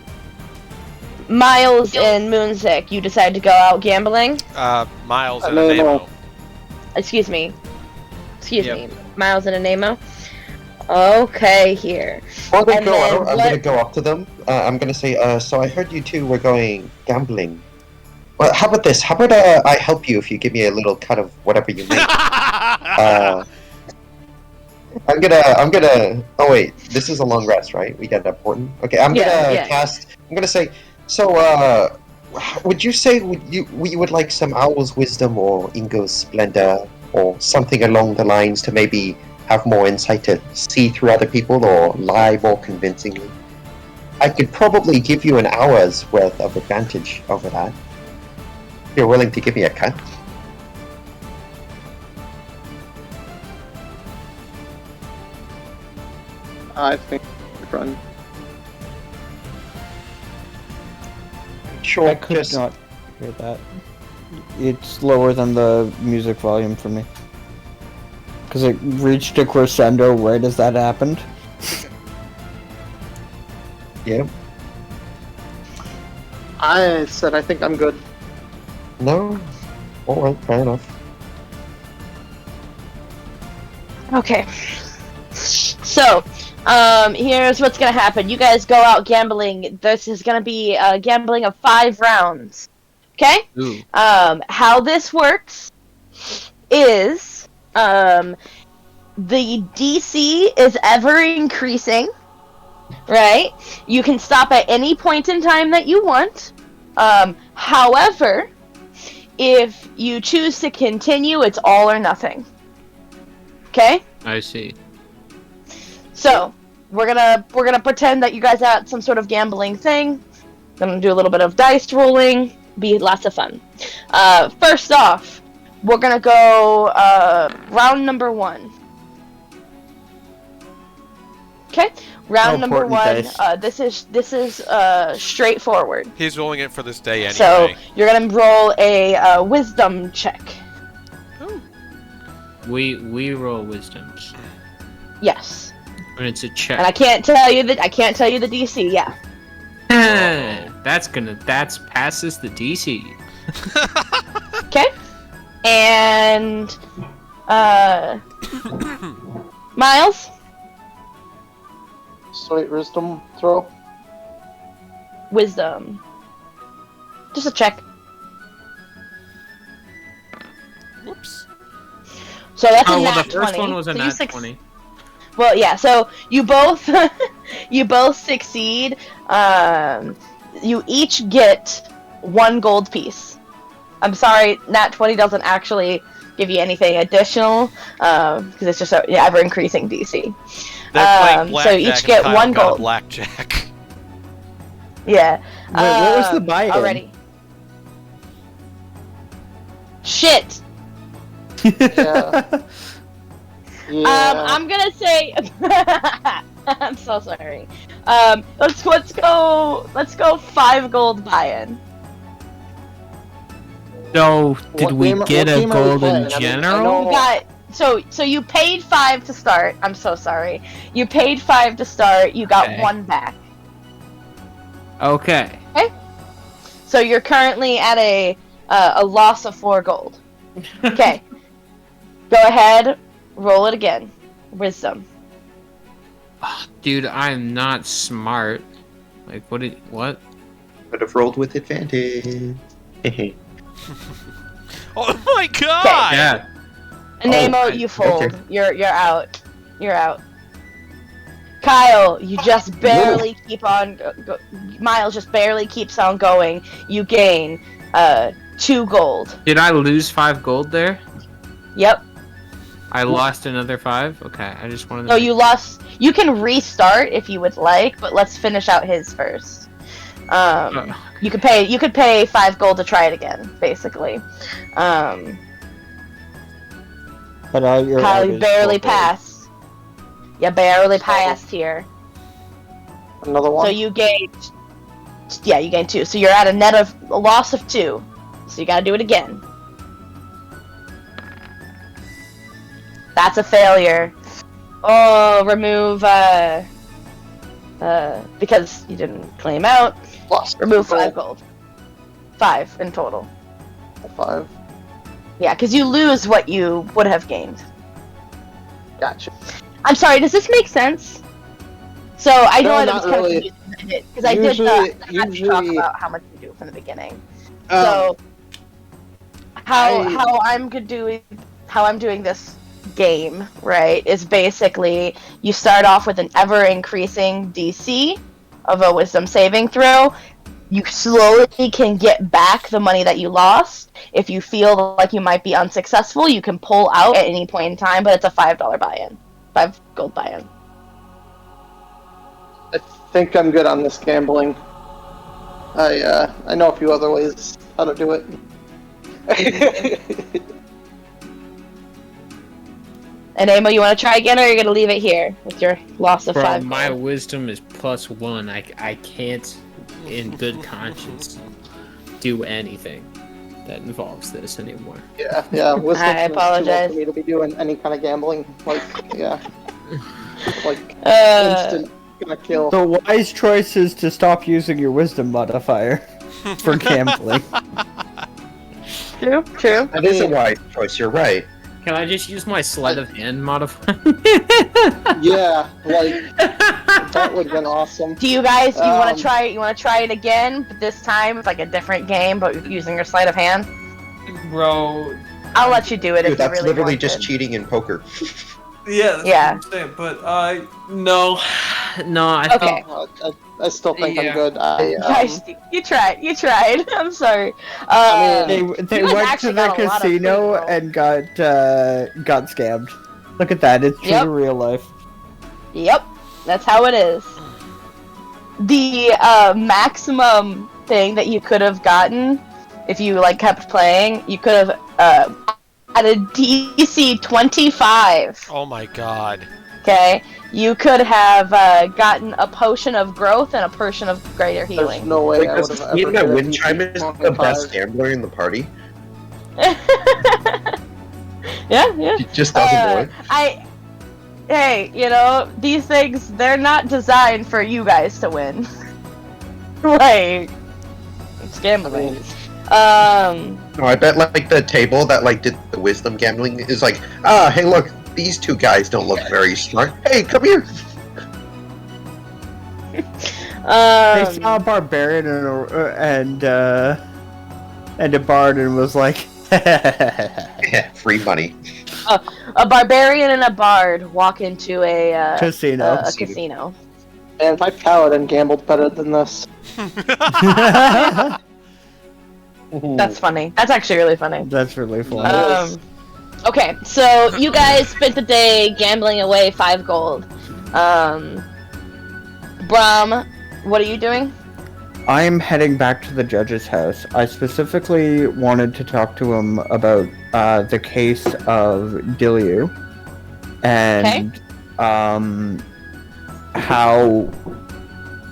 Miles and Moonzik, you decide to go out gambling. Miles and No, Anemo. no. Excuse me. Yep. Miles and Anemo. Okay, here. Before they And go then out, I'm what- going to go up to them. I'm going to say, so I heard you two were going gambling. Well, how about this? How about I help you if you give me a little cut of whatever you make? I'm gonna. Oh wait, this is a long rest, right? We got important. Okay, I'm gonna Yeah. cast. I'm gonna say. So, would you say you would like some Owl's Wisdom or Ingo's Splendor or something along the lines to maybe have more insight to see through other people or lie more convincingly? I could probably give you an hour's worth of advantage over that. If you're willing to give me a cut. I think run. Sure, I could just not hear that. It's lower than the music volume for me. Because it reached a crescendo right as that happened. yeah. I said I think I'm good. No. Alright, fair enough. Okay. So, here's what's gonna happen. You guys go out gambling. This is gonna be gambling of 5 rounds. Okay? Ooh. How this works is, the DC is ever increasing, right? You can stop at any point in time that you want. However, if you choose to continue, it's all or nothing. Okay? I see. So, we're gonna pretend that you guys are at some sort of gambling thing. Gonna do a little bit of dice rolling. Be lots of fun. First off, we're gonna go round number 1. Okay, round number Important 1. dice. This is straightforward. He's rolling it for this day anyway. So you're gonna roll a wisdom check. We roll wisdoms. Yes, And it's a and check. I can't tell you the DC. Yeah. That's passes the DC. Okay. And Miles. Slight wisdom throw. wisdom. Just a check. Whoops. So that's a Oh, well, nat the first 20. one was a So you nat suc- 20. Well, yeah. So you both you both succeed. You each get 1 gold piece. I'm sorry, nat 20 doesn't actually give you anything additional because it's just an ever increasing DC. They're playing So blackjack you each and get Kyle 1 got a gold. blackjack. Yeah. Wait, what was the buy-in? Already. Shit. Yeah. Yeah. I'm gonna say. I'm so sorry. Let's go 5 gold buy-in. So, did What we game- get what a game are we gold playing? in I mean, I general? know- You got so you paid 5 to start. I'm so sorry. You paid 5 to start. You got Okay. 1 back. Okay. So you're currently at a loss of 4 gold. Okay. Go ahead. Roll it again. Wisdom. Dude, I'm not smart. Like, what? Could have rolled with advantage. Oh my god! Yeah. Nemo, you fold. You're out. You're out. Kyle, you just barely keep on. Miles just barely keeps on going. You gain 2 gold. Did I lose 5 gold there? Yep. I lost another 5? Okay, I just wanted to... No, you lost. You can restart if you would like, but let's finish out his first. You could pay 5 gold to try it again, basically. But your Kyle, you average barely gold. passed. You barely passed here. Another one. So you gained. Yeah, you gained 2. So you're at a loss of 2. So you gotta do it again. That's a failure. Oh, remove, because you didn't claim out, Lost remove 2 5 gold. 5 in total. 5. Yeah, because you lose what you would have gained. Gotcha. I'm sorry, does this make sense? So I know No, that was not kind really. of confusing because I did I had to talk Usually- about how much you do from the beginning. Um, So I- how I'm doing this game, right, is basically you start off with an ever increasing DC of a wisdom saving throw. You slowly can get back the money that you lost. If you feel like you might be unsuccessful, you can pull out at any point in time, but it's a $5 buy-in. 5 gold buy-in. I think I'm good on this gambling. I know a few other ways how to do it. And Amo, you want to try again, or are you going to leave it here with your loss of Bro, 5 my gold? wisdom is +1. I can't, in good conscience, do anything that involves this anymore. yeah. Wisdom's I too low apologize. for me to be doing any kind of gambling. Like, yeah. Like, Uh, instant gonna kill. The wise choice is to stop using your wisdom modifier for gambling. true. That is a wise choice, you're right. Can I just use my sleight of hand modifier? Yeah, like, that would have been awesome. Do you guys, you want Um, to try it? You want to try it again, but this time it's like a different game, but using your sleight of hand? Bro, I'll let you do it Dude, if you that's really literally want just to. cheating in poker. yeah, that's Yeah. what I'm saying, but no. No, I Okay. I still think Yeah. I'm good. Guys, you tried. I'm sorry. I They mean, they You guys went to actually the got a lot of casino free and got scammed. Look at that, it's true Yep. to real life. Yep, that's how it is. The maximum thing that you could have gotten if you like kept playing, you could have at a DC 25. Oh my god. Okay, you could have gotten a potion of growth and a potion of greater there's healing. no way I Because would have ever even that hit a wind chime is the 25. best gambler in the party. Yeah. He just doesn't know it. Hey, you know, these things, they're not designed for you guys to win. Like, it's gambling. No, I bet like the table that like did the wisdom gambling is like, hey look, these two guys don't look very smart. Hey, come here. They saw a barbarian and a bard and was like, Yeah, free money. A barbarian and a bard walk into a Casino. A casino. And my paladin gambled better than this. That's funny. That's actually really funny. That's really funny. Okay, so you guys spent the day gambling away 5 gold. Brom, what are you doing? I am heading back to the judge's house. I specifically wanted to talk to him about the case of Dilyu and how,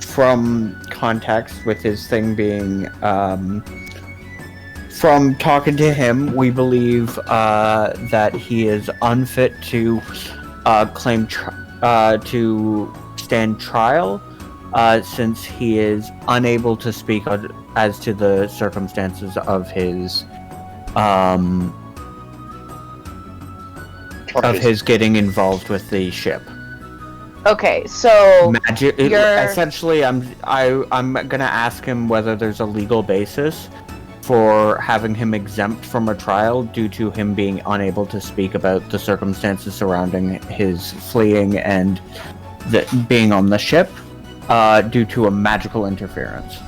from context with his thing being, from talking to him, we believe that he is unfit to to stand trial. Since he is unable to speak as to the circumstances of his getting involved with the ship. Okay, so essentially, I'm gonna ask him whether there's a legal basis for having him exempt from a trial due to him being unable to speak about the circumstances surrounding his fleeing and being on the ship. Due to a magical interference.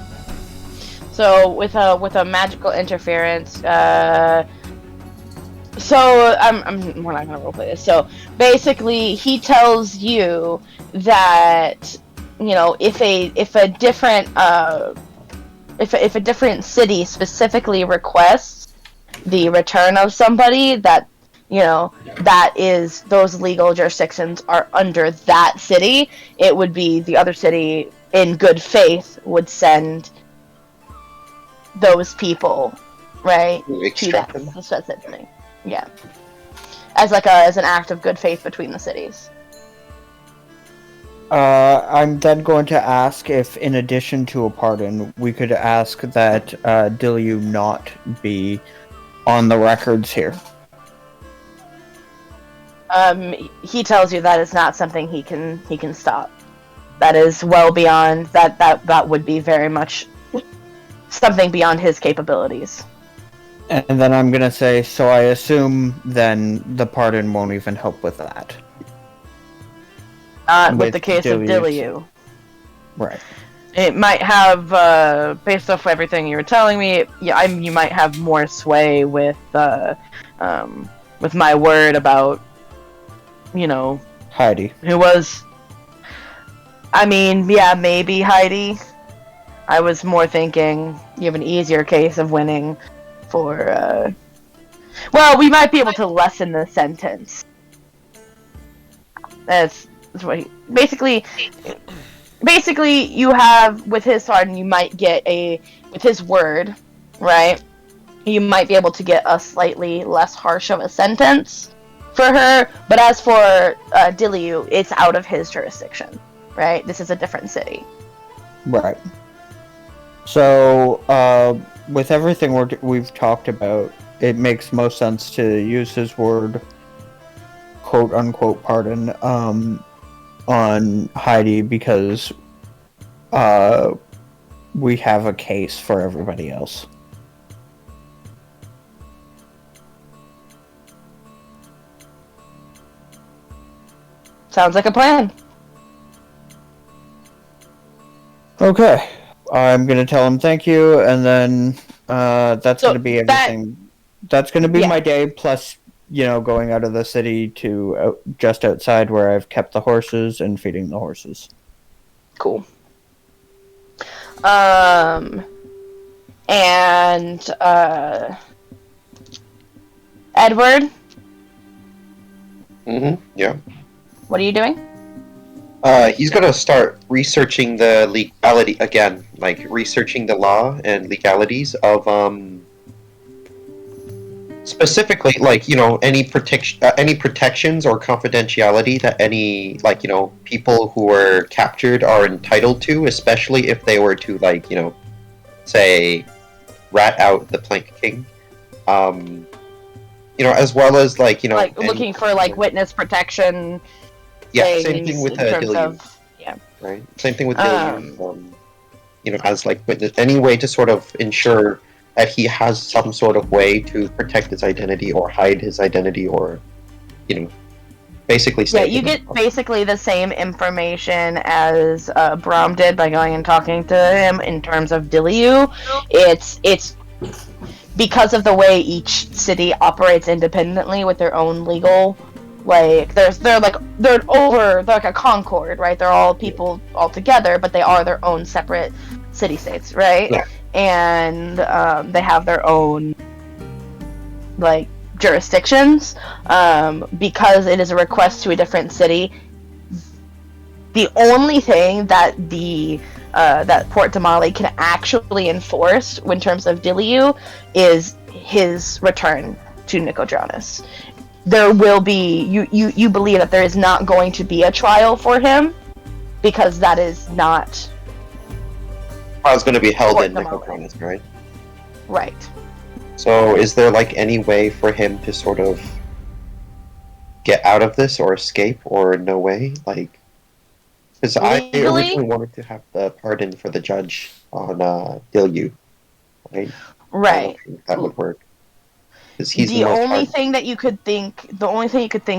So with a magical interference, we're not gonna roleplay this. So basically, he tells you that if a different city specifically requests the return of somebody, that that is, those legal jurisdictions are under that city. It would be the other city in good faith would send those people, right, to that specific. Yeah, as an act of good faith between the cities. I'm then going to ask if, in addition to a pardon, we could ask that Dilyu not be on the records here. He tells you that is not something he can stop. That is well beyond that would be very much something beyond his capabilities. And then I'm gonna say, so I assume then the pardon won't even help with that. With the case of Dilyu. Right. It might have, based off everything you were telling me, you might have more sway with my word about, Heidi. Who was... maybe Heidi. I was more thinking you have an easier case of winning for, we might be able to lessen the sentence. That's what basically, you have, with his pardon, you might get with his word, right? You might be able to get a slightly less harsh of a sentence for her, but as for Dilyu, it's out of his jurisdiction, right? This is a different city. Right. So, with everything we've talked about, it makes most sense to use his word, quote-unquote pardon, on Heidi, because we have a case for everybody else. Sounds like a plan. Okay. I'm gonna tell him thank you, and then that's gonna be everything. That's gonna be my day, plus, going out of the city to just outside where I've kept the horses and feeding the horses. Cool. And Edward? Yeah. What are you doing? He's gonna start researching the legality again, like researching the law and legalities of specifically, like, any protections or confidentiality that any, like, people who were captured are entitled to, especially if they were to, like, say, rat out the Plank King. As well as, like, like looking for, like, witness protection. Yeah, same thing with Dillian. right? Same thing with Um, Dillion. As like witness, any way to sort of ensure that he has some sort of way to protect his identity or hide his identity or, basically Yeah, stay you hidden. get basically the same information as Brahm did by going and talking to him in terms of Dilliu. It's because of the way each city operates independently with their own legal, like they're like a concord, right? They're all people all together, but they are their own separate city states, right? Yeah. And they have their own like jurisdictions. Because it is a request to a different city, the only thing that that Port Damali can actually enforce in terms of Dilliu is his return to Nicodranus. There will be you believe that there is not going to be a trial for him because that is not I was going to be held Port in Damali. Nicodranus, right? Right. So is there like any way for him to sort of get out of this or escape, or no way? Like, because I Legally? originally wanted to have the pardon for the judge on Dilyu, right? I don't Right. think that would work. Because he's the The most only hard. thing that you could think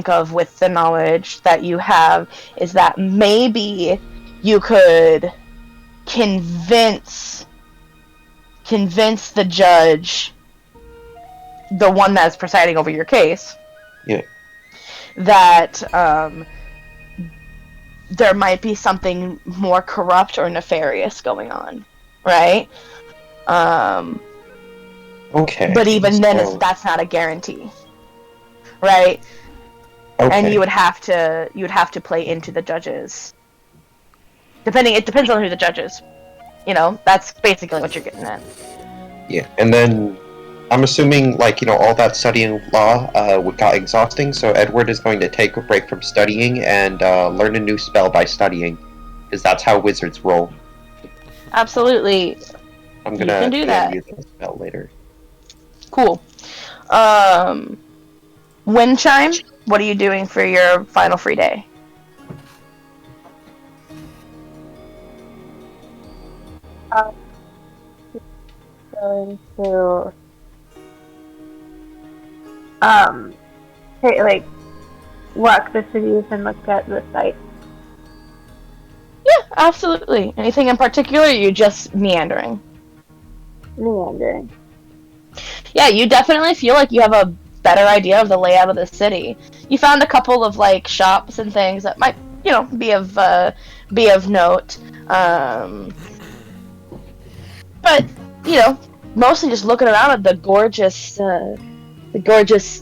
of with the knowledge that you have is that maybe you could convince the judge, the one that's presiding over your case, Yeah. that there might be something more corrupt or nefarious going on, right? Okay. But even then, so- that's not a guarantee, right? okay. And you would have to play into the judges. It depends on who the judge is. That's basically what you're getting at. Yeah, and then I'm assuming, like, all that studying law got exhausting, so Edward is going to take a break from studying and learn a new spell by studying, because that's how wizards roll. Absolutely. I'm You gonna can do that. use that spell later. Cool. Wind chime. What are you doing for your final free day? Going to walk the cities and look at the sites. Yeah, absolutely. Anything in particular? Or are you just meandering? Meandering. Yeah, you definitely feel like you have a better idea of the layout of the city. You found a couple of like shops and things that might, be of note. But mostly just looking around at the gorgeous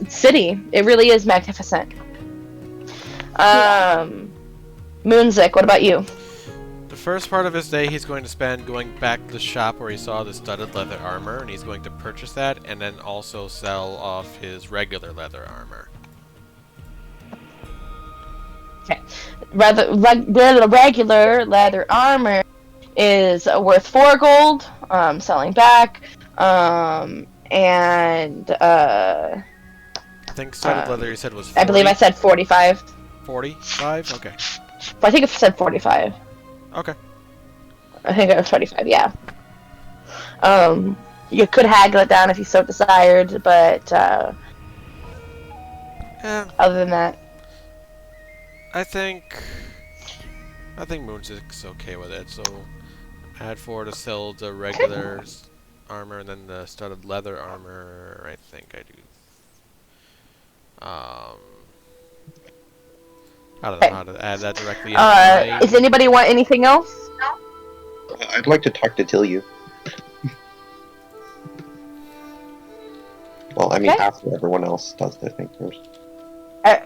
city. It really is magnificent. Moonzik, what about you? The first part of his day he's going to spend going back to the shop where he saw the studded leather armor, and he's going to purchase that and then also sell off his regular leather armor. Okay. The regular leather armor is worth 4 gold, selling back, and I think studded leather you said was 40? I believe I said 45. 45? Okay. I think it said 45. Okay. I think it was 45, yeah. You could haggle it down if you so desired, but other than that, I think Moonzik's okay with it, so add 4 to sell the regular armor and then the studded leather armor. I think I do. I don't know how to add that directly in. Does anybody want anything else? I'd like to talk to Dilyu. Well, I mean, Okay. after everyone else does their thing first.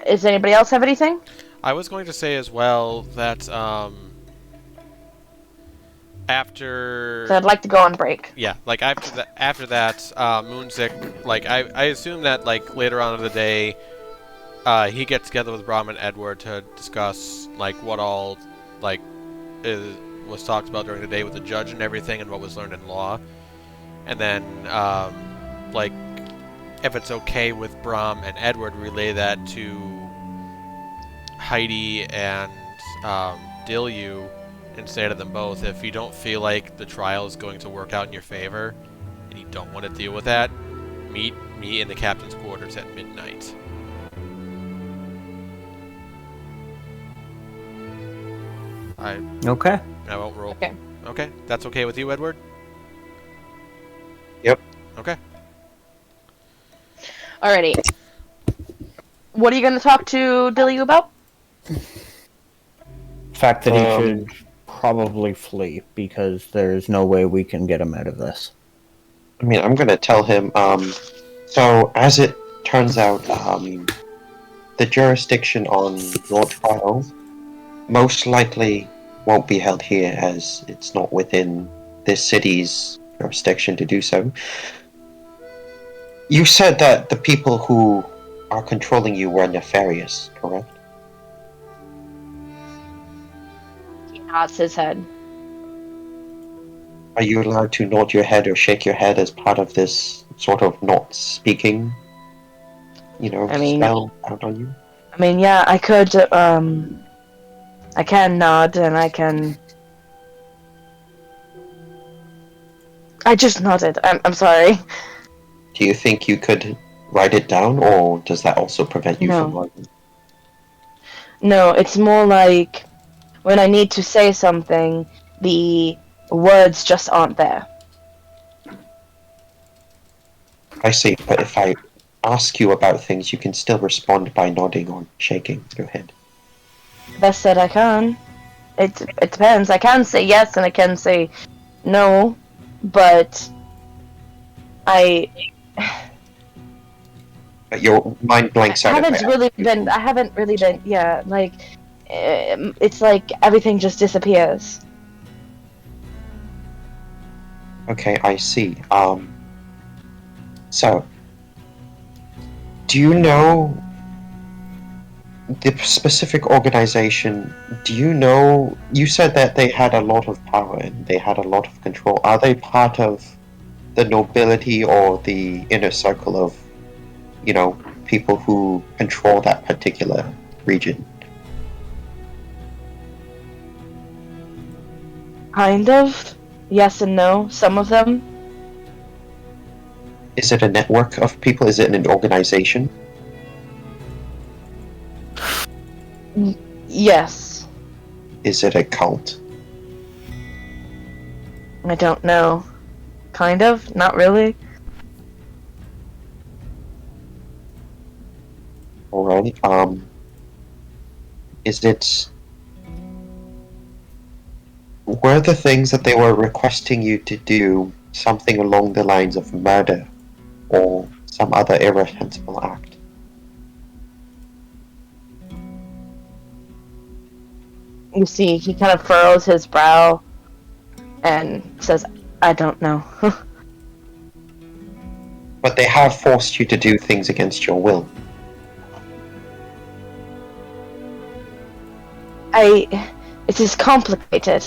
Does anybody else have anything? I was going to say as well that after. So I'd like to go on break. Yeah, like after that, Moonzik, like I assume that like later on in the day, he gets together with Brahm and Edward to discuss like what all like was talked about during the day with the judge and everything, and what was learned in law, and then like if it's okay with Brahm and Edward, relay that to Heidi and Dilyu, and say to them both, if you don't feel like the trial is going to work out in your favor, and you don't want to deal with that, meet me in the captain's quarters at midnight. Okay. I won't roll. Okay. Okay, that's okay with you, Edward? Yep. Okay. Alrighty. What are you going to talk to Dilly about? Fact that he should probably flee because there's no way we can get him out of this. I mean, I'm going to tell him, so as it turns out, the jurisdiction on your trial most likely won't be held here as it's not within this city's jurisdiction to do so. You said that the people who are controlling you were nefarious, correct? He nods his head. Are you allowed to nod your head or shake your head as part of this sort of not speaking, spell out on you? I mean, yeah, I could, I can nod and I can... I just nodded. I'm sorry. Do you think you could write it down, or does that also prevent you from writing? No, it's more like when I need to say something, the words just aren't there. I see, but if I ask you about things, you can still respond by nodding or shaking your head. Best said I can. It depends. I can say yes and I can say no, but I But your mind blanks out. I haven't really been. Yeah, like it's like everything just disappears. Okay, I see. So, do you know the specific organization? Do you know? You said that they had a lot of power and they had a lot of control. Are they part of the nobility or the inner circle of, people who control that particular region? Kind of. Yes and no. Some of them. Is it a network of people? Is it an organization? Yes. Is it a cult? I don't know. Kind of. Not really. Alright. Is it... Were the things that they were requesting you to do something along the lines of murder or some other irreprehensible act? You see, he kind of furrows his brow and says, I don't know. But they have forced you to do things against your will. It is complicated.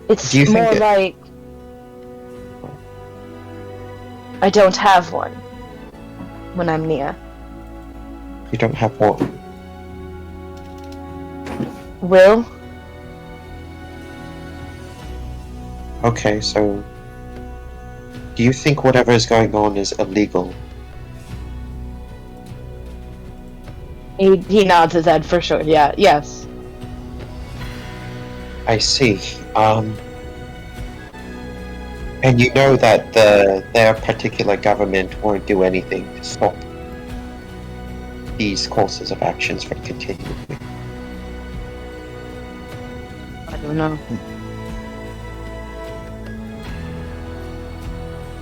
It's more like I don't have one when I'm near. You don't have what? Will? Okay, so do you think whatever is going on is illegal? He nods his head for sure. Yeah, yes. I see. And you know that their particular government won't do anything to stop these courses of actions from continuing. I don't know.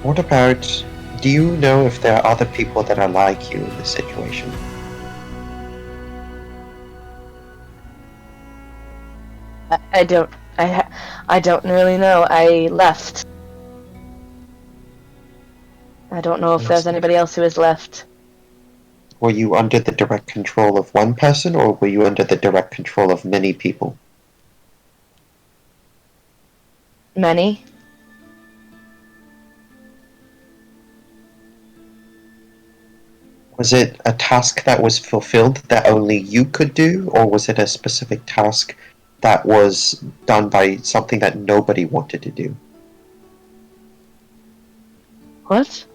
What about, do you know if there are other people that are like you in this situation? I don't really know. I left. I don't know if there's anybody else who is left. Were you under the direct control of one person, or were you under the direct control of many people? Many. Was it a task that was fulfilled that only you could do, or was it a specific task that was done by something that nobody wanted to do? What?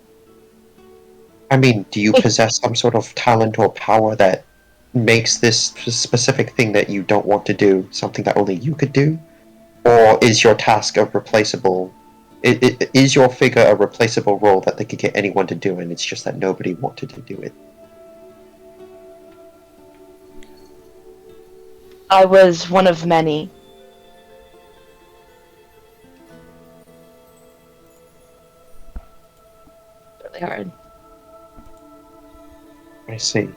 I mean, do you possess some sort of talent or power that makes this specific thing that you don't want to do something that only you could do? Or is your task a replaceable? Is your figure a replaceable role that they could get anyone to do, and it's just that nobody wanted to do it? I was one of many. Really hard. I see.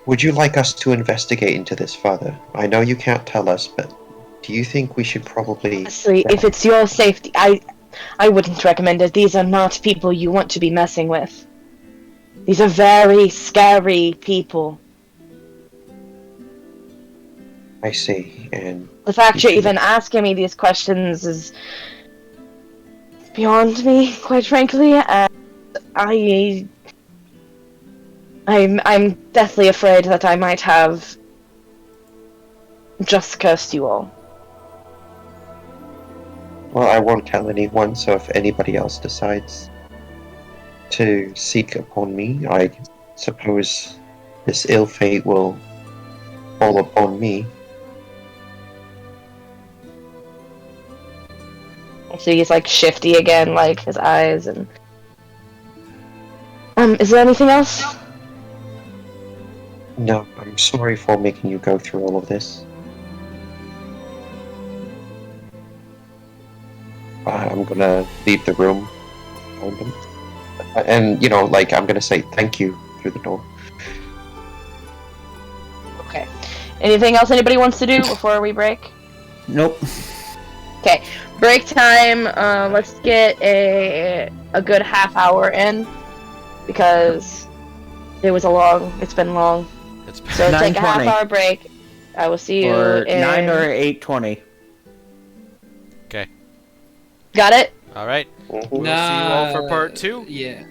Would you like us to investigate into this further? I know you can't tell us, but do you think we should probably... Honestly, if it's your safety, I wouldn't recommend it. These are not people you want to be messing with. These are very scary people. I see, and... The fact you're even asking me these questions is beyond me, quite frankly, and I'm deathly afraid that I might have just cursed you all. Well, I won't tell anyone, so if anybody else decides to seek upon me, I suppose this ill fate will fall upon me. So he's like shifty again, like his eyes and... is there anything else? No, I'm sorry for making you go through all of this. I'm gonna leave the room. And, you know, like, I'm gonna say thank you through the door. Okay. Anything else anybody wants to do before we break? Nope. Okay. Break time. Let's get a good half hour in. Because it's been long. So take a half hour break. I will see you or in... 9 or 8:20. Okay. Got it? All right. Mhm. We'll see you all for part 2. Yeah.